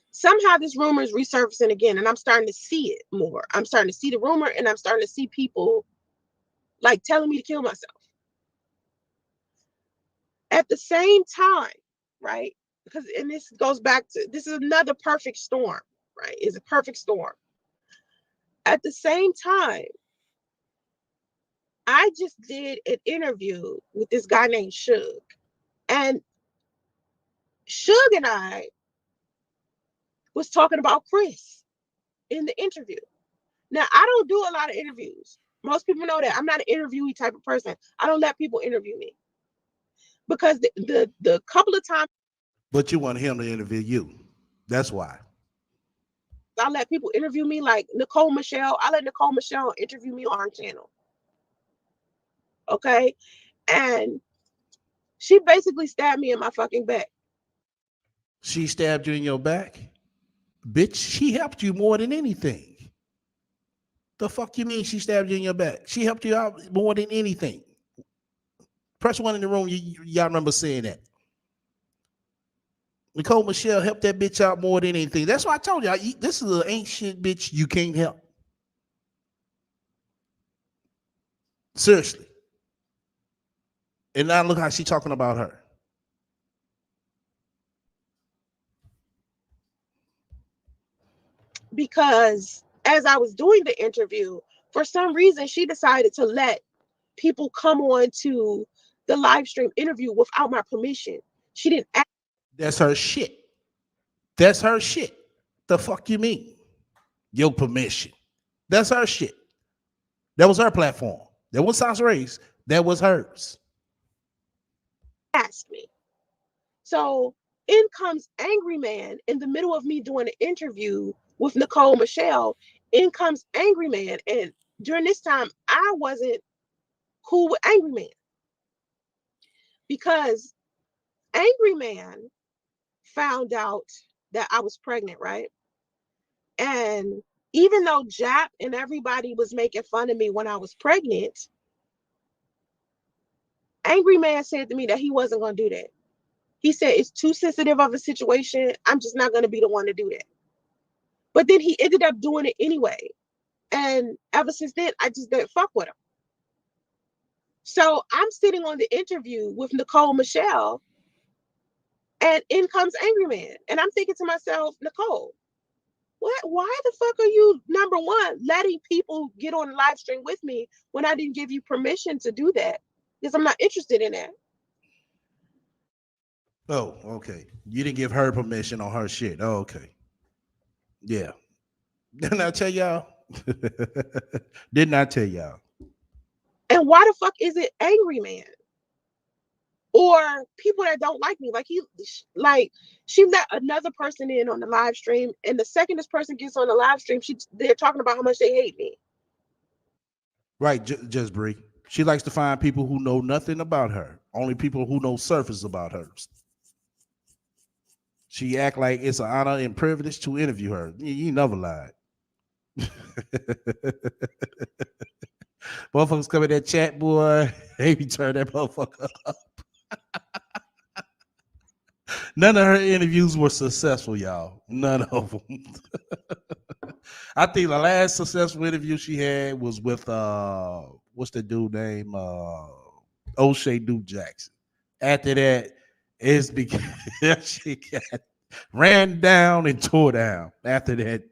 Somehow this rumor is resurfacing again, and I'm starting to see it more. I'm starting to see the rumor, and I'm starting to see people like telling me to kill myself. At the same time, right? Because, and this goes back to, this is another perfect storm, right? It's a perfect storm. At the same time, I just did an interview with this guy named Suge. And Suge and I was talking about Chris in the interview. Now, I don't do a lot of interviews. Most people know that I'm not an interviewee type of person. I don't let people interview me because the couple of times. But you want him to interview you. That's why. I let people interview me, like Nicole Michelle. I let Nicole Michelle interview me on her channel. Okay. And she basically stabbed me in my fucking back. She stabbed you in your back? Bitch, she helped you more than anything. The fuck you mean she stabbed you in your back? She helped you out more than anything. Press one in the room, y'all remember saying that. Nicole Michelle helped that bitch out more than anything. That's why I told y'all, this is an ain't shit bitch you can't help. Seriously. And now look how she talking about her. Because as I was doing the interview, for some reason, she decided to let people come on to the live stream interview without my permission. She didn't ask. That's her shit. That's her shit. The fuck you mean? Your permission. That's her shit. That was her platform. That was Sasha Ray's. That was hers. Ask me. So in comes Angry Man in the middle of me doing an interview with Nicole Michelle. In comes Angry Man. And during this time, I wasn't cool with Angry Man because Angry Man found out that I was pregnant, right? And even though Jap and everybody was making fun of me when I was pregnant, Angry Man said to me that he wasn't going to do that. He said, it's too sensitive of a situation. I'm just not going to be the one to do that. But then he ended up doing it anyway. And ever since then, I just didn't fuck with him. So I'm sitting on the interview with Nicole Michelle, and in comes Angry Man. And I'm thinking to myself, Nicole, What? Why the fuck are you, number one, letting people get on the live stream with me when I didn't give you permission to do that? Because I'm not interested in that. Oh, okay. You didn't give her permission on her shit. Oh, okay. Yeah. Didn't I tell y'all? Didn't I tell y'all? And why the fuck is it angry man? Or people that don't like me? Like like she let another person in on the live stream, and the second this person gets on the live stream, they're talking about how much they hate me. Right, just Bree. She likes to find people who know nothing about her. Only people who know surface about her. She act like it's an honor and privilege to interview her. You never lied. Motherfuckers come in that chat, boy. They be turn that motherfucker up. None of her interviews were successful, y'all. None of them. I think the last successful interview she had was with what's the dude name? O'Shea Duke Jackson. After that, it's because she got ran down and tore down. After that,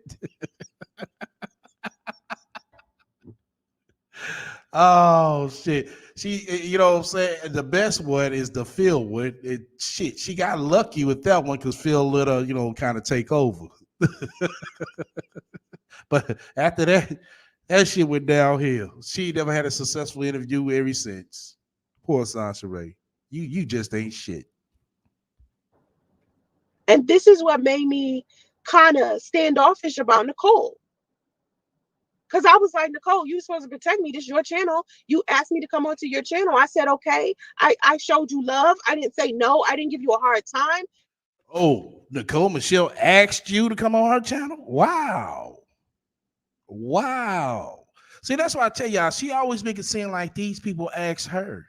oh shit. You know what I'm saying? The best one is the Phil one. Shit, she got lucky with that one because Phil let her, kind of take over. But after that, that shit went downhill. She never had a successful interview ever since. Poor Sansa Ray. You just ain't shit. And this is what made me kind of standoffish about Nicole. Because I was like, Nicole, you supposed to protect me. This is your channel. You asked me to come onto your channel. I said, okay. I showed you love. I didn't say no. I didn't give you a hard time. Oh, Nicole Michelle asked you to come on her channel? Wow. Wow. See, that's why I tell y'all, she always make it seem like these people ask her.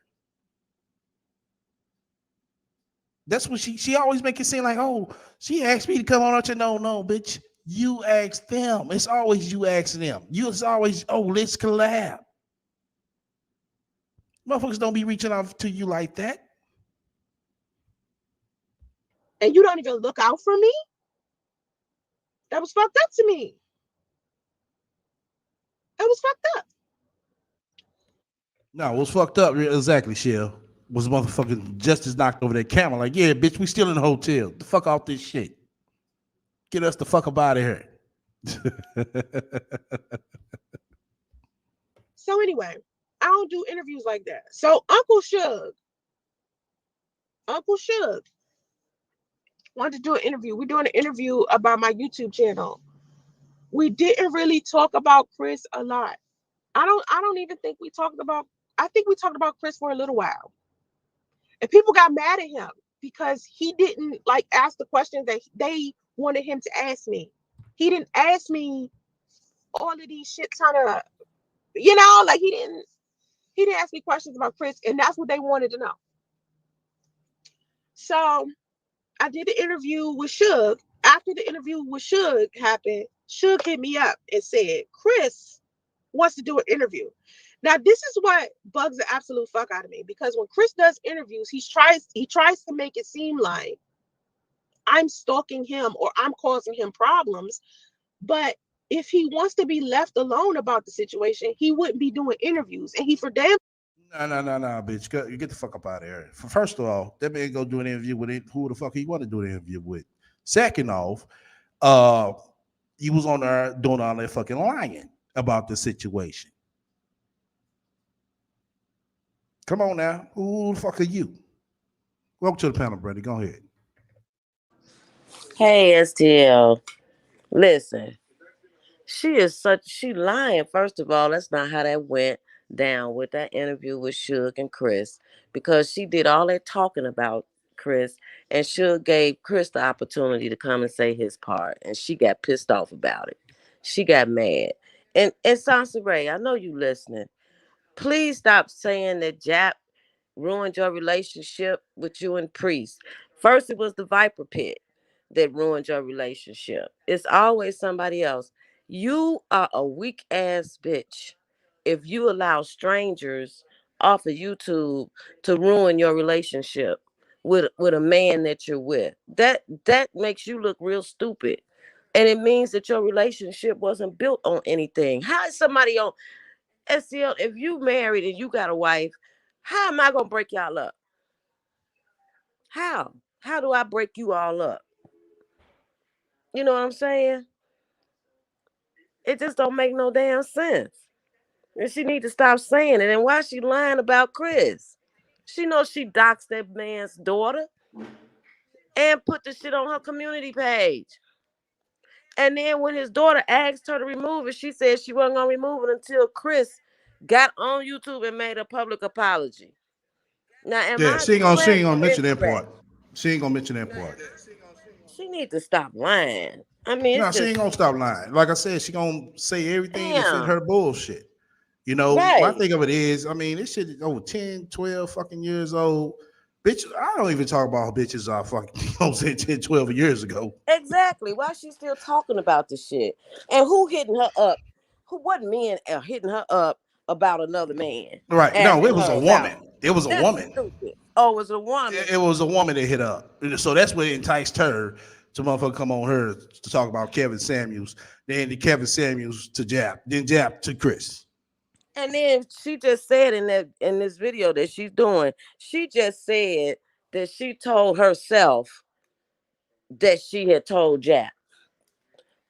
That's what she always make it seem like, oh, she asked me to come on her channel. No, bitch. You ask them. It's always you asking them. It's always, oh, let's collab. Motherfuckers don't be reaching out to you like that. And you don't even look out for me? That was fucked up to me. That was fucked up. No, what's fucked up, exactly, Shell, was motherfucking Justice knocked over that camera like, yeah, bitch, we still in the hotel. The fuck off this shit. Get us the fuck up out of here. So anyway, I don't do interviews like that. So Uncle Shug wanted to do an interview. We're doing an interview about my YouTube channel. We didn't really talk about Chris a lot. I don't even think we talked about I think we talked about Chris for a little while. And people got mad at him because he didn't like ask the questions that they wanted him to ask me. He didn't ask me all of these shit kind of, like he didn't ask me questions about Chris, and that's what they wanted to know. So I did the interview with Suge. After the interview with Suge happened, Suge hit me up and said, Chris wants to do an interview. Now, this is what bugs the absolute fuck out of me because when Chris does interviews, he tries to make it seem like I'm stalking him or I'm causing him problems. But if he wants to be left alone about the situation, he wouldn't be doing interviews. And he for damn No, bitch. You get the fuck up out of here. First of all, that man go do an interview with it. Who the fuck he want to do an interview with? Second off, uh, he was on there doing all that fucking lying about the situation. Come on now. Who the fuck are you? Welcome to the panel, Brady. Go ahead. Hey, STL. Listen, she lying. First of all, that's not how that went down with that interview with Suge and Chris because she did all that talking about Chris and Suge gave Chris the opportunity to come and say his part and she got pissed off about it. She got mad. And Sansa Ray, I know you listening. Please stop saying that Jap ruined your relationship with you and Priest. First, it was the Viper Pit that ruined your relationship. It's always somebody else. You are a weak ass bitch if you allow strangers off of YouTube to ruin your relationship with a man that you're with. That makes you look real stupid. And it means that your relationship wasn't built on anything. How is somebody on SCL, if you married and you got a wife, how am I gonna break y'all up? How? How do I break you all up? You know what I'm saying? It just don't make no damn sense. And she need to stop saying it. And why she lying about Chris? She knows she doxed that man's daughter and put the shit on her community page. And then when his daughter asked her to remove it, she said she wasn't gonna remove it until Chris got on YouTube and made a public apology. Now, am Yeah, I she correct ain't gonna or mention that incorrect? part. She ain't gonna mention that part. She need to stop lying. I mean, No, it's she just ain't gonna stop lying. Like I said, she gonna say everything to fit damn. her bullshit. You know, my Right. thing of it is, I mean, this shit is over 10, 12 fucking years old. Bitch, I don't even talk about how bitches are fucking, you know what I'm saying, 10, 12 years ago. Exactly. Why she still talking about this shit? And who hitting her up? What men are hitting her up about another man? Right. No, it Asking was a her about woman. him. It was a That's woman. stupid. Oh, it was a woman. It was a woman that hit up. So that's what enticed her to motherfucker come on her to talk about Kevin Samuels. Then the Kevin Samuels to Jap. Then Jap to Chris. And then she just said in this video that she's doing, she just said that she told herself that she had told Jack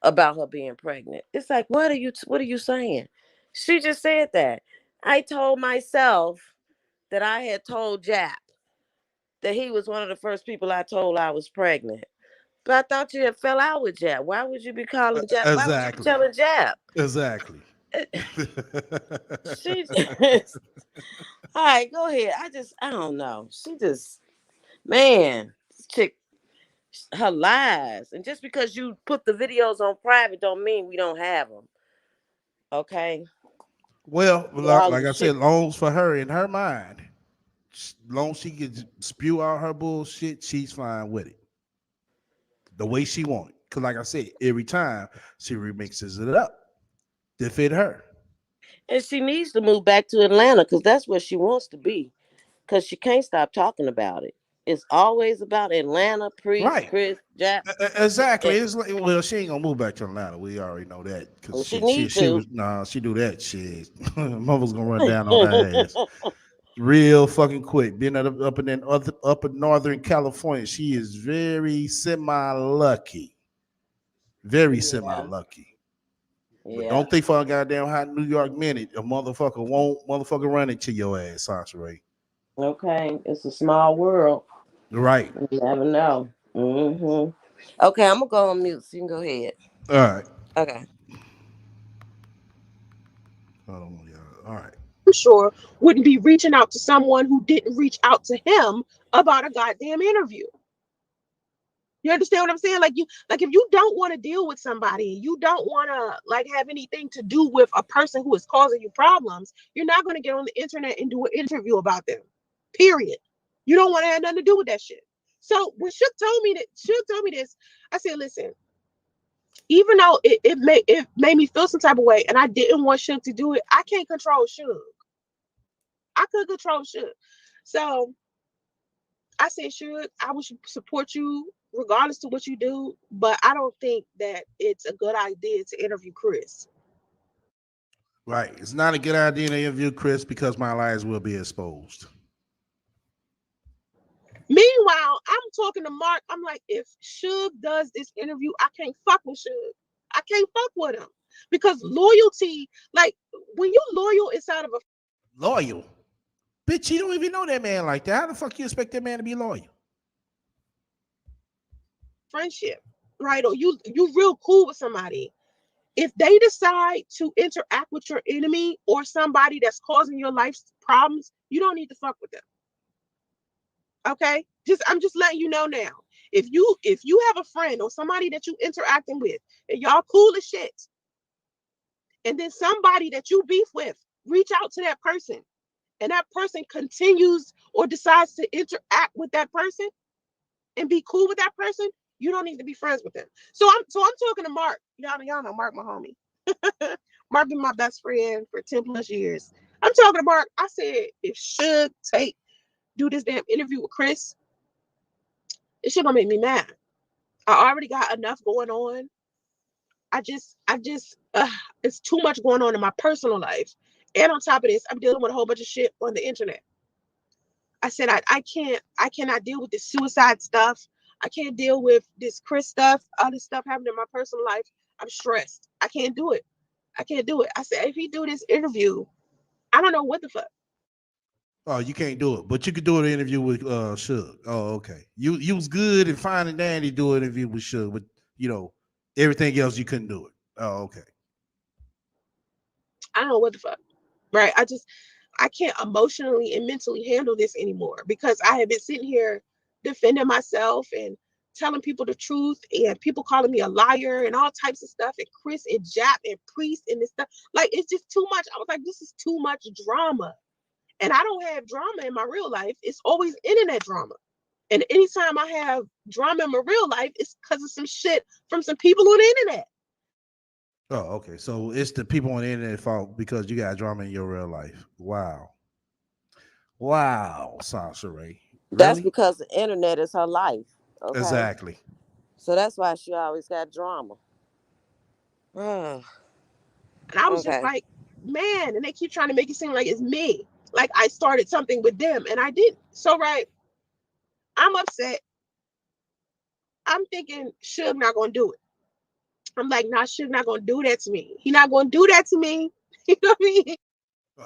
about her being pregnant. It's like, what are you saying? She just said that. I told myself that I had told Jap that he was one of the first people I told I was pregnant. But I thought you had fell out with Jap. Why would you be calling Jap? Why would you be Exactly. telling Jap? Exactly. She just, all right, go ahead. I don't know. She just, man, this chick, her lies. And just because you put the videos on private don't mean we don't have them. Okay? Well, All of like the I shit. said, longs for her in her mind, long she can spew out her bullshit, she's fine with it. The way she want it. Cause like I said, every time she remixes it up to fit her. And she needs to move back to Atlanta because that's where she wants to be. Because she can't stop talking about it. It's always about Atlanta, Priest, Right. Chris, Jap. Exactly. And It's like, well, she ain't gonna move back to Atlanta. We already know that because she she need she to. was nah. She do that shit. Mother's gonna run down on her ass real fucking quick. Being up in Northern California, she is very semi lucky. Very semi Yeah, lucky. But yeah. don't think for a goddamn hot New York minute, a motherfucker won't motherfucker run into your ass, Sasha Ray. Okay, it's a small world. Right. You never know. Okay, I'm gonna go on mute. So you can go ahead. All right. Okay. Hold on, y'all. All right. I'm sure wouldn't be reaching out to someone who didn't reach out to him about a goddamn interview. You understand what I'm saying? Like if you don't want to deal with somebody, you don't want to like have anything to do with a person who is causing you problems, you're not going to get on the internet and do an interview about them. Period. You don't want to have nothing to do with that shit. So when Shook told me this, I said, listen, even though it made me feel some type of way and I didn't want Shook to do it, I can't control Shook. I could control Shook. So I said, sure, I would support you regardless to what you do, but I don't think that it's a good idea to interview Chris. Right. It's not a good idea to interview Chris because my lies will be exposed. Meanwhile, I'm talking to Mark. I'm like, if Suge does this interview, I can't fuck with Suge. I can't fuck with him because loyalty, like when you loyal inside of a Loyal. Bitch, you don't even know that man like that. How the fuck you expect that man to be loyal? friendship, right? Or you real cool with somebody. If they decide to interact with your enemy or somebody that's causing your life's problems, you don't need to fuck with them. Okay, just I'm just letting you know now. If you have a friend or somebody that you interacting with and y'all cool as shit, and then somebody that you beef with reach out to that person, and that person continues or decides to interact with that person and be cool with that person, you don't need to be friends with them. So I'm talking to Mark. Y'all know Mark, my homie. Mark been my best friend for 10 plus years. I'm talking to Mark. I said, if should take do this damn interview with Chris, it should gonna make me mad. I already got enough going on. it's too much going on in my personal life. And on top of this, I'm dealing with a whole bunch of shit on the internet. I said, I cannot deal with this suicide stuff. I can't deal with this Chris stuff, all this stuff happening in my personal life. I'm stressed. I can't do it. I can't do it. I said, if he do this interview, I don't know what the fuck. Oh, you can't do it, but you could do an interview with Suge. Oh, okay. You was good and fine and dandy do an interview with Suge, but you know everything else you couldn't do it. Oh, okay. I don't know what the fuck. Right. I can't emotionally and mentally handle this anymore because I have been sitting here defending myself and telling people the truth and people calling me a liar and all types of stuff and Chris and Jap and Priest and this stuff. Like it's just too much. I was like, this is too much drama. And I don't have drama in my real life. It's always internet drama. And anytime I have drama in my real life, it's because of some shit from some people on the internet. Oh, okay. So it's the people on the internet fault because you got drama in your real life. Wow. Wow, Sasha Ray. That's Really? because the internet is her life. Okay. Exactly. So that's why she always got drama. okay. And I was just like, man, and they keep trying to make it seem like it's me. Like I started something with them and I didn't. So right, I'm upset. I'm thinking Suge not gonna do it. I'm like, nah, Suge not gonna do that to me. He not gonna do that to me. You know what I mean?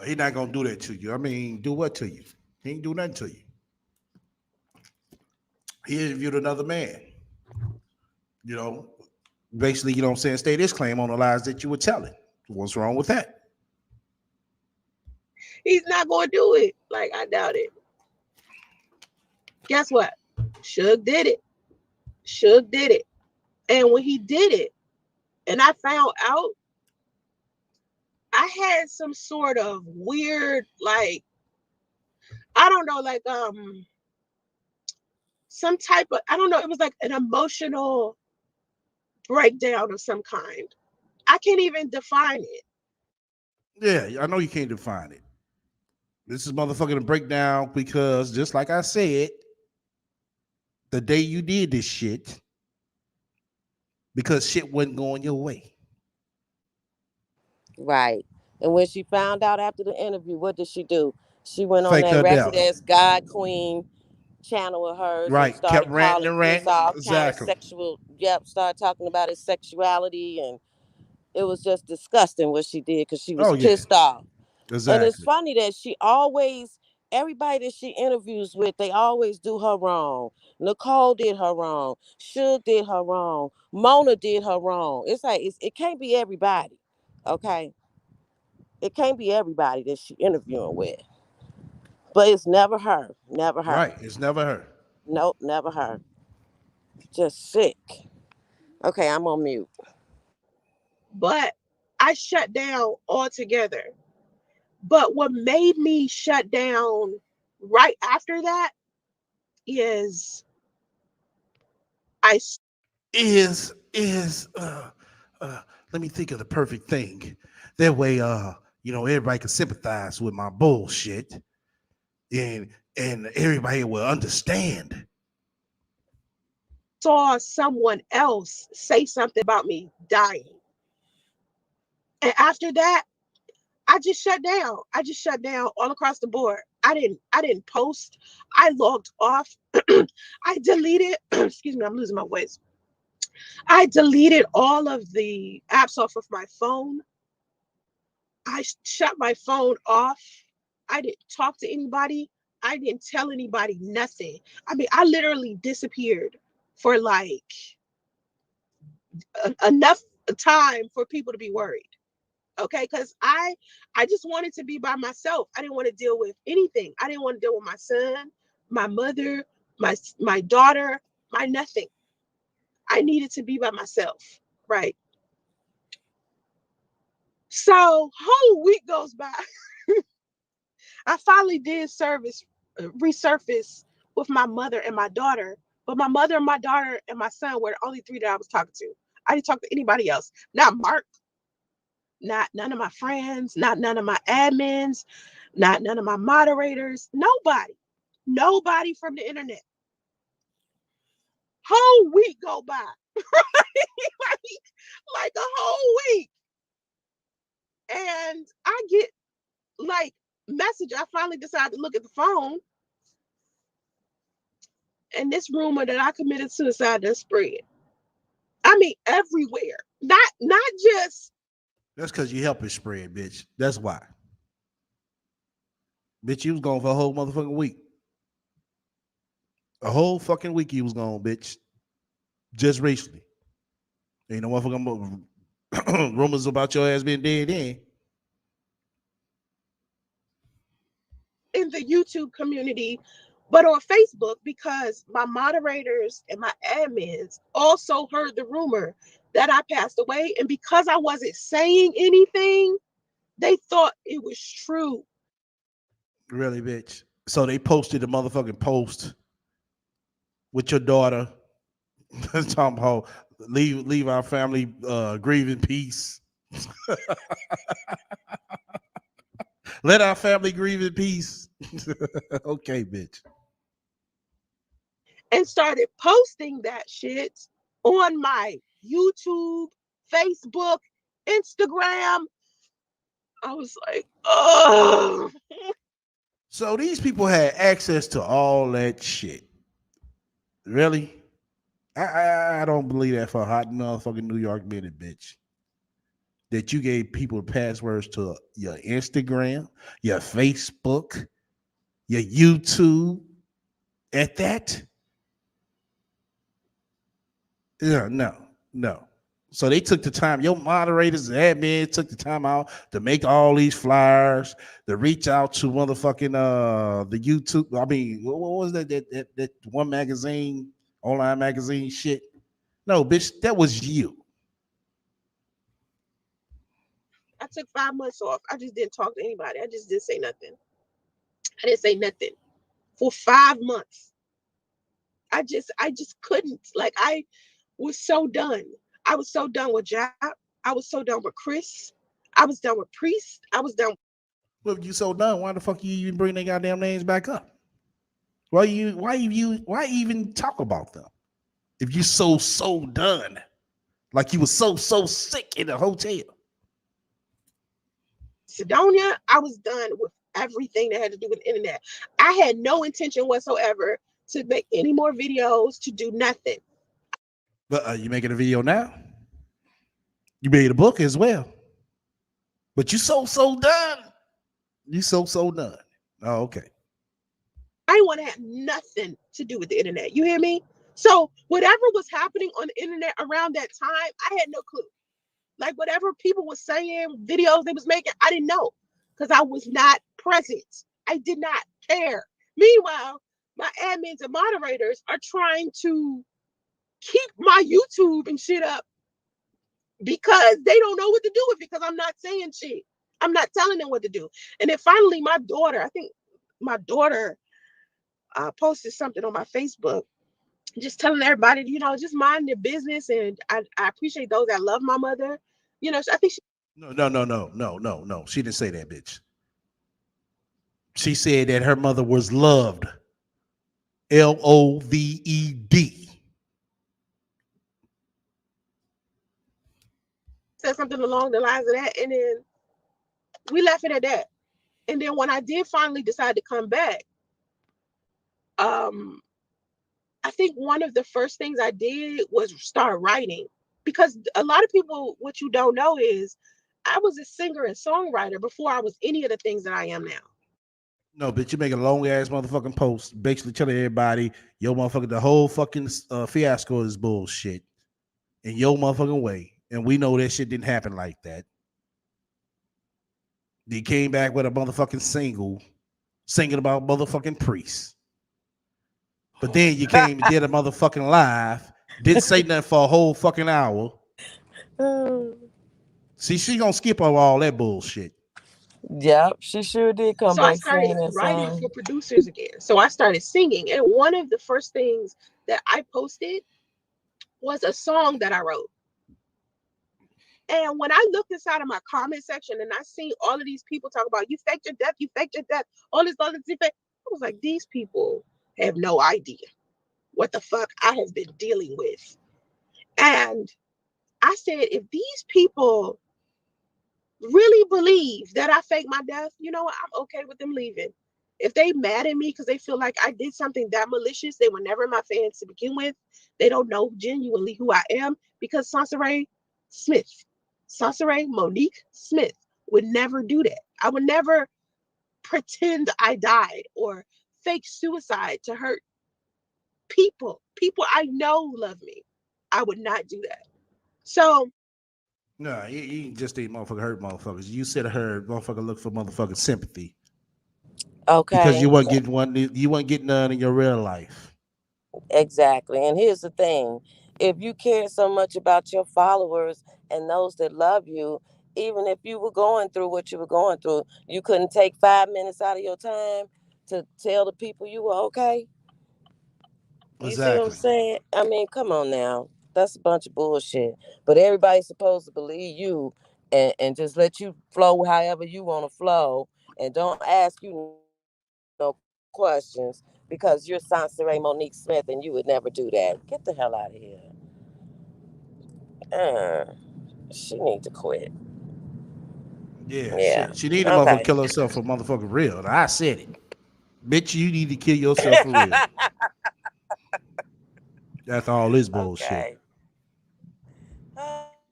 He not gonna do that to you. I mean, do what to you? He ain't do nothing to you. He interviewed another man. You know, basically, you know what I'm saying, stay this claim on the lies that you were telling. What's wrong with that? He's not gonna do it. Like I doubt it. Guess what? Suge did it. Suge did it. And when he did it, and I found out, I had some sort of weird, like, I don't know, like some type of, I don't know, it was like an emotional breakdown of some kind. I can't even define it. Yeah, I know you can't define it. This is motherfucking a breakdown because just like I said, the day you did this shit, because shit wasn't going your way. Right. And when she found out after the interview, what did she do? She went on Fake that her ratchet death. ass God Queen channel of hers and Right. Kept started ranting calling and Chris ranting. all kind of Exactly. sexual. Yep, started talking about his sexuality, and it was just disgusting what she did because she was Oh yeah. pissed off. And it's Exactly. funny that she always, everybody that she interviews with, they always do her wrong. Nicole did her wrong. Suge did her wrong. Mona did her wrong. It's like it can't be everybody. Okay, it can't be everybody that she interviewing with, but it's never her. Never her. Right. It's never her. Nope, never her. Just sick. Okay, I'm on mute. But I shut down altogether. But what made me shut down right after that is I Is uh let me think of the perfect thing. That way everybody can sympathize with my bullshit and everybody will understand. saw someone else say something about me dying. And after that, I just shut down. I just shut down all across the board. I didn't post. I logged off. I deleted, excuse me, I'm losing my voice. I deleted all of the apps off of my phone. I shut my phone off. I didn't talk to anybody. I didn't tell anybody nothing. I mean, I literally disappeared for like enough time for people to be worried. Okay, because I just wanted to be by myself. I didn't want to deal with anything. I didn't want to deal with my son, my mother, my daughter, my nothing. I needed to be by myself. Right. So whole week goes by. I finally did service resurface with my mother and my daughter, but my mother and my daughter and my son were the only three that I was talking to. I didn't talk to anybody else. Not Mark, not none of my friends, not none of my admins, not none of my moderators, nobody. Nobody from the internet. Whole week go by. Right? like a whole week. And I get like message. I finally decided to look at the phone, and this rumor that I committed suicide done spread. I mean, everywhere. Not just. That's because you help it spread, bitch. That's why. Bitch, you was gone for a whole motherfucking week. A whole fucking week you was gone, bitch. Just recently. Ain't no motherfucking rumors about your ass being dead then. In the YouTube community, but on Facebook, because my moderators and my admins also heard the rumor that I passed away. And because I wasn't saying anything, they thought it was true. Really, bitch. So they posted a motherfucking post with your daughter talking about leave our family grieve in peace. Let our family grieve in peace. Okay, bitch. And started posting that shit on my YouTube, Facebook, Instagram. I was like, oh. So these people had access to all that shit. Really? I don't believe that for a hot motherfucking New York minute, bitch. That you gave people passwords to your Instagram, your Facebook, your YouTube. At that? Yeah, no. So they took the time, your moderators and admin took the time out to make all these flyers, to reach out to motherfucking the YouTube. I mean, what was that one magazine, online magazine shit? No, bitch, that was you. I took 5 months off. I just didn't talk to anybody. I just didn't say nothing. I didn't say nothing for 5 months. I just couldn't. Like, I was so done. I was so done with Jap. I was so done with Chris. I was done with Priest. I was done. Well, if you so done, why the fuck you even bring their goddamn names back up? Why even talk about them? If you so done, like you was so sick in the hotel. Sedonia. I was done with everything that had to do with the internet. I had no intention whatsoever to make any more videos, to do nothing. But you making a video now? You made a book as well. But you so done. You so done. Oh, okay. I want to have nothing to do with the internet. You hear me? So whatever was happening on the internet around that time, I had no clue. Like, whatever people were saying, videos they was making, I didn't know because I was not present. I did not care. Meanwhile, my admins and moderators are trying to keep my YouTube and shit up because they don't know what to do with it because I'm not saying shit. I'm not telling them what to do. And then finally, my daughter, I think my daughter posted something on my Facebook, just telling everybody, just mind their business. And I appreciate those that love my mother. I think she. No. She didn't say that, bitch. She said that her mother was loved. Loved. Said something along the lines of that, and then we left it at that. And then when I did finally decide to come back, um, I think one of the first things I did was start writing, because a lot of people, what you don't know is, I was a singer and songwriter before I was any of the things that I am now. No, bitch, you make a long ass motherfucking post, basically telling everybody your motherfucking the whole fucking fiasco is bullshit in your motherfucking way, and we know that shit didn't happen like that. They came back with a motherfucking single singing about motherfucking priests. But then you came and did a motherfucking live, didn't say nothing for a whole fucking hour. See, she gonna skip over all that bullshit. Yep, she sure did come So I back started singing that writing song. for producers again. So I started singing. And one of the first things that I posted was a song that I wrote. And when I looked inside of my comment section and I seen all of these people talk about, you faked your death, all this other stuff, I was like, these people have no idea what the fuck I have been dealing with. And I said, if these people really believe that I faked my death, you know what? I'm okay with them leaving. If they mad at me because they feel like I did something that malicious, they were never my fans to begin with. They don't know genuinely who I am because Smith, Sansere Monique Smith would never do that. I would never pretend I died or fake suicide to hurt people. People I know love me. I would not do that. So No, you just ain't motherfucker hurt motherfuckers. You said hurt motherfucker look for motherfucking sympathy because Okay, you weren't getting none in your real life. exactly. And here's the thing: if you care so much about your followers and those that love you, even if you were going through what you were going through, you couldn't take 5 minutes out of your time to tell the people you were okay. You see what I'm Exactly. saying? I mean, come on now. That's a bunch of bullshit. But everybody's supposed to believe you and just let you flow however you want to flow and don't ask you no questions because you're Sansere Monique Smith and you would never do that. Get the hell out of here. Uh, she need to quit. Yeah, Yeah. she need to Okay. motherfucker kill herself for motherfucking real. I said it. Bitch, you need to kill yourself for real. That's all this bullshit. Okay.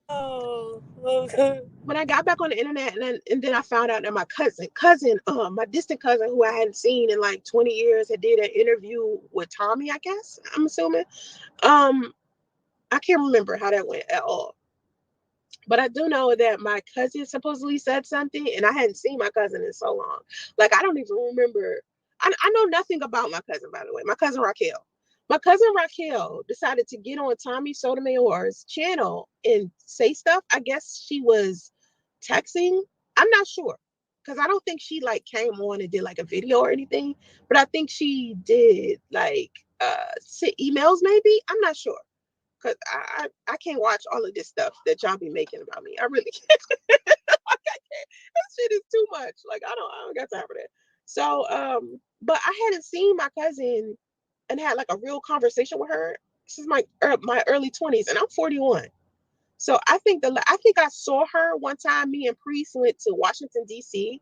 Oh. when I got back on the internet and then I found out that my my distant cousin who I hadn't seen in like 20 years had did an interview with Tommy, I guess. I'm assuming. Um, I can't remember how that went at all. But I do know that my cousin supposedly said something, and I hadn't seen my cousin in so long. Like, I don't even remember. I know nothing about my cousin, by the way. My cousin Raquel. My cousin Raquel decided to get on Tommy Sotomayor's channel and say stuff. I guess she was texting. I'm not sure. Because I don't think she like came on and did like a video or anything. But I think she did like sent emails maybe. I'm not sure. Cause I can't watch all of this stuff that y'all be making about me. I really can't. Like, I can't. That shit is too much. Like I don't got time for that. So but I hadn't seen my cousin and had like a real conversation with her since my early 20s, and I'm 41. So I think I saw her one time. Me and Priest went to Washington D.C.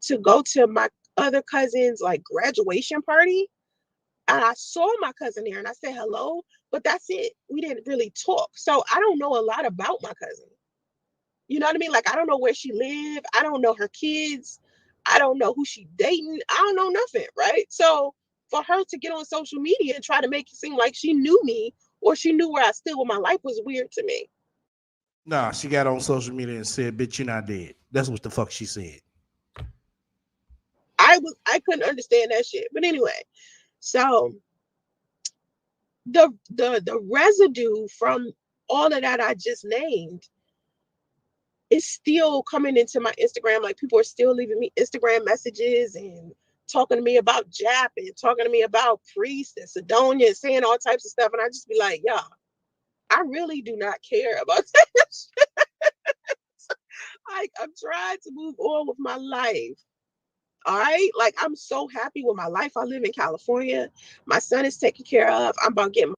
to go to my other cousin's like graduation party, and I saw my cousin there and I said hello, but that's it. We didn't really talk. So I don't know a lot about my cousin. You know what I mean? Like I don't know where she live. I don't know her kids. I don't know who she dating. I don't know nothing, right? So for her to get on social media and try to make it seem like she knew me or she knew where I stood with my life was weird to me. Nah, she got on social media and said, "Bitch, you're not dead." That's what the fuck she said. I couldn't understand that shit. But anyway, so the residue from all of that I just named is still coming into my Instagram. Like people are still leaving me Instagram messages and talking to me about Jap and talking to me about Priest and Sedonia and saying all types of stuff. And I just be like, yeah, I really do not care about that. Like I'm trying to move on with my life. All right. Like I'm so happy with my life. I live in California. My son is taken care of. I'm about getting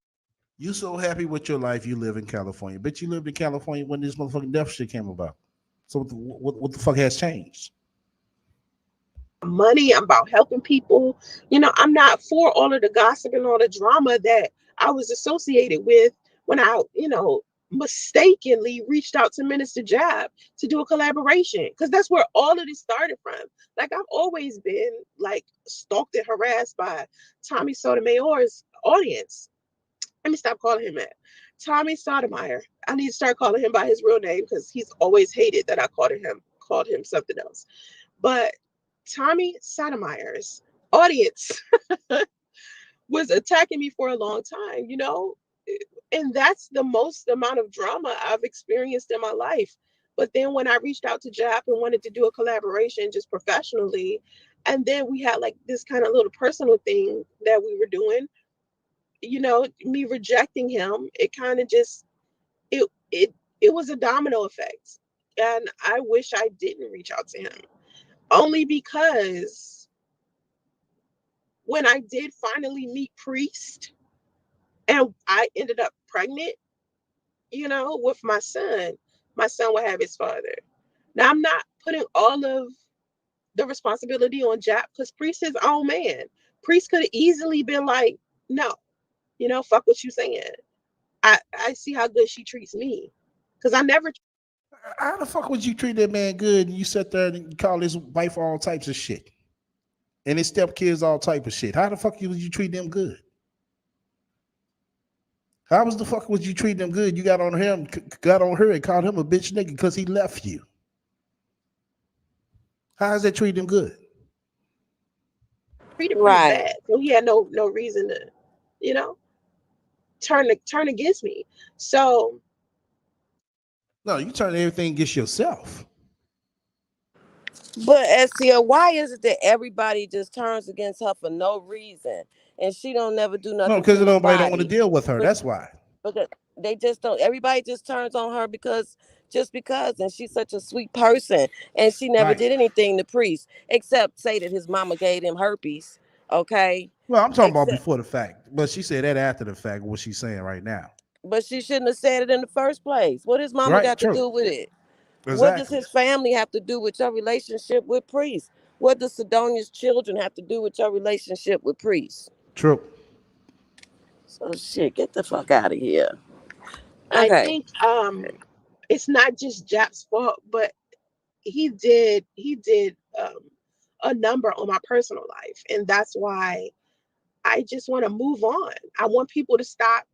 You so happy with your life, you live in California. Bitch, you lived in California when this motherfucking death shit came about. So what the fuck has changed? money. I'm about helping people. You know, I'm not for all of the gossip and all the drama that I was associated with when I mistakenly reached out to Minister Jab to do a collaboration. Because that's where all of this started from. Like, I've always been like stalked and harassed by Tommy Sotomayor's audience. Let me stop calling him that. Tommy Sotomayor. I need to start calling him by his real name because he's always hated that I called him something else. But Tommy Sotomayor's audience was attacking me for a long time, you know? And that's the most amount of drama I've experienced in my life. But then when I reached out to Jap and wanted to do a collaboration just professionally, and then we had like this kind of little personal thing that we were doing, me rejecting him, it kind of just it was a domino effect. And I wish I didn't reach out to him. Only because when I did finally meet Priest and I ended up pregnant, with my son will have his father. Now I'm not putting all of the responsibility on Jap because Priest is his own man. Priest could have easily been like, no, fuck what you saying. I see how good she treats me. Cause I never How the fuck would you treat that man good and you sit there and you call his wife all types of shit and his stepkids all type of shit? How the fuck would you treat them good? How was the fuck would you treat them good? You got on him, got on her, and called him a bitch nigga because he left you. How does that treat him good? treated pretty Right. bad. So he had no reason to, you know, turn against me. So No, you turn everything against yourself. But Estia, why is it that everybody just turns against her for no reason, and she don't never do No, nothing because to nobody don't want to nobody? deal with her. But That's why. because they just don't. Everybody just turns on her because, and she's such a sweet person, and she never Right. did anything to Priest except say that his mama gave him herpes. Okay, Well, I'm talking about except, before the fact, but she said that after the fact. What she's saying right now. but she shouldn't have said it in the first place. What his mama Right. got to True. do with it? What does Exactly. his family have to do with your relationship with Priest? What does Sidonia's children have to do with your relationship with Priest? True. So shit, get the fuck out of here. I Okay. think it's not just Jap's fault, but he did a number on my personal life, and that's why I just want to move on. I want people to stop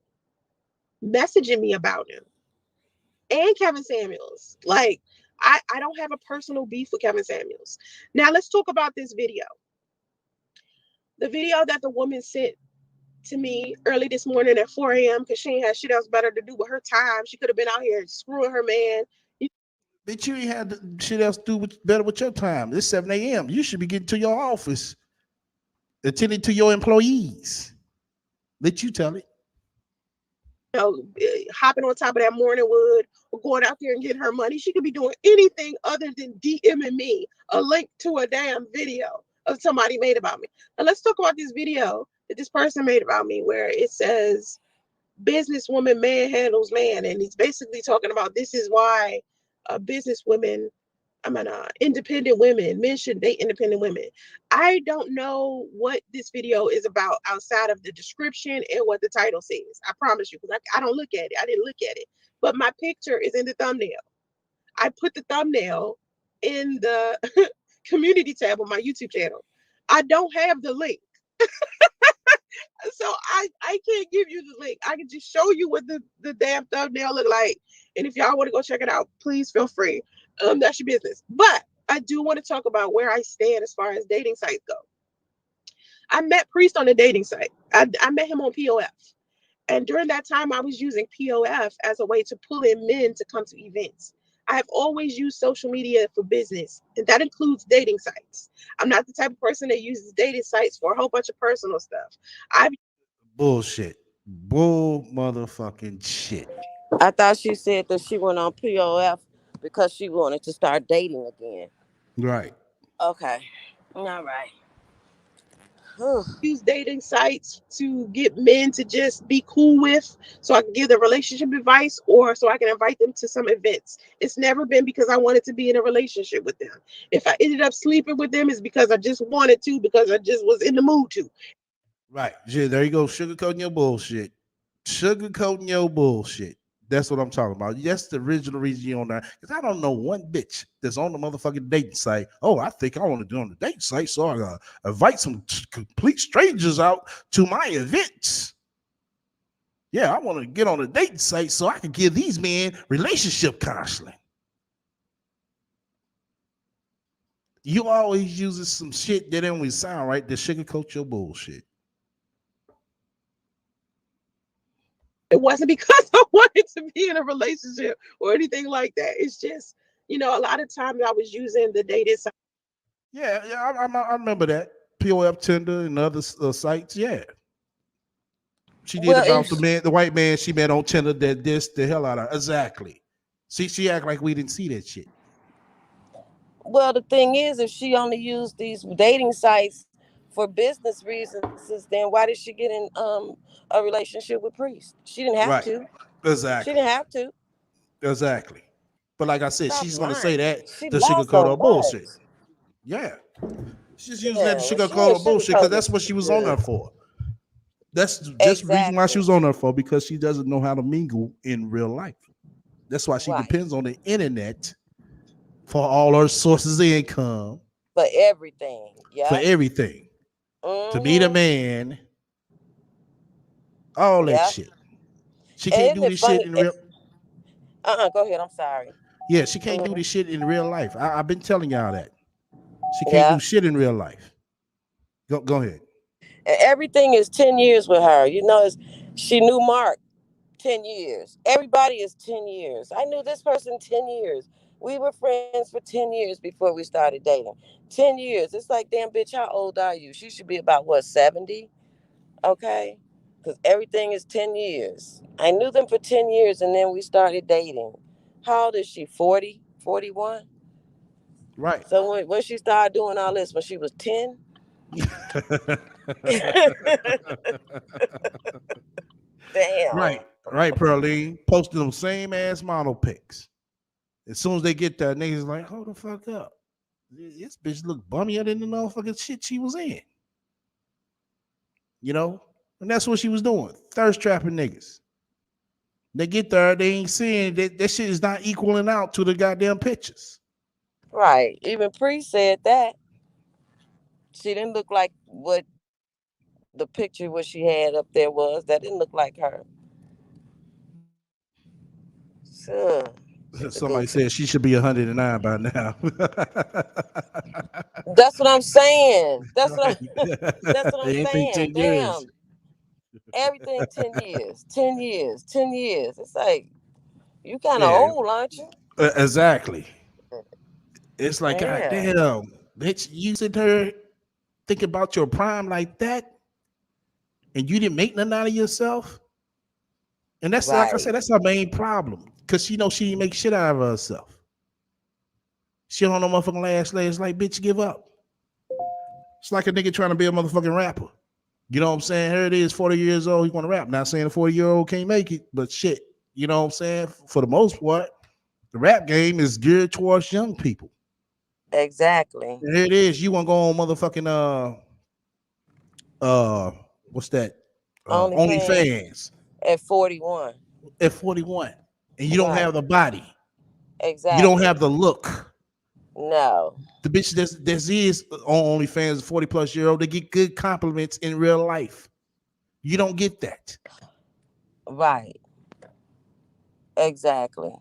messaging me about him and Kevin Samuels. Like I don't have a personal beef with Kevin Samuels. Now let's talk about this video. The video that the woman sent to me early this morning at 4 a.m. because she ain't had shit else better to do with her time. She could have been out here screwing her man. Bitch, you ain't had shit else to do better with your time. It's 7 a.m. You should be getting to your office, attending to your employees. Let you tell it. Hopping on top of that morning wood or going out there and getting her money. She could be doing anything other than DMing me a link to a damn video of somebody made about me. Now let's talk about this video that this person made about me where it says businesswoman man handles man, and he's basically talking about this is why businesswomen independent women. Men should date independent women. I don't know what this video is about outside of the description and what the title says. I promise you, because I don't look at it. I didn't look at it. But my picture is in the thumbnail. I put the thumbnail in the community tab on my YouTube channel. I don't have the link. So I can't give you the link. I can just show you what the damn thumbnail look like. And if y'all want to go check it out, please feel free. That's your business. But I do want to talk about where I stand as far as dating sites go. I met Priest on a dating site. I met him on POF. And during that time, I was using POF as a way to pull in men to come to events. I have always used social media for business, and that includes dating sites. I'm not the type of person that uses dating sites for a whole bunch of personal stuff. I've Bullshit. Bull motherfucking shit. I thought she said that she went on POF because she wanted to start dating again. Right. Okay. All right. Whew. used dating sites to get men to just be cool with so I can give them relationship advice or so I can invite them to some events. It's never been because I wanted to be in a relationship with them. If I ended up sleeping with them, it's because I just wanted to, because I just was in the mood to. Right. Yeah, there you go. Sugarcoating your bullshit. Sugarcoating your bullshit. That's what I'm talking about. That's the original reason you're on there. Because I don't know one bitch that's on the motherfucking dating site. Oh, I think I want to do on the dating site. So I gotta invite some complete strangers out to my events. Yeah, I want to get on a dating site so I can give these men relationship counseling. You always using some shit that don't even sound right to sugarcoat your bullshit. It wasn't because I wanted to be in a relationship or anything like that. It's just, a lot of times I was using the dating site. Yeah, yeah, I remember that. POF Tinder and other sites. Yeah, she did Well, about if the white man she met on Tinder that this the hell out of exactly. See, she act like we didn't see that shit. well, the thing is, if she only used these dating sites for business reasons, then why did she get in a relationship with Priest? She didn't have Right. to. She Exactly. didn't have to. Exactly. But like I said, Stop she's gonna say lying. that She to lied sugarcoat so her bullshit. much. Yeah. She's using that to Yeah, well, she ain't sugarcoat her bullshit because sugarcoating that's what it she was on there good. for. That's just the reason why she Exactly. was on there for, because she doesn't know how to mingle in real life. That's why she Right. depends on the internet for all her sources of income, For everything. for Yep. everything. To meet a Mm-hmm. man, all that Yep. shit. She And can't isn't do it this shit funny? in real. Go ahead. I'm sorry. Yeah, she can't do Hmm. this shit in real life. I've been telling y'all that. She can't do Yeah. shit in real life. Go ahead. And everything is 10 years with her. She knew Mark 10 years. Everybody is 10 years. I knew this person 10 years. We were friends for 10 years before we started dating. 10 years. It's like, damn, bitch, how old are you? She should be about, what, 70? Okay? Because everything is 10 years. I knew them for 10 years and then we started dating. How old is she? 40? 41? Right. So when she started doing all this, when she was 10? Damn. Right. Right, Pearline. Posting them same ass model pics. As soon as they get there, niggas like, hold the fuck up. This bitch look bummier than the motherfucking shit she was in. You know? And that's what she was doing. Thirst trapping niggas. They get there, they ain't seeing that shit is not equaling out to the goddamn pictures. Right. Even Pre said that. She didn't look like what the picture what she had up there was. That didn't look like her. Sure. She's a Somebody goofy. said she should be 109 by now. That's what I'm saying. Right. That's what I'm Anything saying. 10 years. Damn. Everything 10 years. 10 years. 10 years. It's like you kind of Yeah, old, aren't you? exactly. It's like, God Yeah. damn, bitch, you sit there thinking about your prime like that, and you didn't make nothing out of yourself. And that's like I Right. said, that's her main problem. Cause she know she didn't make shit out of herself. She don't know motherfucking last legs like bitch, give up. It's like a nigga trying to be a motherfucking rapper. You know what I'm saying? Here it is, 40 years old, he want to rap. Not saying a 40-year-old can't make it, but shit, you know what I'm saying? For the most part, the rap game is geared towards young people. Exactly. And here it is, you want to go on motherfucking uh what's that? OnlyFans OnlyFans at 41. at 41. And you don't have Right. the body. You don't Exactly. have the look. No. The bitch that's is on OnlyFans, 40 plus year old, they get good compliments in real life. You don't get that. Right. Exactly.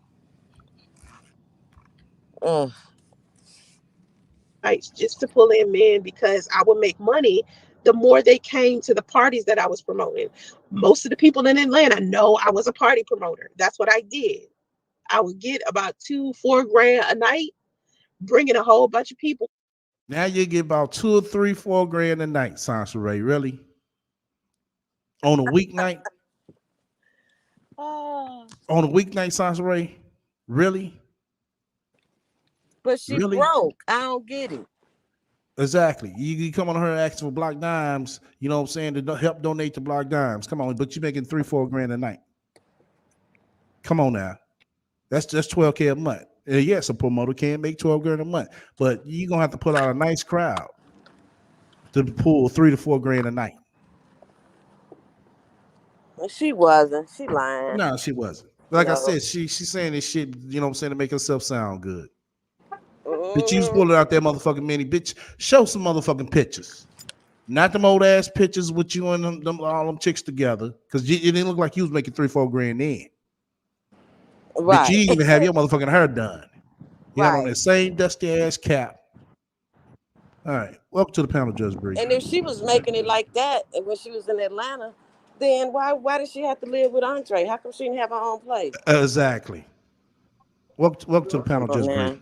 Mm. Nights just to pull in men because I would make money the more they came to the parties that I was promoting. Most of the people in Atlanta know I was a party promoter. That's what I did. I would get about 4 grand a night, bringing a whole bunch of people. Now you get about 2 or 3, 4 grand a night, Sansa Ray. Really? On a weeknight? Oh. On a weeknight, Sansa Ray? Really? But she Really? broke. I don't get it. Exactly. You come on her asking for block dimes, you know what I'm saying, to help donate to block dimes. Come on, but you're making 3, 4 grand a night. Come on now. That's just 12K a month. Yes, a promoter can't make 12 grand a month, but you're gonna have to put out a nice crowd to pull 3 to 4 grand a night. She wasn't. She lying. No, she wasn't. Like I No. said, she's saying this shit, you know what I'm saying, to make herself sound good. Bitch, you was Hmm. pulling out that motherfucking mini. Bitch, show some motherfucking pictures. Not them old ass pictures with you and them all them chicks together. Cause it didn't look like you was making 3, 4 grand in. Bitch, you Right. didn't even have your motherfucking hair done. You had on that Right. same dusty ass cap. All right. Welcome to the panel, Judge Bree. And if she was making it like that when she was in Atlanta, then why did she have to live with Andre? How come she didn't have her own place? Exactly. Welcome to the Come panel, on Judge Bree. now.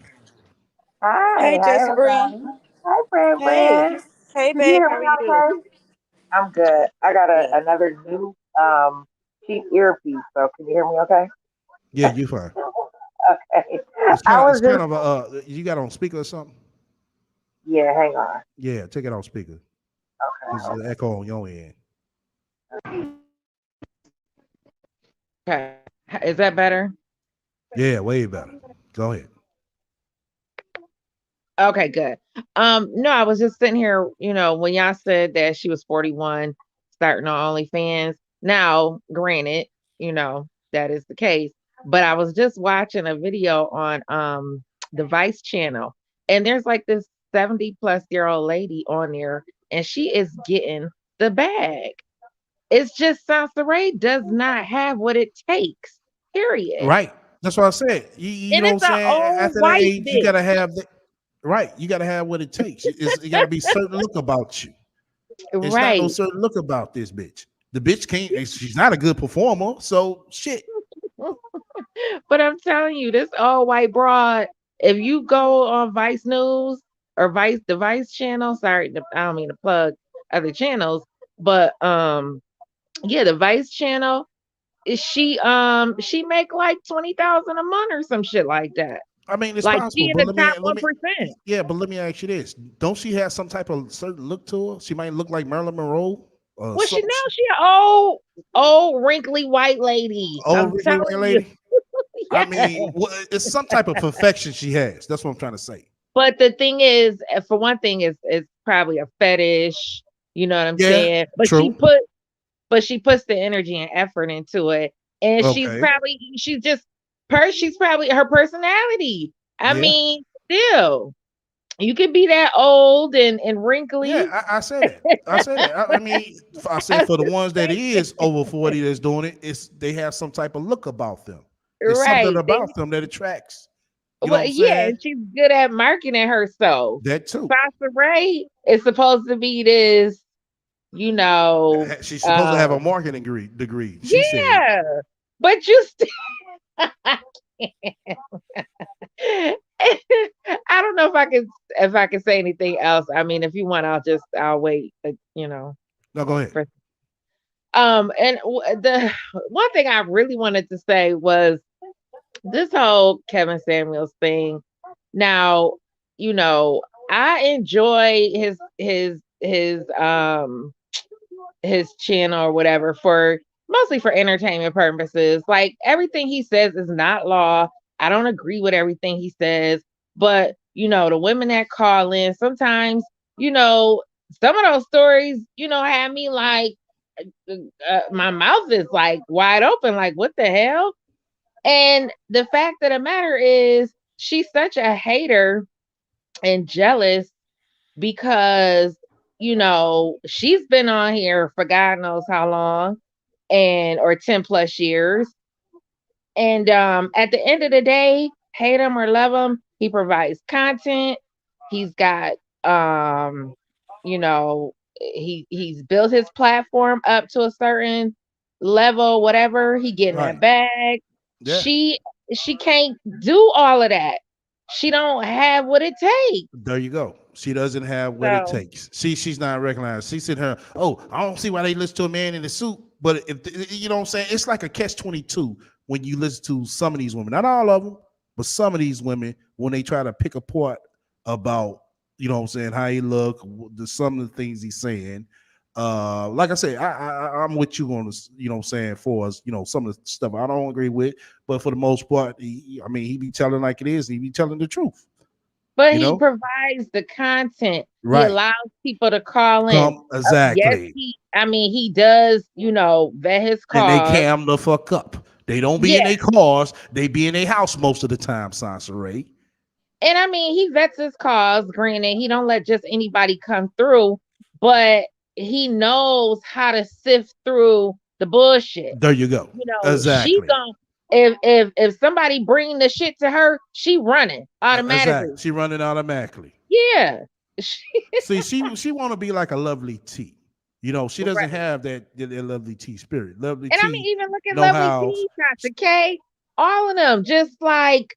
Hi, Hey, hi Jesse Bree. everybody. Hi, Brand Hey. Brand. Hey, Can you babe. hear How me are you? okay? I'm good. I got Good. another new cheap earpiece, so can you hear me okay? Yeah, you fine. Okay. It's I kind of was it's kind just of you got on speaker or something? yeah, hang on. Yeah, take it off speaker. Because Okay. the echo on your end. Okay. How's that? Is that better? Yeah, way better. Go ahead. Okay, good. No, I was just sitting here, when y'all said that she was 41 starting on OnlyFans. Now, granted, that is the case, but I was just watching a video on the Vice channel, and there's like this 70 plus year old lady on there, and she is getting the bag. It's just Sansaray does not have what it takes. Period. Right. That's what I said. You And know what I'm it's an saying? old After that white age, you bitch. gotta have the right. You gotta have what it takes. It gotta be certain look about you. It's not no Right. certain look about this bitch. The bitch can't. She's not a good performer. So shit. But I'm telling you, this old white broad, if you go on Vice News or the Vice channel, sorry, I don't mean to plug other channels, but yeah, the Vice channel, she make like 20,000 a month or some shit like that. I mean, it's Like possible, she in but the top 1%. yeah, but let me ask you this: don't she have some type of certain look to her? She might look like Marilyn Monroe or Well, something. she an old wrinkly white lady. Old I'm wrinkly white telling you. lady. I Yeah. mean, it's some type of perfection she has. That's what I'm trying to say. But the thing is, for one thing, it's probably a fetish. You know what I'm Yeah, saying? true. But she puts the energy and effort into it, and Okay. she's probably her personality. I Yeah. mean, still, you can be that old and Yeah, wrinkly. I say that. I say that. I mean, I say I'm for the just ones that is saying. over 40 that's doing it, it's they have some type of look about them. It's something Right. about them that attracts. You know what Well, I'm yeah, saying? and she's good at marketing herself. That too. Sasha Ray is supposed to be this, you know, She's supposed to have a um, marketing degree. She said. yeah, but you still, I don't know if I can say anything else. I mean, if you want, I'll wait. No, go ahead. For and the one thing I really wanted to say was this whole Kevin Samuels thing. Now, you know, I enjoy his channel or whatever for mostly for entertainment purposes. Like everything he says is not law. I don't agree with everything he says, but the women that call in sometimes, you know, some of those stories, have me like my mouth is like wide open, like what the hell? And the fact of the matter is, she's such a hater and jealous because she's been on here for God knows how long, and or 10 plus years, and at the end of the day, hate him or love him, he provides content. He's got he's built his platform up to a certain level, whatever, he getting that Right. bag. Yeah. She can't do all of that. She don't have what it takes. There you go. She doesn't have what it So takes. See, she's not recognized. She's in her. Oh, I don't see why they listen to a man in a suit. But if you know what I'm saying, it's like a catch-22 when you listen to some of these women. Not all of them, but some of these women when they try to pick apart about what I'm saying, how he look, some of the things he's saying. Like I said, I'm with you on this. You know what I'm saying, for us, some of the stuff I don't agree with, but for the most part, I mean, he be telling like it is. He be telling the truth. but You he know. provides the content. He Right. allows people to call in. Come Yes, exactly. he does, vet his And they cause. cam the fuck up. They don't be in Yeah. their cars. They be in their house most of the time, Sansa Ray. And I mean, he vets his cause, granted, he don't let just anybody come through, but he knows how to sift through the bullshit. There you go. She Exactly. gon' if somebody bring the shit to her, she running Exactly. automatically. She running automatically. Yeah. See, she want to be like a lovely T. She doesn't Right. have that lovely T spirit. Lovely And I mean, T even look at know Lovely how. T, Tasha K, all of them, just like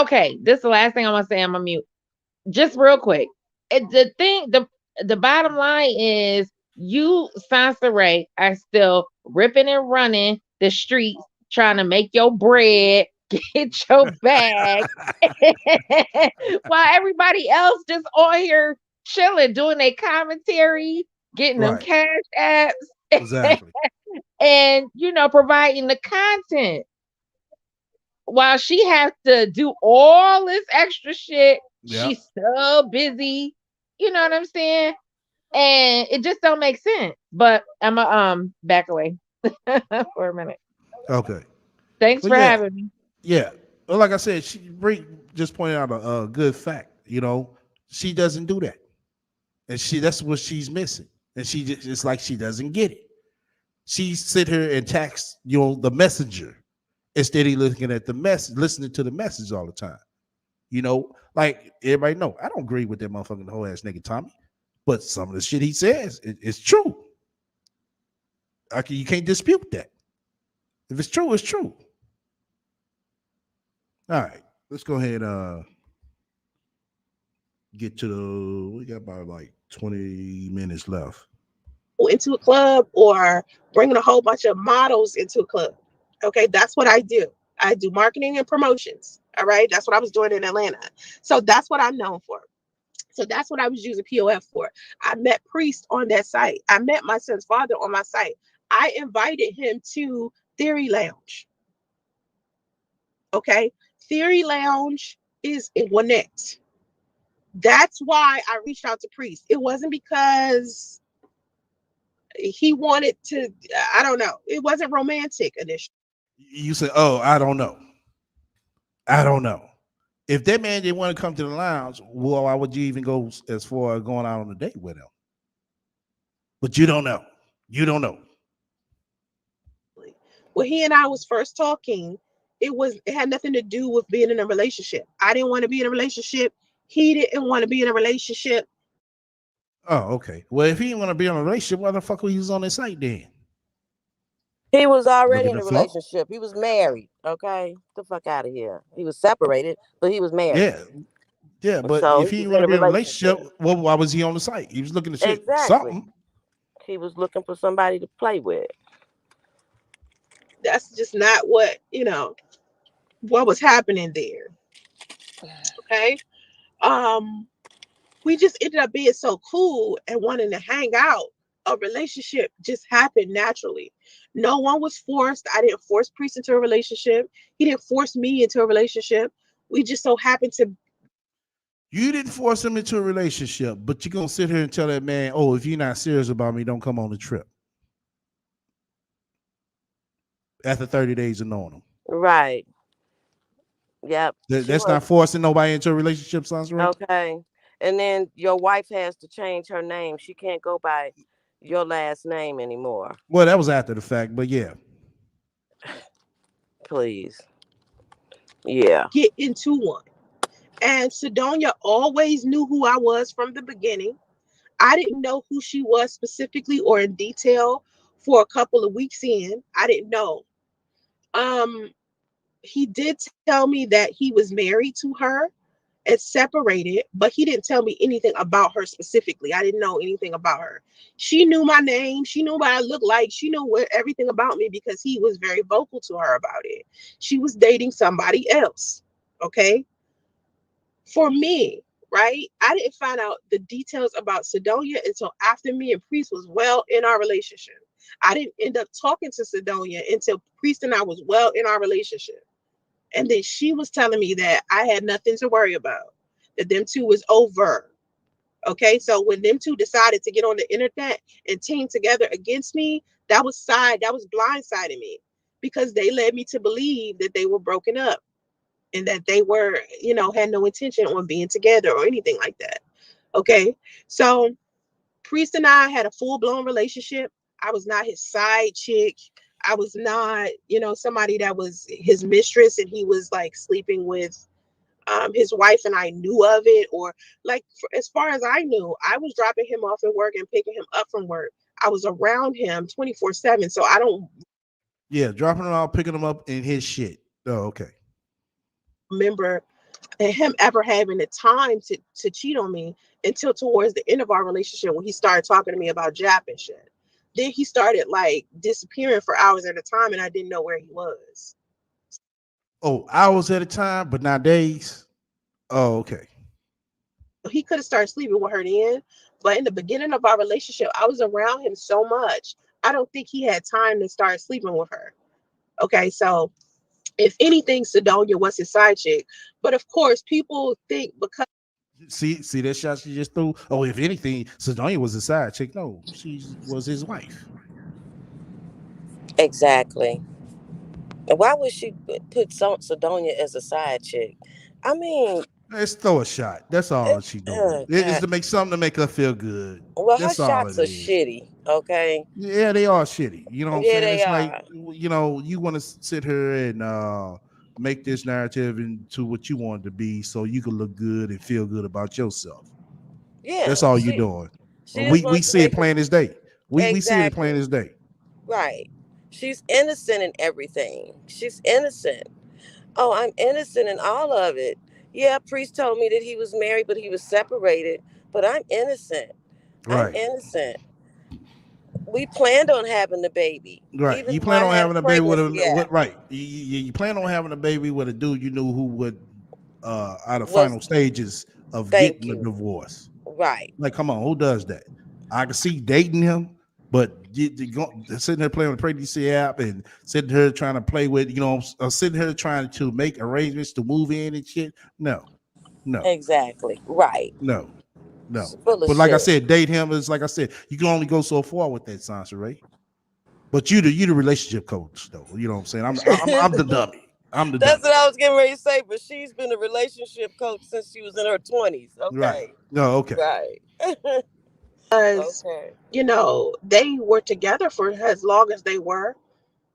okay, this is the last thing I want to say. I'm gonna mute. Just real quick. The bottom line is you, Sansa Ray, are still ripping and running the streets trying to make your bread, get your bag, while everybody else just on here chilling, doing their commentary, getting them Right. cash apps. Exactly. and providing the content while she has to do all this extra shit. Yeah. She's so busy. You know what I'm saying? And it just don't make sense. But I'm a back away for a minute. Okay. Thanks Well, for yeah, having me. yeah. Well, like I said, she just pointed out a good fact. She doesn't do that, and that's what she's missing. And it's like she doesn't get it. She sit here and tax the messenger instead of looking at the message, listening to the message all the time. Like everybody know, I don't agree with that motherfucking whole ass nigga Tommy, but some of the shit he says it's true. You can't dispute that. If it's true, it's true. All right, let's go ahead. Get to we got about like 20 minutes left. Into a club or bringing a whole bunch of models into a club. Okay, that's what I do. I do marketing and promotions. All right, that's what I was doing in Atlanta. So that's what I'm known for. So that's what I was using POF for. I met Priest on that site. I met my son's father on my site. I invited him to Theory Lounge. Okay, Theory Lounge is in Gwinnett. That's why I reached out to Priest. It wasn't because he wanted to, I don't know. It wasn't romantic initially. You say, "Oh, I don't know. I don't know." If that man didn't want to come to the lounge, well, why would you even go as far as going out on a date with him? But you don't know. You don't know. When he and I was first talking, it had nothing to do with being in a relationship. I didn't want to be in a relationship. He didn't want to be in a relationship. Oh, okay. Well, if he didn't want to be in a relationship, why the fuck was he on his site then? He was already Looking in to a flow? relationship. He was married. Okay, get the fuck out of here. He was separated, but he was married. Yeah. Yeah, but So if he he was didn't in want a to be in a relationship, relationship. well, why was he on the site? He was looking to shit Exactly. something. He was looking for somebody to play with. That's just not what was happening there. Okay. Um, we just ended up being so cool and wanting to hang out. A relationship just happened naturally. No one was forced. I didn't force Priest into a relationship. He didn't force me into a relationship. We just so happened to. You didn't force him into a relationship, but you're gonna sit here and tell that man, "Oh, if you're not serious about me, don't come on the trip." After 30 days of knowing him, Right. Yep. She that's was not forcing nobody into a relationship, Sansari. okay. And then your wife has to change her name. She can't go by your last name anymore. Well, that was after the fact, but yeah. Please. Yeah. Get into one. And Sidonia always knew who I was from the beginning. I didn't know who she was specifically or in detail for a couple of weeks in. I didn't know. Um, he did tell me that he was married to her and separated, but he didn't tell me anything about her specifically. I didn't know anything about her. She knew my name. She knew what I looked like. She knew everything about me because he was very vocal to her about it. She was dating somebody else. Okay. For me, right? I didn't find out the details about Sidonia until after me and Priest was well in our relationship. I didn't end up talking to Sidonia until Priest and I was well in our relationship. And then she was telling me that I had nothing to worry about, that them two was over. Okay. So when them two decided to get on the internet and team together against me, that was blindsiding me because they led me to believe that they were broken up and that they were, had no intention on being together or anything like that. Okay. So Priest and I had a full blown relationship. I was not his side chick. I was not, somebody that was his mistress and he was like sleeping with his wife and I knew of it. Or like, as far as I knew, I was dropping him off at work and picking him up from work. I was around him 24/7. So I don't Yeah, dropping him out, picking him up in his shit. Oh, okay. remember him ever having the time to cheat on me until towards the end of our relationship when he started talking to me about Jap and shit. Then he started like disappearing for hours at a time and I didn't know where he was. Oh, hours at a time, but not days. Oh, okay. He could have started sleeping with her then, but in the beginning of our relationship, I was around him so much. I don't think he had time to start sleeping with her. Okay, so if anything, Sidonia was his side chick. But of course, people think because See that shot she just threw. Oh, if anything, Sidonia was a side chick. No, she was his wife. Exactly. And why would she put Sidonia as a side chick? I mean, Let's throw a shot. That's all it, she doing. It is God. to make something to make her feel good. Well, her That's all it shots are is. shitty. Okay. Yeah, they are shitty. You know what I'm Yeah, saying? they It's like, are. you want to sit here and make this narrative into what you want it to be so you can look good and feel good about yourself. Yeah. That's all you're doing. She And just we wants to see it make it plain as day. We see it plain exactly as day. right. She's innocent in everything. She's innocent. Oh, I'm innocent in all of it. Yeah, priest told me that he was married, but he was separated. But I'm innocent. I'm Right. innocent. We planned on having the baby, Right. even You though plan I on had a having a baby with pregnancy. a Yeah, what? Right. You plan on having a baby with a dude you knew who would out of was final stages of thank getting a you. divorce. Right, Like, come on, who does that? I can see dating him, but sitting here playing with the pregnancy app and sitting here trying to play with, sitting here trying to make arrangements to move in and shit. No, no, exactly. Right. no, no. Full of But like I shit. said, date him is like I said, you can only go so far with that, Sansa Ray. But you the relationship coach, though. You know what I'm saying? I'm the dummy. I'm the That's dummy. what I was getting ready to say. But she's been a relationship coach since she was in her 20s. Right. Okay. No, okay. Right. Okay. they were together for as long as they were,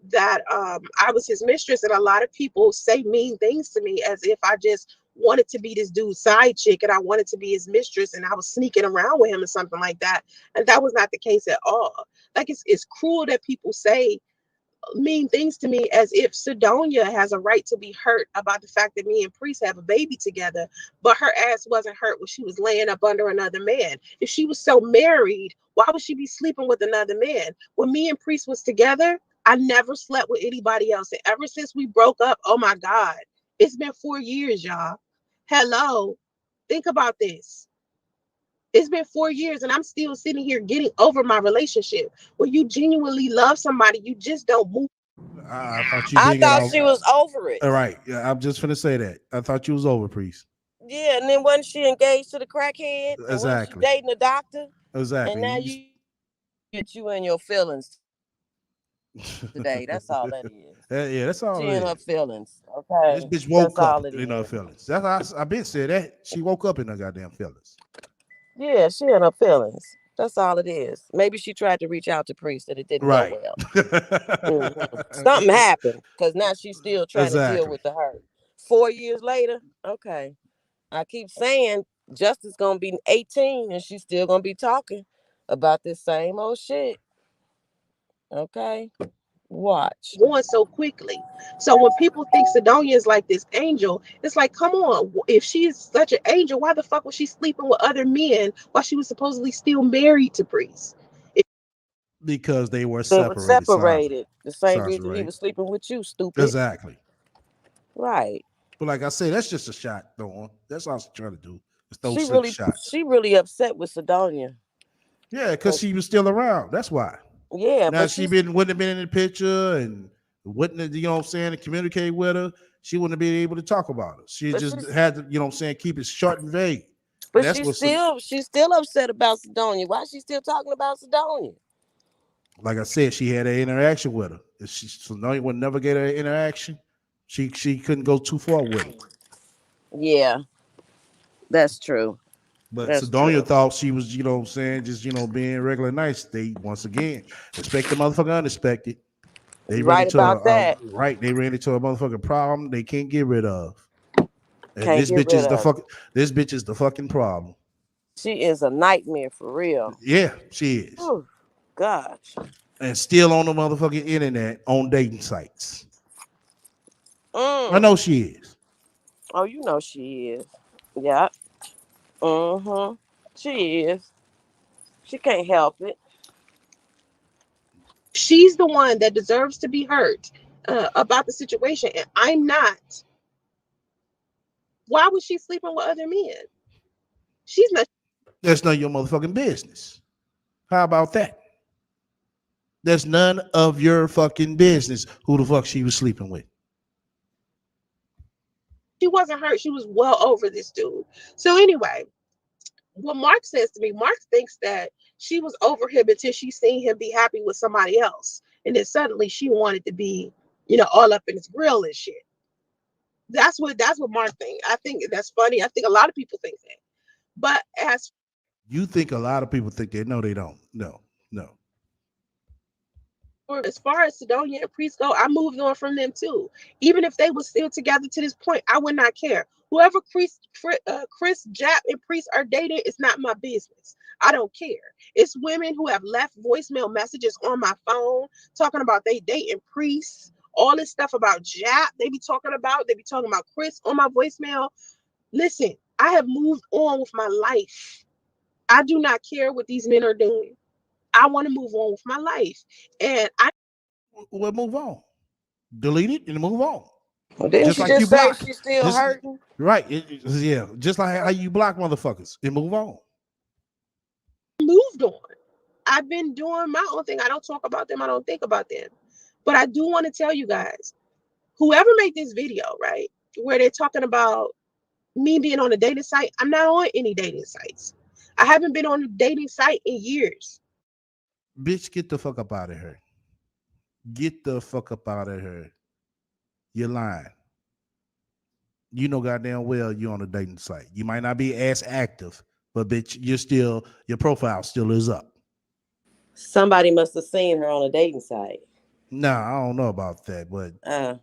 that I was his mistress, and a lot of people say mean things to me as if I just wanted to be this dude's side chick and I wanted to be his mistress and I was sneaking around with him or something like that. And that was not the case at all. Like it's cruel that people say mean things to me as if Sidonia has a right to be hurt about the fact that me and Priest have a baby together, but her ass wasn't hurt when she was laying up under another man. If she was so married, why would she be sleeping with another man? When me and Priest was together, I never slept with anybody else. And ever since we broke up, oh my God, it's been 4 years, y'all. Hello. Think about this. It's been 4 years and I'm still sitting here getting over my relationship. When you genuinely love somebody, you just don't move. I thought you I didn't get thought off. she was over it. All right. Yeah, I'm just gonna say that. I thought you was over, priest. Yeah, and then wasn't she engaged to the crackhead? And wasn't she Exactly. dating the doctor? And Exactly. now you get you in your feelings today. That's all that is. Yeah, that's She in all her it is. feelings. This Okay. bitch That's woke all up it in is. her feelings. I've been said that. She woke up in her goddamn feelings. Yeah, she in her feelings. That's all it is. Maybe she tried to reach out to Priest and it didn't go Right. well. Something happened because now she's still trying to deal Exactly. with the hurt. 4 years later, okay. I keep saying Justice gonna be 18 and she's still gonna be talking about this same old shit. Okay, watch. Going so quickly. So when people think Sidonia is like this angel, it's like, come on, if she's such an angel, why the fuck was she sleeping with other men while she was supposedly still married to Priest? Because they were They were separated, Sansa. separated. The same Sansa, reason he right? was sleeping with you, stupid. Exactly. Right. But like I say, that's just a shot, though. That's all I'm trying to do. Is throw She slick really, shots. she really upset with Sidonia. Yeah, because 'Cause- she was still around. That's why. yeah, Now but she she's, wouldn't have been in the picture and wouldn't have, you know what I'm saying, to communicate with her. She wouldn't have been able to talk about it. She but just she's, had to, keep it short and vague. And but that's she's what, still, she's still upset about Sidonia. Why is she still talking about Sidonia? like I said, she had an interaction with her. If she, so no one never get her interaction. She couldn't go too far with her. Yeah, that's true. But That's Sedonia true. thought she was, you know what I'm saying, just, being regular nice. They, once again, expect the motherfucker unexpected. They You ran right into about that. they ran into a motherfucking problem they can't get rid of. And Can't this get bitch rid is the of. this bitch is the fucking problem. She is a nightmare for real. Yeah, she is. Oh, gosh. And still on the motherfucking internet on dating sites. I Mm. know she is. Oh, you know she is. Yeah. Mm-hmm. She is. She can't help it. She's the one that deserves to be hurt about the situation, and I'm not. Why was she sleeping with other men? She's not. That's none of your motherfucking business. How about that? That's none of your fucking business who the fuck she was sleeping with. She wasn't hurt. She was well over this dude. So anyway, what Mark says to me, Mark thinks that she was over him until she seen him be happy with somebody else. And then suddenly she wanted to be, all up in his grill and shit. That's what Mark thinks. I think that's funny. I think a lot of people think that. But You think a lot of people think that? No, they don't. No, no. as far as Sidonia and Priest go, I moved on from them too. Even if they were still together to this point, I would not care. Whoever Chris, Jap, and Priest are dating is not my business. I don't care. It's women who have left voicemail messages on my phone talking about they dating Priest, all this stuff about Jap. They be talking about Chris on my voicemail. Listen, I have moved on with my life. I do not care what these men are doing. I want to move on with my life. And Well, move on. Delete it and move on. Well, didn't Just she like you just say block. she's still Just hurting? right. Yeah. Just like how you block motherfuckers and move on. moved on. I've been doing my own thing. I don't talk about them. I don't think about them. But I do want to tell you guys, whoever made this video, right, where they're talking about me being on a dating site, I'm not on any dating sites. I haven't been on a dating site in years. Bitch, get the fuck up out of here. Get the fuck up out of here. You're lying. You know goddamn well you're on a dating site. You might not be as active, but bitch, your profile still is up. Somebody must have seen her on a dating site. Nah, I don't know about that, but Uh,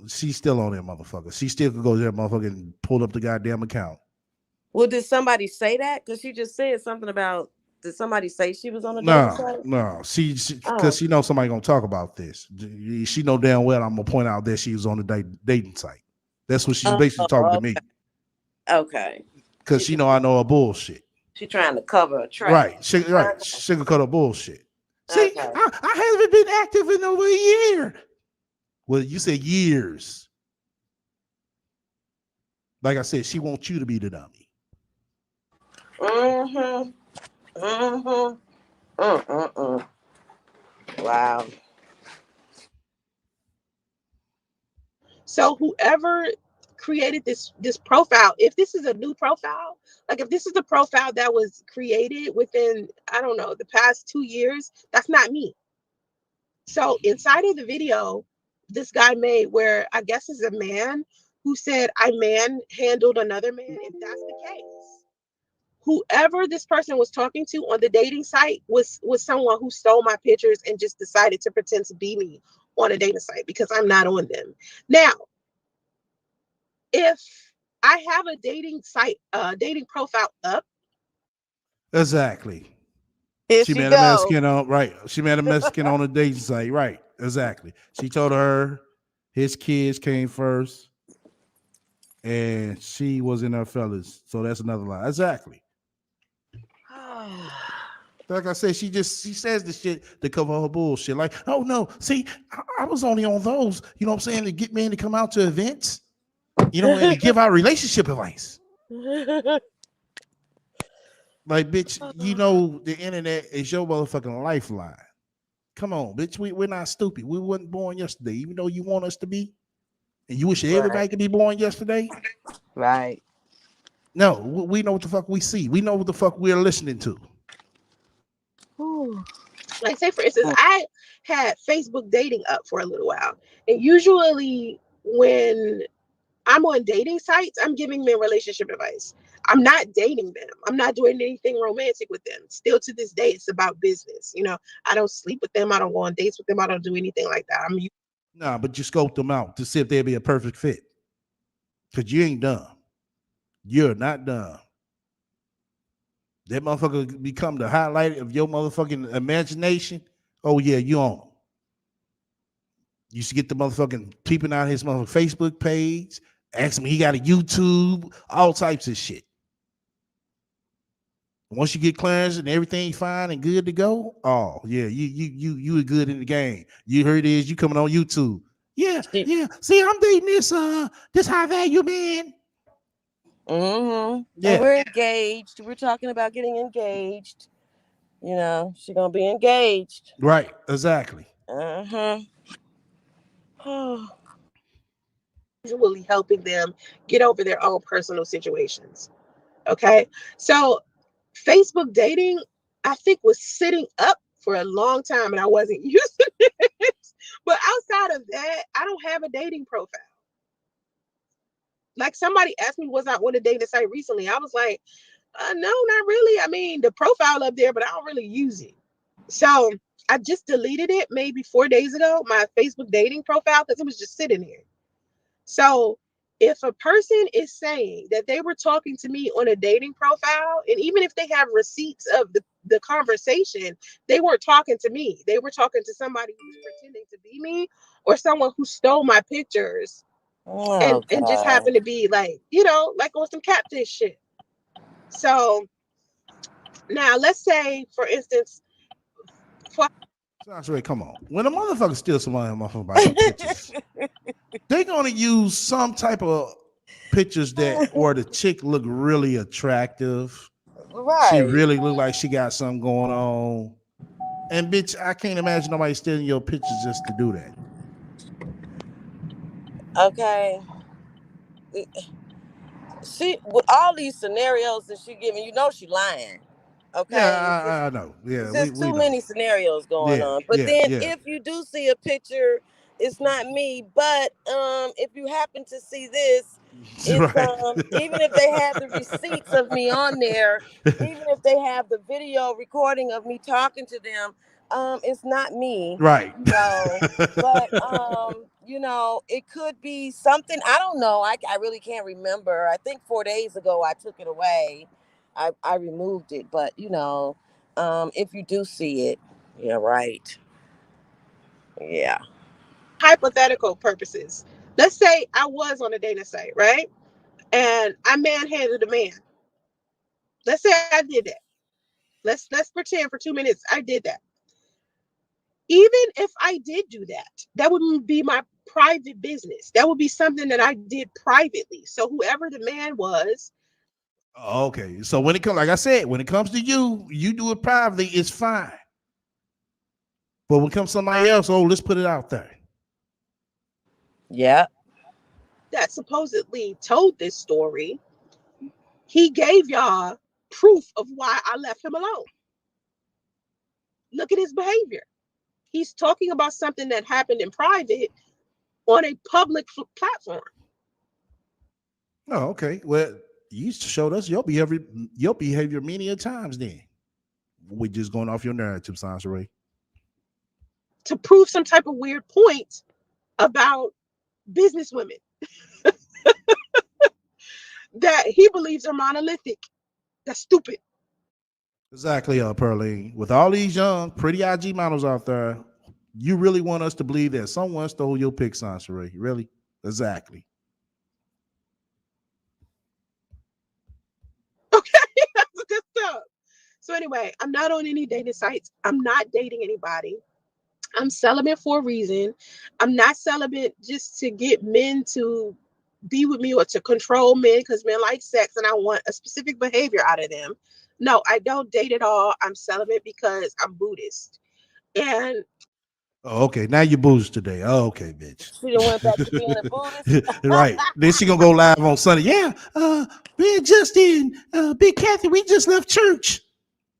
she's still on there, motherfucker. She still could go there, motherfucker, and pull up the goddamn account. well, did somebody say that? Because she just said something about. Did somebody say she was on a dating No, site? no. She Oh, because she knows somebody gonna talk about this. She know damn well I'm gonna point out that she was on the dating site. That's what she's basically talking to oh, me okay. because she know I know her bullshit. She trying to cover a track. Right, sugarcoat her bullshit. See, Okay. I haven't been active in over a year. Well, you said years. Like I said, she wants you to be the dummy. Mm-hmm. Mm-hmm. Mm-mm-mm. Wow. So whoever created this profile, if this is a new profile, like if this is the profile that was created within, I don't know, the past 2 years, that's not me. So inside of the video, this guy made where I guess is a man who said I manhandled another man. If that's the case, whoever this person was talking to on the dating site was someone who stole my pictures and just decided to pretend to be me on a dating site because I'm not on them. Now, if I have a dating site, dating profile up, Exactly. Here She she met a go. Mexican on right. She met a Mexican on a dating site. Right. Exactly. She told her his kids came first, and she was in her fellas. So that's another lie. Exactly. Like I said, she says this shit to cover her bullshit. Like, oh no, see, I was only on those, you know what I'm saying, to get men to come out to events, and to give out relationship advice. Like, bitch, the internet is your motherfucking lifeline. Come on, bitch. We're not stupid. We weren't born yesterday, even though you want us to be. And you wish Right. everybody could be born yesterday. Right. No, we know what the fuck we see. We know what the fuck we're listening to. Whew. like say for instance, I had Facebook dating up for a little while. And usually when I'm on dating sites, I'm giving men relationship advice. I'm not dating them. I'm not doing anything romantic with them. Still to this day, it's about business. I don't sleep with them. I don't go on dates with them. I don't do anything like that. Nah, but you scope them out to see if they'd be a perfect fit. Because you ain't dumb. You're not dumb. That motherfucker become the highlight of your motherfucking imagination. Oh, yeah, you on them. You should get the motherfucking peeping out his motherfucking Facebook page. Ask him, he got a YouTube, all types of shit. Once you get clearance and everything fine and good to go, oh yeah, you are good in the game. You heard it is you coming on YouTube. Yeah, She, yeah. See, I'm dating this high value man. mm-hmm. And Yeah. we're engaged. We're talking about getting engaged. She gonna be engaged. Right, exactly. Uh-huh. Usually helping them get over their own personal situations. Okay. So Facebook dating, I think, was sitting up for a long time and I wasn't used to it. But outside of that, I don't have a dating profile. Like somebody asked me, was I on a dating site recently? I was like, no, not really. I mean, the profile up there, but I don't really use it. So I just deleted it maybe 4 days ago, my Facebook dating profile, because it was just sitting there. So if a person is saying that they were talking to me on a dating profile, and even if they have receipts of the conversation, they weren't talking to me. They were talking to somebody who was pretending to be me or someone who stole my pictures Oh and just God. happened to be like, like on some catfish shit. So now let's say, for instance, for Sasha, come on. When a motherfucker steals somebody motherfucking pictures, they gonna use some type of pictures that where the chick look really attractive. She Right. really look like she got something going on. And bitch, I can't imagine nobody stealing your pictures just to do that. Okay. She with all these scenarios that she giving, she lying. Yeah, Okay, I know. Yeah, it's we just we too know. many scenarios going Yeah, on. But yeah, then yeah. if you do see a picture, it's not me. But if you happen to see this, it's Right. even if they have the receipts of me on there, even if they have the video recording of me talking to them, it's not me. Right. You know, but it could be something. I don't know. I really can't remember. I think 4 days ago I took it away. I removed it, but if you do see it, yeah, right, yeah. hypothetical purposes, let's say I was on a dating site, right? And I manhandled a man. Let's say I did that. Let's pretend for 2 minutes I did that. Even if I did do that, that wouldn't be my private business. That would be something that I did privately. So whoever the man was, Okay. So when it comes, like I said, when it comes to you, you do it privately, it's fine. But when it comes to somebody else, oh, let's put it out there. Yeah. that supposedly told this story, he gave y'all proof of why I left him alone. Look at his behavior. He's talking about something that happened in private on a public platform. Oh, okay. Well, you showed us your behavior many a times then. We just going off your narrative, Sansaray. To prove some type of weird point about business women that he believes are monolithic. That's stupid. Exactly, Pearline. With all these young, pretty IG models out there, you really want us to believe that someone stole your pic, Sansaray? Really? Exactly. Okay, that's good stuff. So anyway, I'm not on any dating sites. I'm not dating anybody. I'm celibate for a reason. I'm not celibate just to get men to be with me or to control men because men like sex and I want a specific behavior out of them. No, I don't date at all. I'm celibate because I'm Buddhist. And Oh, okay. Now you booze today. Oh, okay, bitch. She done went back to being a Buddhist. Right. Then she gonna go live on Sunday. Yeah, me and Justin, Big Kathy, we just left church.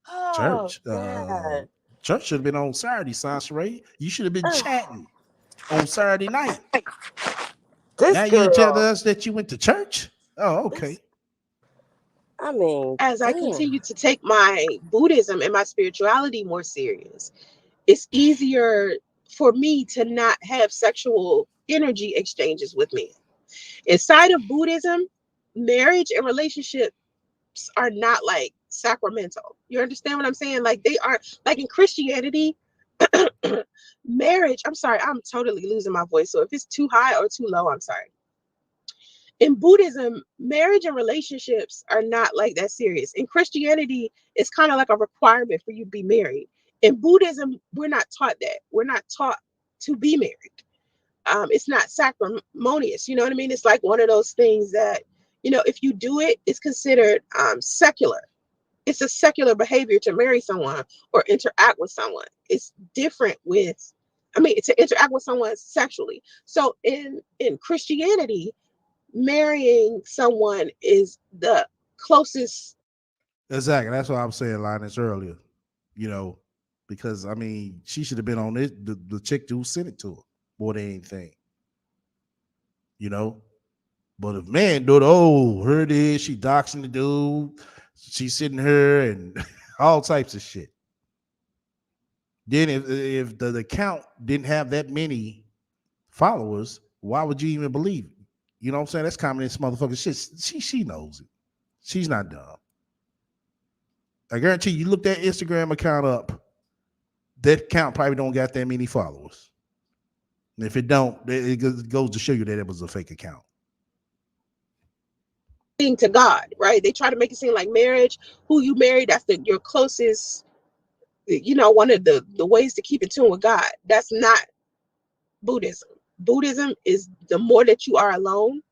Oh Church. God. Church should have been on Saturday, Sansaray. You should have been Oh, chatting on Saturday night. this Now you tell girl. us that you went to church? Oh, This. okay. I mean, as I damn. continue to take my Buddhism and my spirituality more serious, it's easier for me to not have sexual energy exchanges with men. Inside of Buddhism, marriage and relationships are not like sacramental. You understand what I'm saying? Like they are like in Christianity, marriage. I'm sorry, I'm totally losing my voice. So if it's too high or too low, I'm sorry. In Buddhism, marriage and relationships are not like that serious. In Christianity, it's kind of like a requirement for you to be married. In Buddhism, we're not taught that. We're not taught to be married. It's not sacrimonious. You know what I mean? It's like one of those things that, if you do it, it's considered secular. It's a secular behavior to marry someone or interact with someone. It's different with, I mean, to interact with someone sexually. So in Christianity, marrying someone is the closest. Exactly. That's what I was saying, Linus, earlier. You know, because I mean, she should have been on it. The chick who sent it to her more than anything. You know, but if man do it, oh, her it is, she doxing the dude, she's sitting her and all types of shit. Then if the account didn't have that many followers, why would you even believe it? You know what I'm saying? That's common in this motherfucker shit. She knows it. She's not dumb. I guarantee you look that Instagram account up, that account probably don't got that many followers. And if it don't, it goes to show you that it was a fake account. Thing to God, right? They try to make it seem like marriage, who you marry, that's your closest, one of the ways to keep in tune with God. That's not Buddhism. Buddhism is the more that you are alone,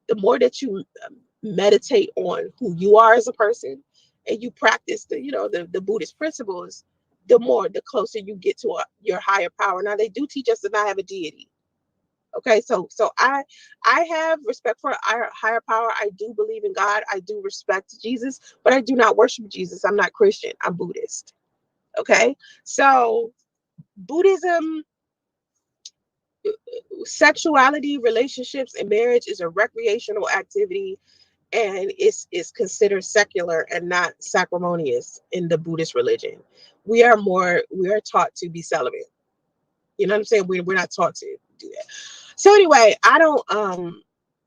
the more that you meditate on who you are as a person, and you practice the Buddhist principles, the more, the closer you get to your higher power. Now they do teach us to not have a deity. Okay, so I have respect for our higher power. I do believe in God. I do respect Jesus, but I do not worship Jesus. I'm not Christian. I'm Buddhist. Okay, so Buddhism, sexuality, relationships, and marriage is a recreational activity, and it's considered secular and not sacrimonious in the Buddhist religion. We are taught to be celibate. You know what I'm saying? We're not taught to do that. So anyway, I don't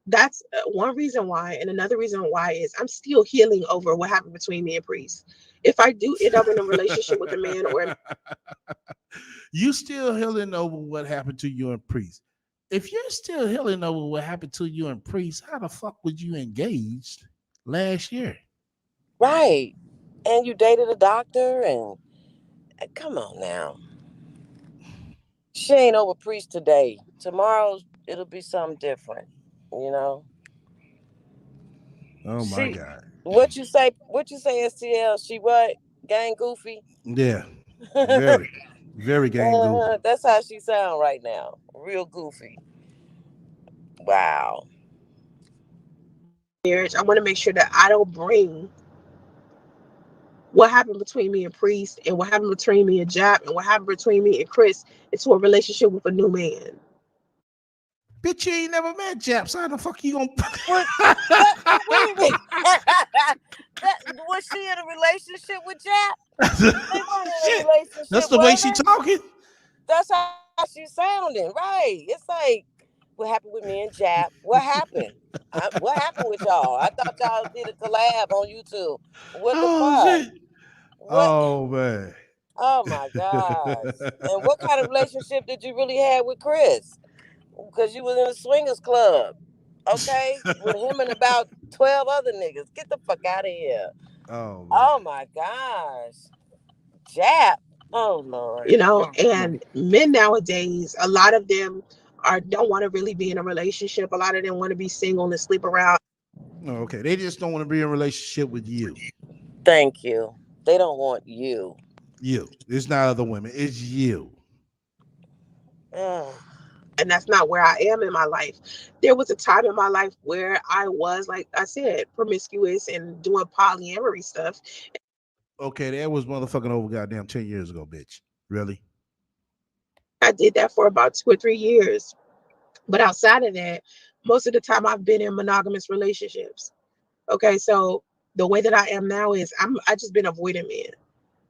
that's one reason why, and another reason why is I'm still healing over what happened between me and Priest. If I do end up in a relationship with a man or You still healing over what happened to you and Priest. If you're still healing over what happened to you and Priest, how the fuck was you engaged last year? Right. And you dated a doctor and come on now. She ain't over preach today. Tomorrow it'll be something different. You know. Oh my She God. what you say, STL? She what? Gang goofy? Yeah. Very, very gang goofy. That's how she sound right now. Real goofy. Wow. marriage, I want to make sure that I don't bring what happened between me and Priest and what happened between me and Jap and what happened between me and Chris into a relationship with a new man. Bitch, you ain't never met Japs. How the fuck you What gonna what do you mean? That was she in a relationship with Jap? They weren't in a Shit. relationship, That's the way was she they? talking. That's how she's sounding, right? It's like, what happened with me and Jap? What happened? What happened with y'all? I thought y'all did a collab on YouTube. What the Oh fuck? shit. What? Oh man. Oh my gosh! And what kind of relationship did you really have with Chris? Because you was in a swingers club, okay, with him and about 12 other niggas. Get the fuck out of here! Oh man. Oh my gosh, Jap! Oh Lord! And men nowadays, a lot of them are don't want to really be in a relationship. A lot of them want to be single and sleep around. Oh, okay. They just don't want to be in a relationship with you. Thank you. They don't want you. You. It's not other women. It's you. Ugh. And that's not where I am in my life. There was a time in my life where I was, like I said, promiscuous and doing polyamory stuff. Okay, that was motherfucking over goddamn 10 years ago, bitch. Really? I did that for about 2 or 3 years. But outside of that, most of the time I've been in monogamous relationships. Okay, so the way that I am now is I just been avoiding men,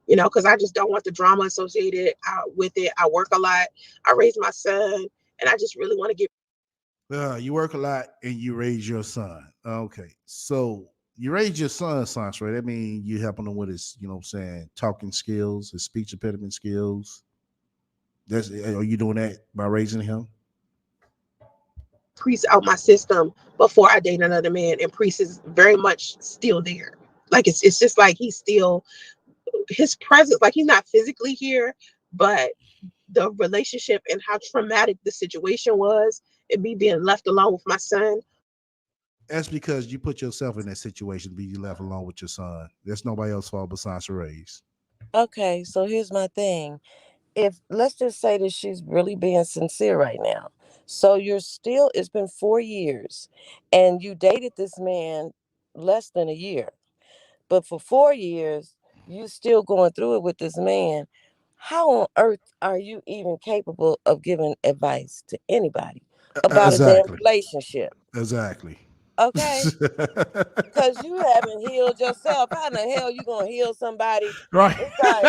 because I just don't want the drama associated with it. I work a lot. I raise my son, and I just really want to get. You work a lot and you raise your son. Okay. So you raise your son, right? That means you helping him with his, you know what I'm saying, talking skills, his speech impediment skills. Are you doing that by raising him? Priest out my system before I date another man, and Priest is very much still there. Like it's just like he's still his presence. Like he's not physically here, but the relationship and how traumatic the situation was, and me being left alone with my son. That's because you put yourself in that situation to be left alone with your son. There's nobody else fault besides Sheray's. Okay, so here's my thing. If let's just say that she's really being sincere right now. So you're still, it's been 4 years and you dated this man less than a year. But for 4 years, you still going through it with this man. How on earth are you even capable of giving advice to anybody about a damn Exactly. relationship? Exactly. Okay? Because you haven't healed yourself. How in the hell you gonna heal somebody? Right. It's like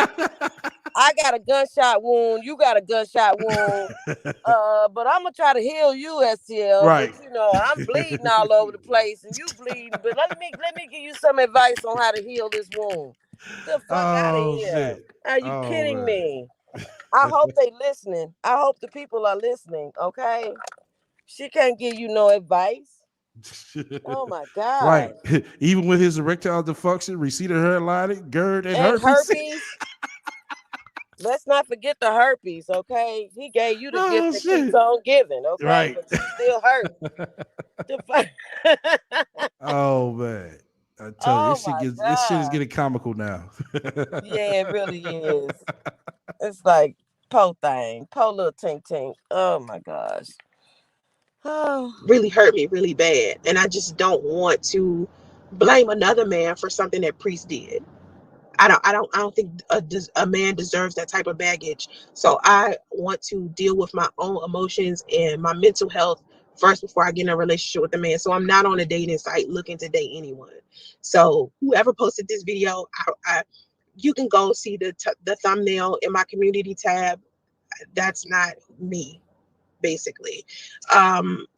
I got a gunshot wound, you got a gunshot wound. But I'm gonna try to heal you, STL. But Right. you know, I'm bleeding all over the place and you bleeding. But let me give you some advice on how to heal this wound. The fuck out of Oh here. shit. Are you Oh kidding man. me? I hope they listening. I hope the people are listening, okay? She can't give you no advice. Oh my Right. God. Even with his erectile dysfunction, receded hairline, GERD, and And herpes. herpes. Let's not forget the herpes, okay? He gave you the gift Oh that keeps shit. on giving, okay? Right. But you still hurt. The fuck? Oh man. I tell you, Oh my this shit is God. getting comical now. Yeah, it really is. It's like po thing, po little tink tink. Oh my gosh. Oh, Really hurt me really bad. And I just don't want to blame another man for something that Priest did. I don't think a man deserves that type of baggage. So I want to deal with my own emotions and my mental health first before I get in a relationship with a man. So I'm not on a dating site looking to date anyone. So whoever posted this video, you can go see the thumbnail in my community tab. That's not me, basically.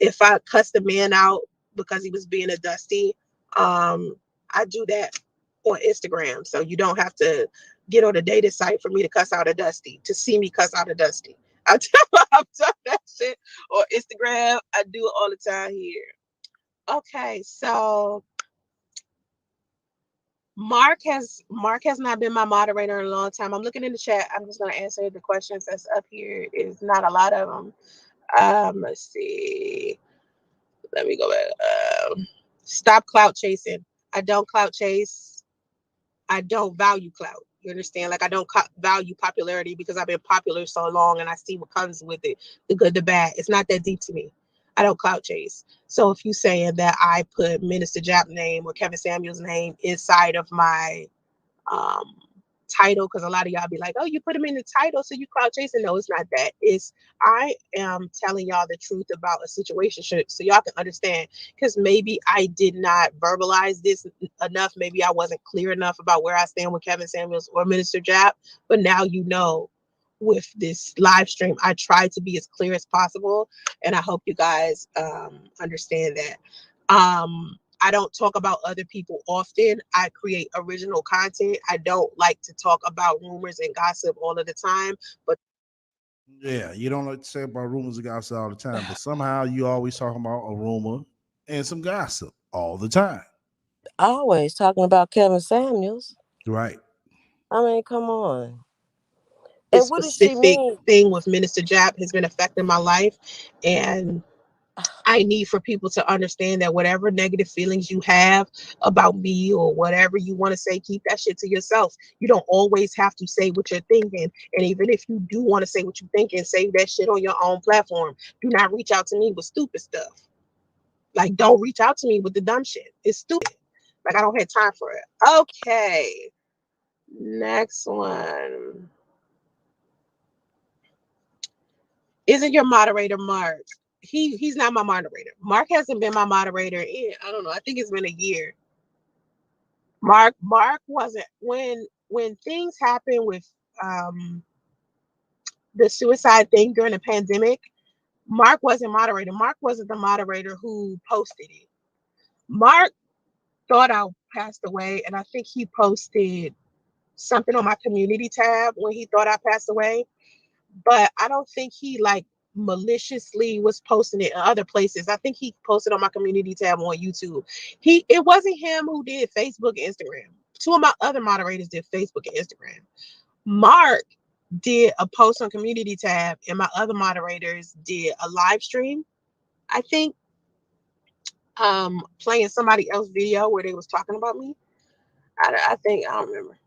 If I cussed a man out because he was being a dusty, I do that on Instagram. So you don't have to get on a dating site for me to cuss out a dusty, to see me cuss out a dusty. I've done that shit on Instagram. I do it all the time here. Okay, so Mark has not been my moderator in a long time. I'm looking in the chat. I'm just gonna answer the questions that's up here. It's not a lot of them. Let's see. Let me go back. Stop clout chasing. I don't clout chase. I don't value clout. You understand? Like I don't value popularity because I've been popular so long and I see what comes with it, the good, the bad. It's not that deep to me. I don't clout chase. So if you saying that I put Minister Jap name or Kevin Samuel's name inside of my um title, because a lot of y'all be like, oh, you put him in the title so you crowd chasing. No, it's not that. It's I am telling y'all the truth about a situation so y'all can understand, because maybe I did not verbalize this enough. Maybe I wasn't clear enough about where I stand with Kevin Samuels or Minister Jap, but now you know. With this live stream, I try to be as clear as possible, and I hope you guys understand that. I don't talk about other people often. I create original content. I don't like to talk about rumors and gossip all of the time. But Yeah, you don't like to say about rumors and gossip all the time, but somehow you always talking about a rumor and some gossip all the time. always talking about Kevin Samuels. Right. I mean, come on. this And what does she specific mean? thing with Minister Jap has been affecting my life. And I need for people to understand that whatever negative feelings you have about me or whatever you want to say, keep that shit to yourself. You don't always have to say what you're thinking. And even if you do want to say what you're thinking, say that shit on your own platform. Do not reach out to me with stupid stuff. Like, don't reach out to me with the dumb shit. It's stupid. Like, I don't have time for it. Okay. Next one. Isn't your moderator Mark? He's not my moderator. Mark hasn't been my moderator in, I don't know, I think it's been a year. Mark wasn't when things happened with um the suicide thing during the pandemic. Mark wasn't moderator. Mark wasn't the moderator who posted it. Mark thought I passed away, and I think he posted something on my community tab when he thought I passed away. But I don't think he like maliciously was posting it in other places. I think he posted on my community tab on YouTube. It wasn't him who did Facebook and Instagram. Two of my other moderators did Facebook and Instagram. Mark did a post on community tab, and my other moderators did a live stream, I think. playing somebody else's video where they was talking about me. I think I don't remember.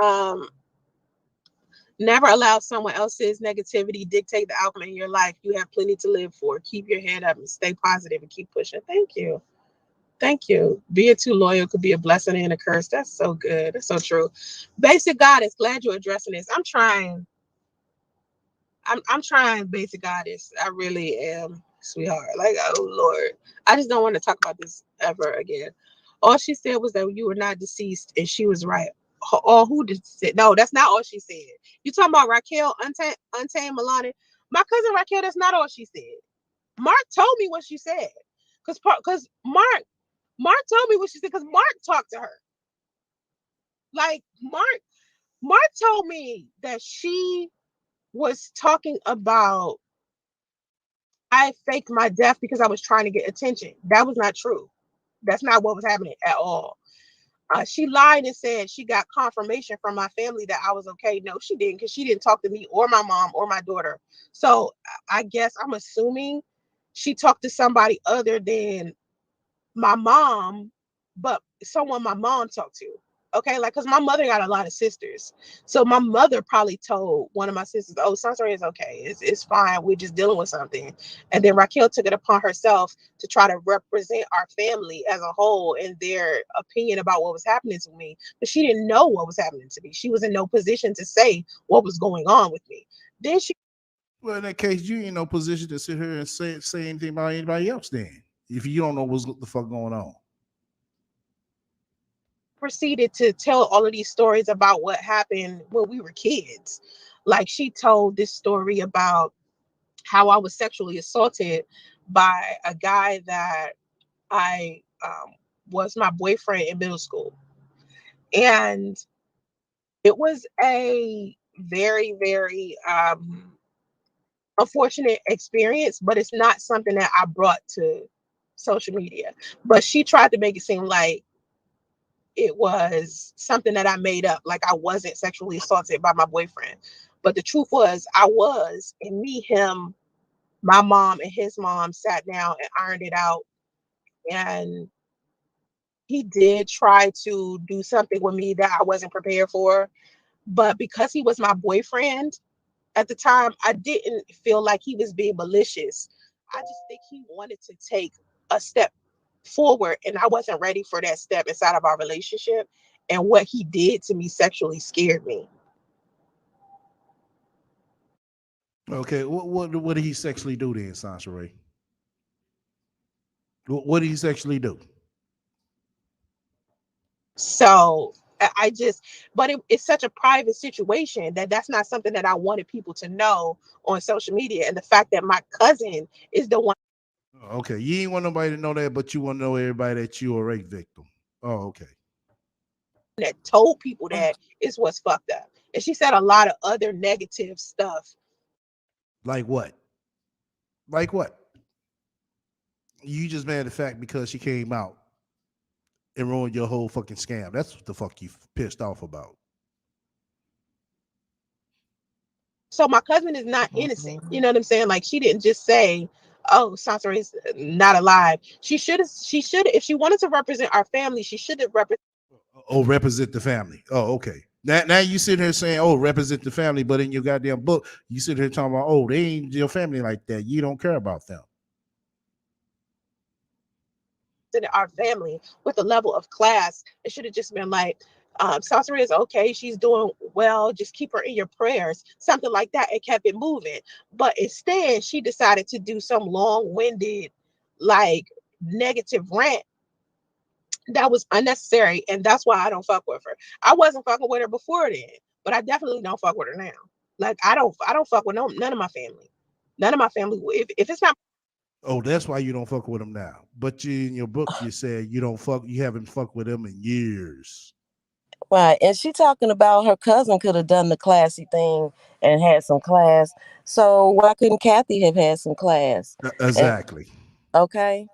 Um, Never allow someone else's negativity dictate the outcome in your life. You have plenty to live for. Keep your head up and stay positive and keep pushing. Thank you. Thank you. Being too loyal could be a blessing and a curse. That's so good. That's so true. Basic Goddess, glad you're addressing this. I'm trying. I'm trying, Basic Goddess. I really am, sweetheart. Like, oh Lord. I just don't want to talk about this ever again. All she said was that you were not deceased and she was right. Or who did said no, that's not all she said. You talking about Raquel Untamed Milani? My cousin Raquel, that's not all she said. Mark told me what she said. Cause Mark told me what she said because Mark talked to her. Like Mark told me that she was talking about I faked my death because I was trying to get attention. That was not true. That's not what was happening at all. She lied and said she got confirmation from my family that I was okay. No, she didn't because she didn't talk to me or my mom or my daughter. So I guess I'm assuming she talked to somebody other than my mom, but someone my mom talked to. Okay, like because my mother got a lot of sisters, so my mother probably told one of my sisters, "Oh, Sansa is okay. It's fine. We're just dealing with something." And then Raquel took it upon herself to try to represent our family as a whole and their opinion about what was happening to me. But she didn't know what was happening to me. She was in no position to say what was going on with me. Then she Well, in that case, you ain't no position to sit here and say anything about anybody else. Then, if you don't know what's the fuck going on. proceeded to tell all of these stories about what happened when we were kids. Like she told this story about how I was sexually assaulted by a guy that I was my boyfriend in middle school. And it was a very, very unfortunate experience, but it's not something that I brought to social media. But she tried to make it seem like it was something that I made up, like I wasn't sexually assaulted by my boyfriend. But the truth was, I was, and me, him, my mom, and his mom sat down and ironed it out. And he did try to do something with me that I wasn't prepared for. But because he was my boyfriend at the time, I didn't feel like he was being malicious. I just think he wanted to take a step forward, and I wasn't ready for that step inside of our relationship. And what he did to me sexually scared me. Okay, what did he sexually do then, Sasha Ray? What did he sexually do? So I just, but it's such a private situation that that's not something that I wanted people to know on social media. And the fact that my cousin is the one Okay, you ain't want nobody to know that, but you want to know everybody that you a rape victim. Oh, okay. that told people that is what's fucked up. And she said a lot of other negative stuff. Like what? Like what? You just mad at the fact because she came out and ruined your whole fucking scam. That's what the fuck you pissed off about. So my cousin is not innocent. You know what I'm saying? Like she didn't just say, "Oh, Sansa is not alive." She should if she wanted to represent our family, she should have represented. Oh, represent the family. Oh, okay. Now you sit here saying, "Oh, represent the family," but in your goddamn book, you sit here talking about, "Oh, they ain't your family like that. You don't care about them." Our family with a level of class. It should have just been like, Sorcery is okay. She's doing well. Just keep her in your prayers. Something like that. It kept it moving. But instead, she decided to do some long winded, like negative rant that was unnecessary. And that's why I don't fuck with her. I wasn't fucking with her before then, but I definitely don't fuck with her now. Like I don't fuck with none of my family. None of my family. If it's not Oh, that's why you don't fuck with them now. But in your book, you said you haven't fucked with them in years. Right. And she talking about her cousin could have done the classy thing and had some class. So why couldn't Kathy have had some class? And Exactly. okay,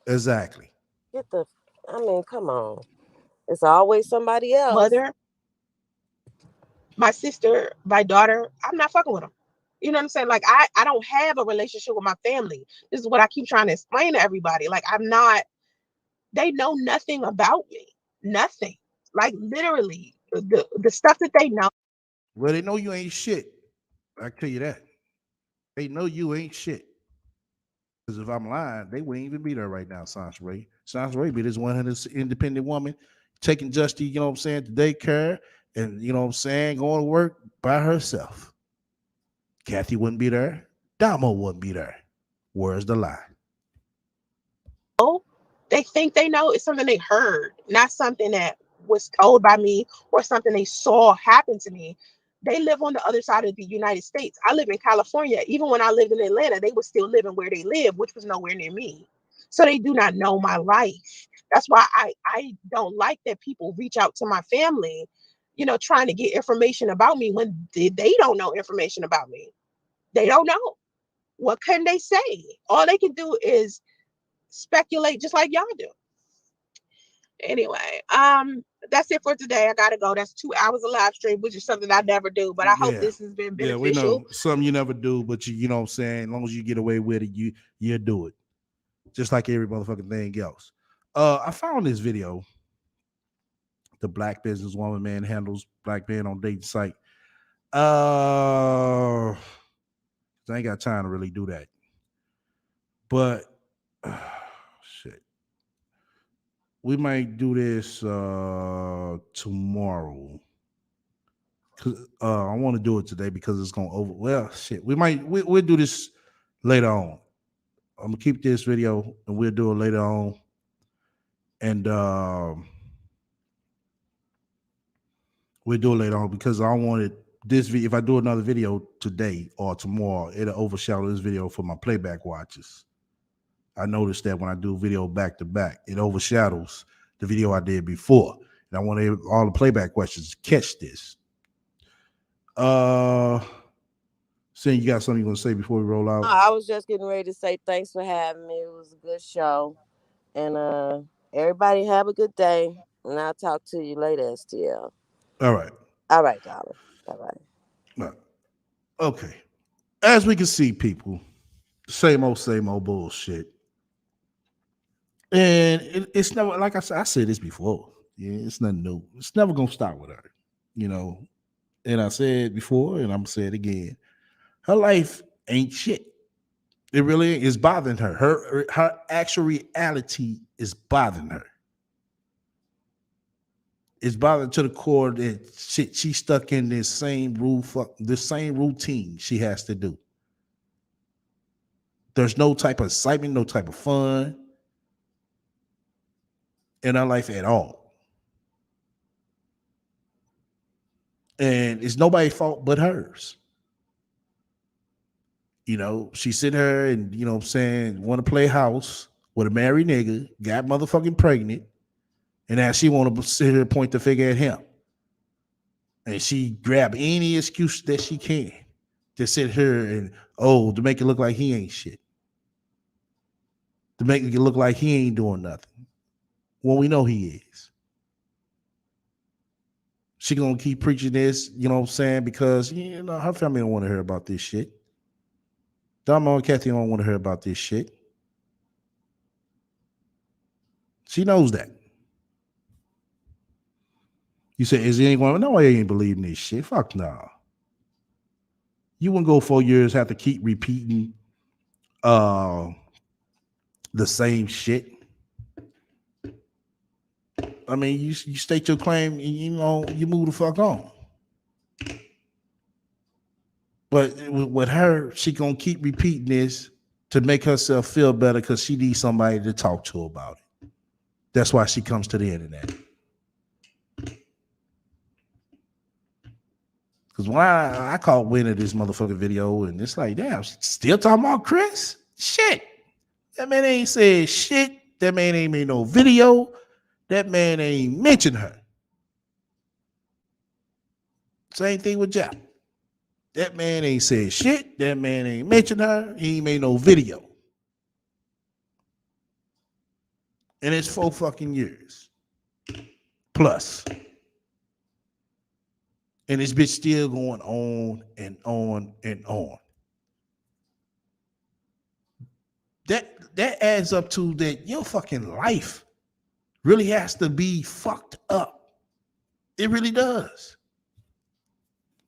Exactly. get the I mean, come on. It's always somebody else. mother, my sister, my daughter, I'm not fucking with them. You know what I'm saying? Like I don't have a relationship with my family. This is what I keep trying to explain to everybody. Like I'm not, they know nothing about me. Nothing. Like literally the stuff that they know. Well, they know you ain't shit. I tell you that. They know you ain't shit. Because if I'm lying, they wouldn't even be there right now, Sansa Ray. Sansa Ray be this 100 independent woman taking Justy, you know what I'm saying, to daycare and, you know what I'm saying, going to work by herself. Kathy wouldn't be there. Damo wouldn't be there. Where's the lie? They think they know it's something they heard, not something that was told by me or something they saw happen to me. They live on the other side of the United States. I live in California. Even when I lived in Atlanta, they were still living where they live, which was nowhere near me. So they do not know my life. That's why I don't like that people reach out to my family, trying to get information about me when they don't know information about me. They don't know. What can they say? All they can do is speculate just like y'all do. Anyway, that's it for today. I gotta go. That's 2 hours of live stream, which is something I never do, but I hope Yeah. this has been Yeah, we beneficial. know something you never do, but you know what I'm saying, as long as you get away with it, you do it. Just like every motherfucking thing else. I found this video. The black businesswoman man handles black man on dating site. I ain't got time to really do that. But shit. We might do this tomorrow. Cause I want to do it today because it's gonna over. Well, shit. We'll do this later on. I'm gonna keep this video and we'll do it later on. And we'll do it later on because I wanted this video. If I do another video today or tomorrow, it'll overshadow this video for my playback watchers. I noticed that when I do video back to back, it overshadows the video I did before. And I want all the playback questions to catch this. Saying you got something you want to say before we roll out? I was just getting ready to say thanks for having me. It was a good show. And everybody have a good day. And I'll talk to you later, STL. All right. All right, darling. Bye bye. All right. Okay. As we can see, people, same old bullshit. And it's never, like I said this before. Yeah, it's nothing new. It's never gonna stop with her. You know, and I said before, and I'm gonna say it again. Her life ain't shit. It really is bothering her. Her actual reality is bothering her. It's bothering to the core that shit she's stuck in this same routine she has to do. There's no type of excitement, no type of fun in her life at all. And it's nobody's fault but hers. You know, she sit her and, you know what I'm saying, want to play house with a married nigga, got motherfucking pregnant, and now she want to sit here and point the finger at him. And she grab any excuse that she can to sit here and, to make it look like he ain't shit. To make it look like he ain't doing nothing. Well, we know he is. She gonna keep preaching this, you know what I'm saying, because her family don't want to hear about this shit. Damo and Kathy don't want to hear about this shit. She knows that. You say, is there anyone? No, I ain't believing this shit. Fuck no. You wouldn't go 4 years, have to keep repeating the same shit. I mean, you state your claim, and, you move the fuck on. But with her, she gonna keep repeating this to make herself feel better because she needs somebody to talk to about it. That's why she comes to the internet. Because when I caught wind of this motherfucking video, and it's like, damn, still talking about Chris? Shit. That man ain't said shit. That man ain't made no video. That man ain't mentioned her. Same thing with Jack. That man ain't said shit. That man ain't mentioned her. He ain't made no video. And it's 4 fucking years. Plus. And this bitch still going on and on and on. that adds up to that your fucking life really has to be fucked up. It really does.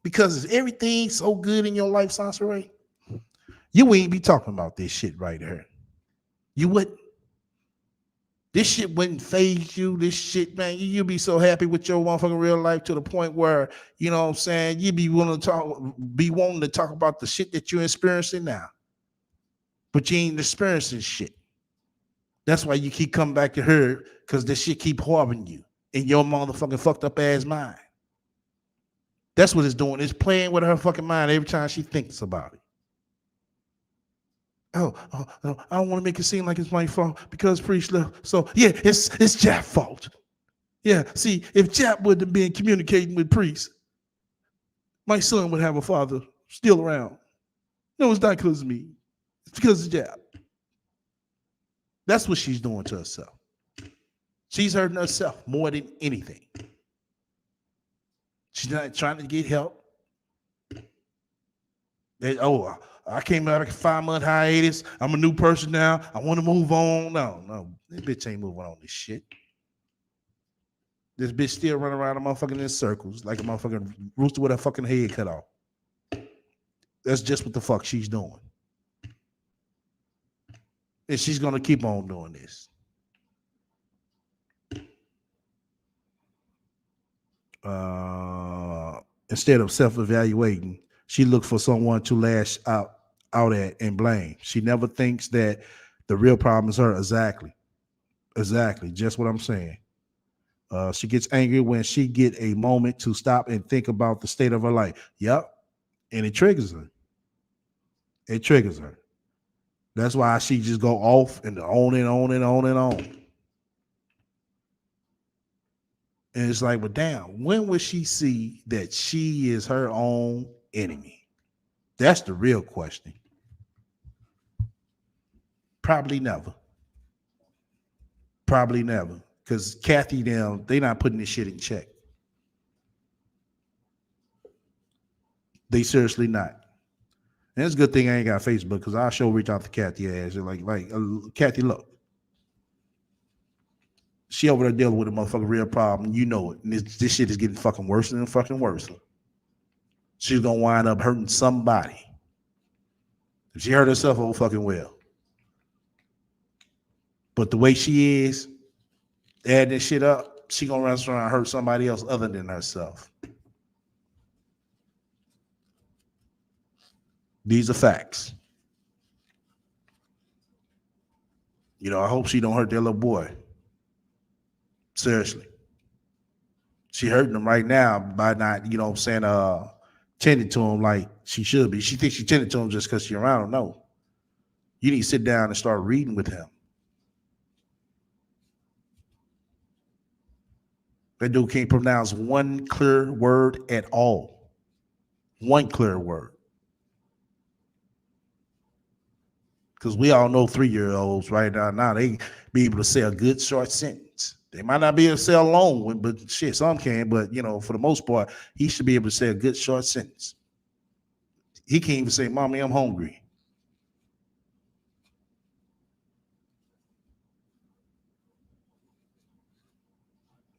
Because if everything's so good in your life, Sansaray, you wouldn't be talking about this shit right here. You wouldn't. This shit wouldn't phase you. This shit, man, you'd be so happy with your motherfucking real life to the point where, you know what I'm saying, you'd be willing to wanting to talk about the shit that you're experiencing now. But you ain't experiencing shit. That's why you keep coming back to her, because this shit keep harboring you in your motherfucking fucked up ass mind. That's what it's doing. It's playing with her fucking mind every time she thinks about it. Oh, I don't want to make it seem like it's my fault because Priest left. So yeah, it's Jap's fault. Yeah, see, if Jap would have been communicating with Priest, my son would have a father still around. No, it's not because of me. It's because of Jap. That's what she's doing to herself. She's hurting herself more than anything. She's not trying to get help. I came out of a 5-month hiatus. I'm a new person now. I want to move on. No, this bitch ain't moving on this shit. This bitch still running around a motherfucking in circles like a motherfucking rooster with her fucking head cut off. That's just what the fuck she's doing. And she's going to keep on doing this. Instead of self-evaluating, she looked for someone to lash out at and blame. She never thinks that the real problem is her. Exactly. Just what I'm saying. She gets angry when she get a moment to stop and think about the state of her life. Yep. And it triggers her. That's why she just go off and on and on and on and on. And it's like, well, damn, when will she see that she is her own enemy? That's the real question. Probably never. Because Kathy, they not putting this shit in check. They seriously not. And it's a good thing I ain't got Facebook, because I'll sure reach out to Kathy ass. Like Kathy, look. She over there dealing with a motherfucking real problem. You know it. And this shit is getting fucking worse and fucking worse. She's going to wind up hurting somebody. If she hurt herself, oh fucking well. But the way she is, adding this shit up, she going to run around and hurt somebody else other than herself. These are facts. You know, I hope she don't hurt that little boy. Seriously. She hurting him right now by not, you know what I'm saying, tending to him like she should be. She thinks she tending to him just because she's around him. No. You need to sit down and start reading with him. That dude can't pronounce one clear word at all. One clear word. Because we all know 3-year-olds right now, they be able to say a good short sentence. They might not be able to say a long one, but shit, some can. But, you know, for the most part, he should be able to say a good short sentence. He can't even say, Mommy, I'm hungry.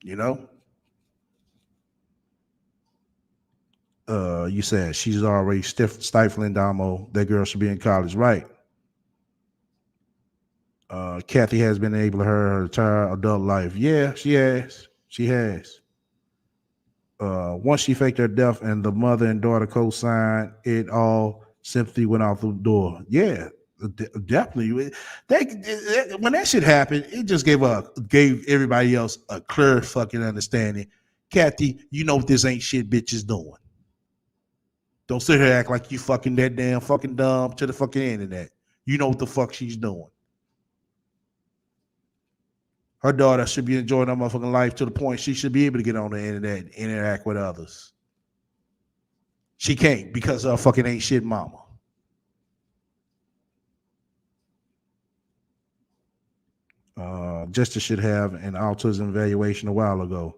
You know? You said she's already stifling Damo. That girl should be in college. Right. Kathy has been able to her entire adult life. Yeah, she has. Once she faked her death and the mother and daughter co-signed, it all simply went out the door. Yeah, definitely. When that shit happened, it just gave everybody else a clear fucking understanding. Kathy, you know what this ain't shit bitch is doing. Don't sit here and act like you fucking that damn fucking dumb to the fucking internet. You know what the fuck she's doing. Her daughter should be enjoying her motherfucking life to the point she should be able to get on the internet and interact with others. She can't because her fucking ain't shit mama. Justice should have an autism evaluation a while ago.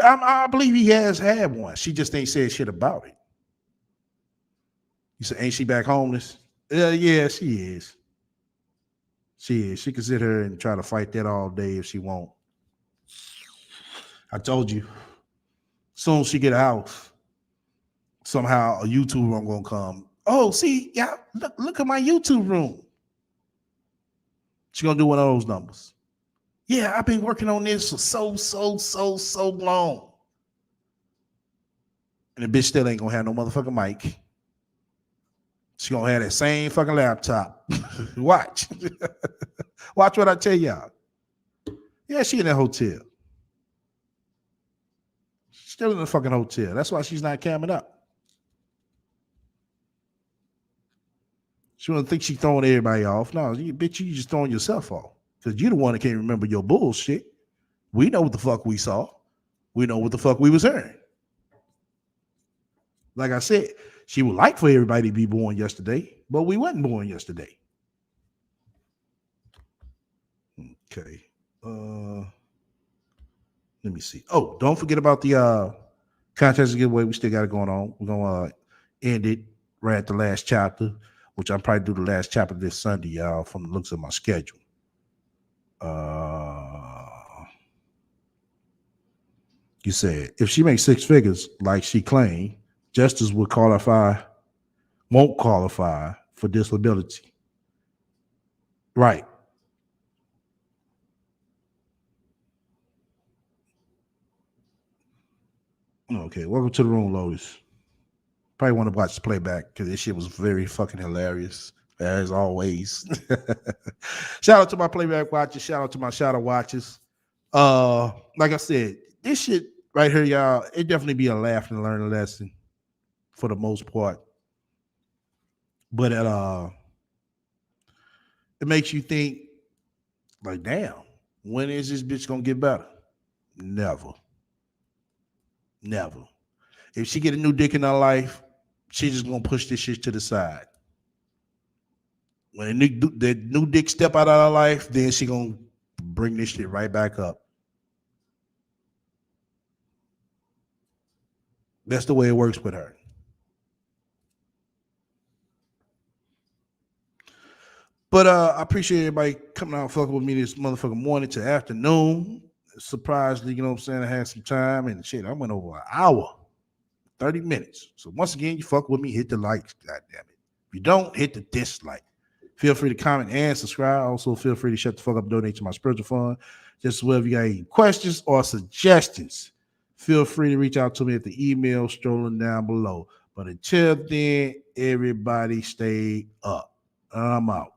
I believe he has had one. She just ain't said shit about it. You said, ain't she back homeless? Yeah, she is. She can sit here and try to fight that all day if she won't. I told you, soon as she get a house, somehow a YouTube room gonna come. Oh, see, yeah, look at my YouTube room. She gonna do one of those numbers. Yeah, I've been working on this for so long. And the bitch still ain't gonna have no motherfucking mic. She gonna have that same fucking laptop. Watch. Watch what I tell y'all. Yeah, she in that hotel. She's still in the fucking hotel. That's why she's not camming up. She wanna think she throwing everybody off. No, bitch, you just throwing yourself off. Because you the one that can't remember your bullshit. We know what the fuck we saw. We know what the fuck we was hearing. Like I said, she would like for everybody to be born yesterday, but we wasn't born yesterday. Okay. Let me see. Oh, don't forget about the contest giveaway. We still got it going on. We're gonna end it right at the last chapter, which I'll probably do the last chapter this Sunday, y'all, from the looks of my schedule. You said if she makes 6 figures like she claimed, Justice won't qualify for disability. Right. Okay, welcome to the room, Lotus. Probably want to watch the playback because this shit was very fucking hilarious, as always. Shout out to my playback watchers. Shout out to my shadow watchers. Like I said, this shit right here, y'all, it definitely be a laugh and learn a lesson for the most part. But it makes you think, like, damn, when is this bitch gonna get better? Never. Never. If she get a new dick in her life, she's just gonna push this shit to the side. When the new dick step out of her life, then she gonna bring this shit right back up. That's the way it works with her. But I appreciate everybody coming out and fucking with me this motherfucking morning to afternoon. Surprisingly, you know what I'm saying? I had some time and shit. I went over an hour, 30 minutes. So once again, you fuck with me, hit the likes, goddamn it. If you don't, hit the dislike. Feel free to comment and subscribe. Also, feel free to shut the fuck up, donate to my spiritual fund. Just as well, if you got any questions or suggestions, feel free to reach out to me at the email strolling down below. But until then, everybody stay up. I'm out.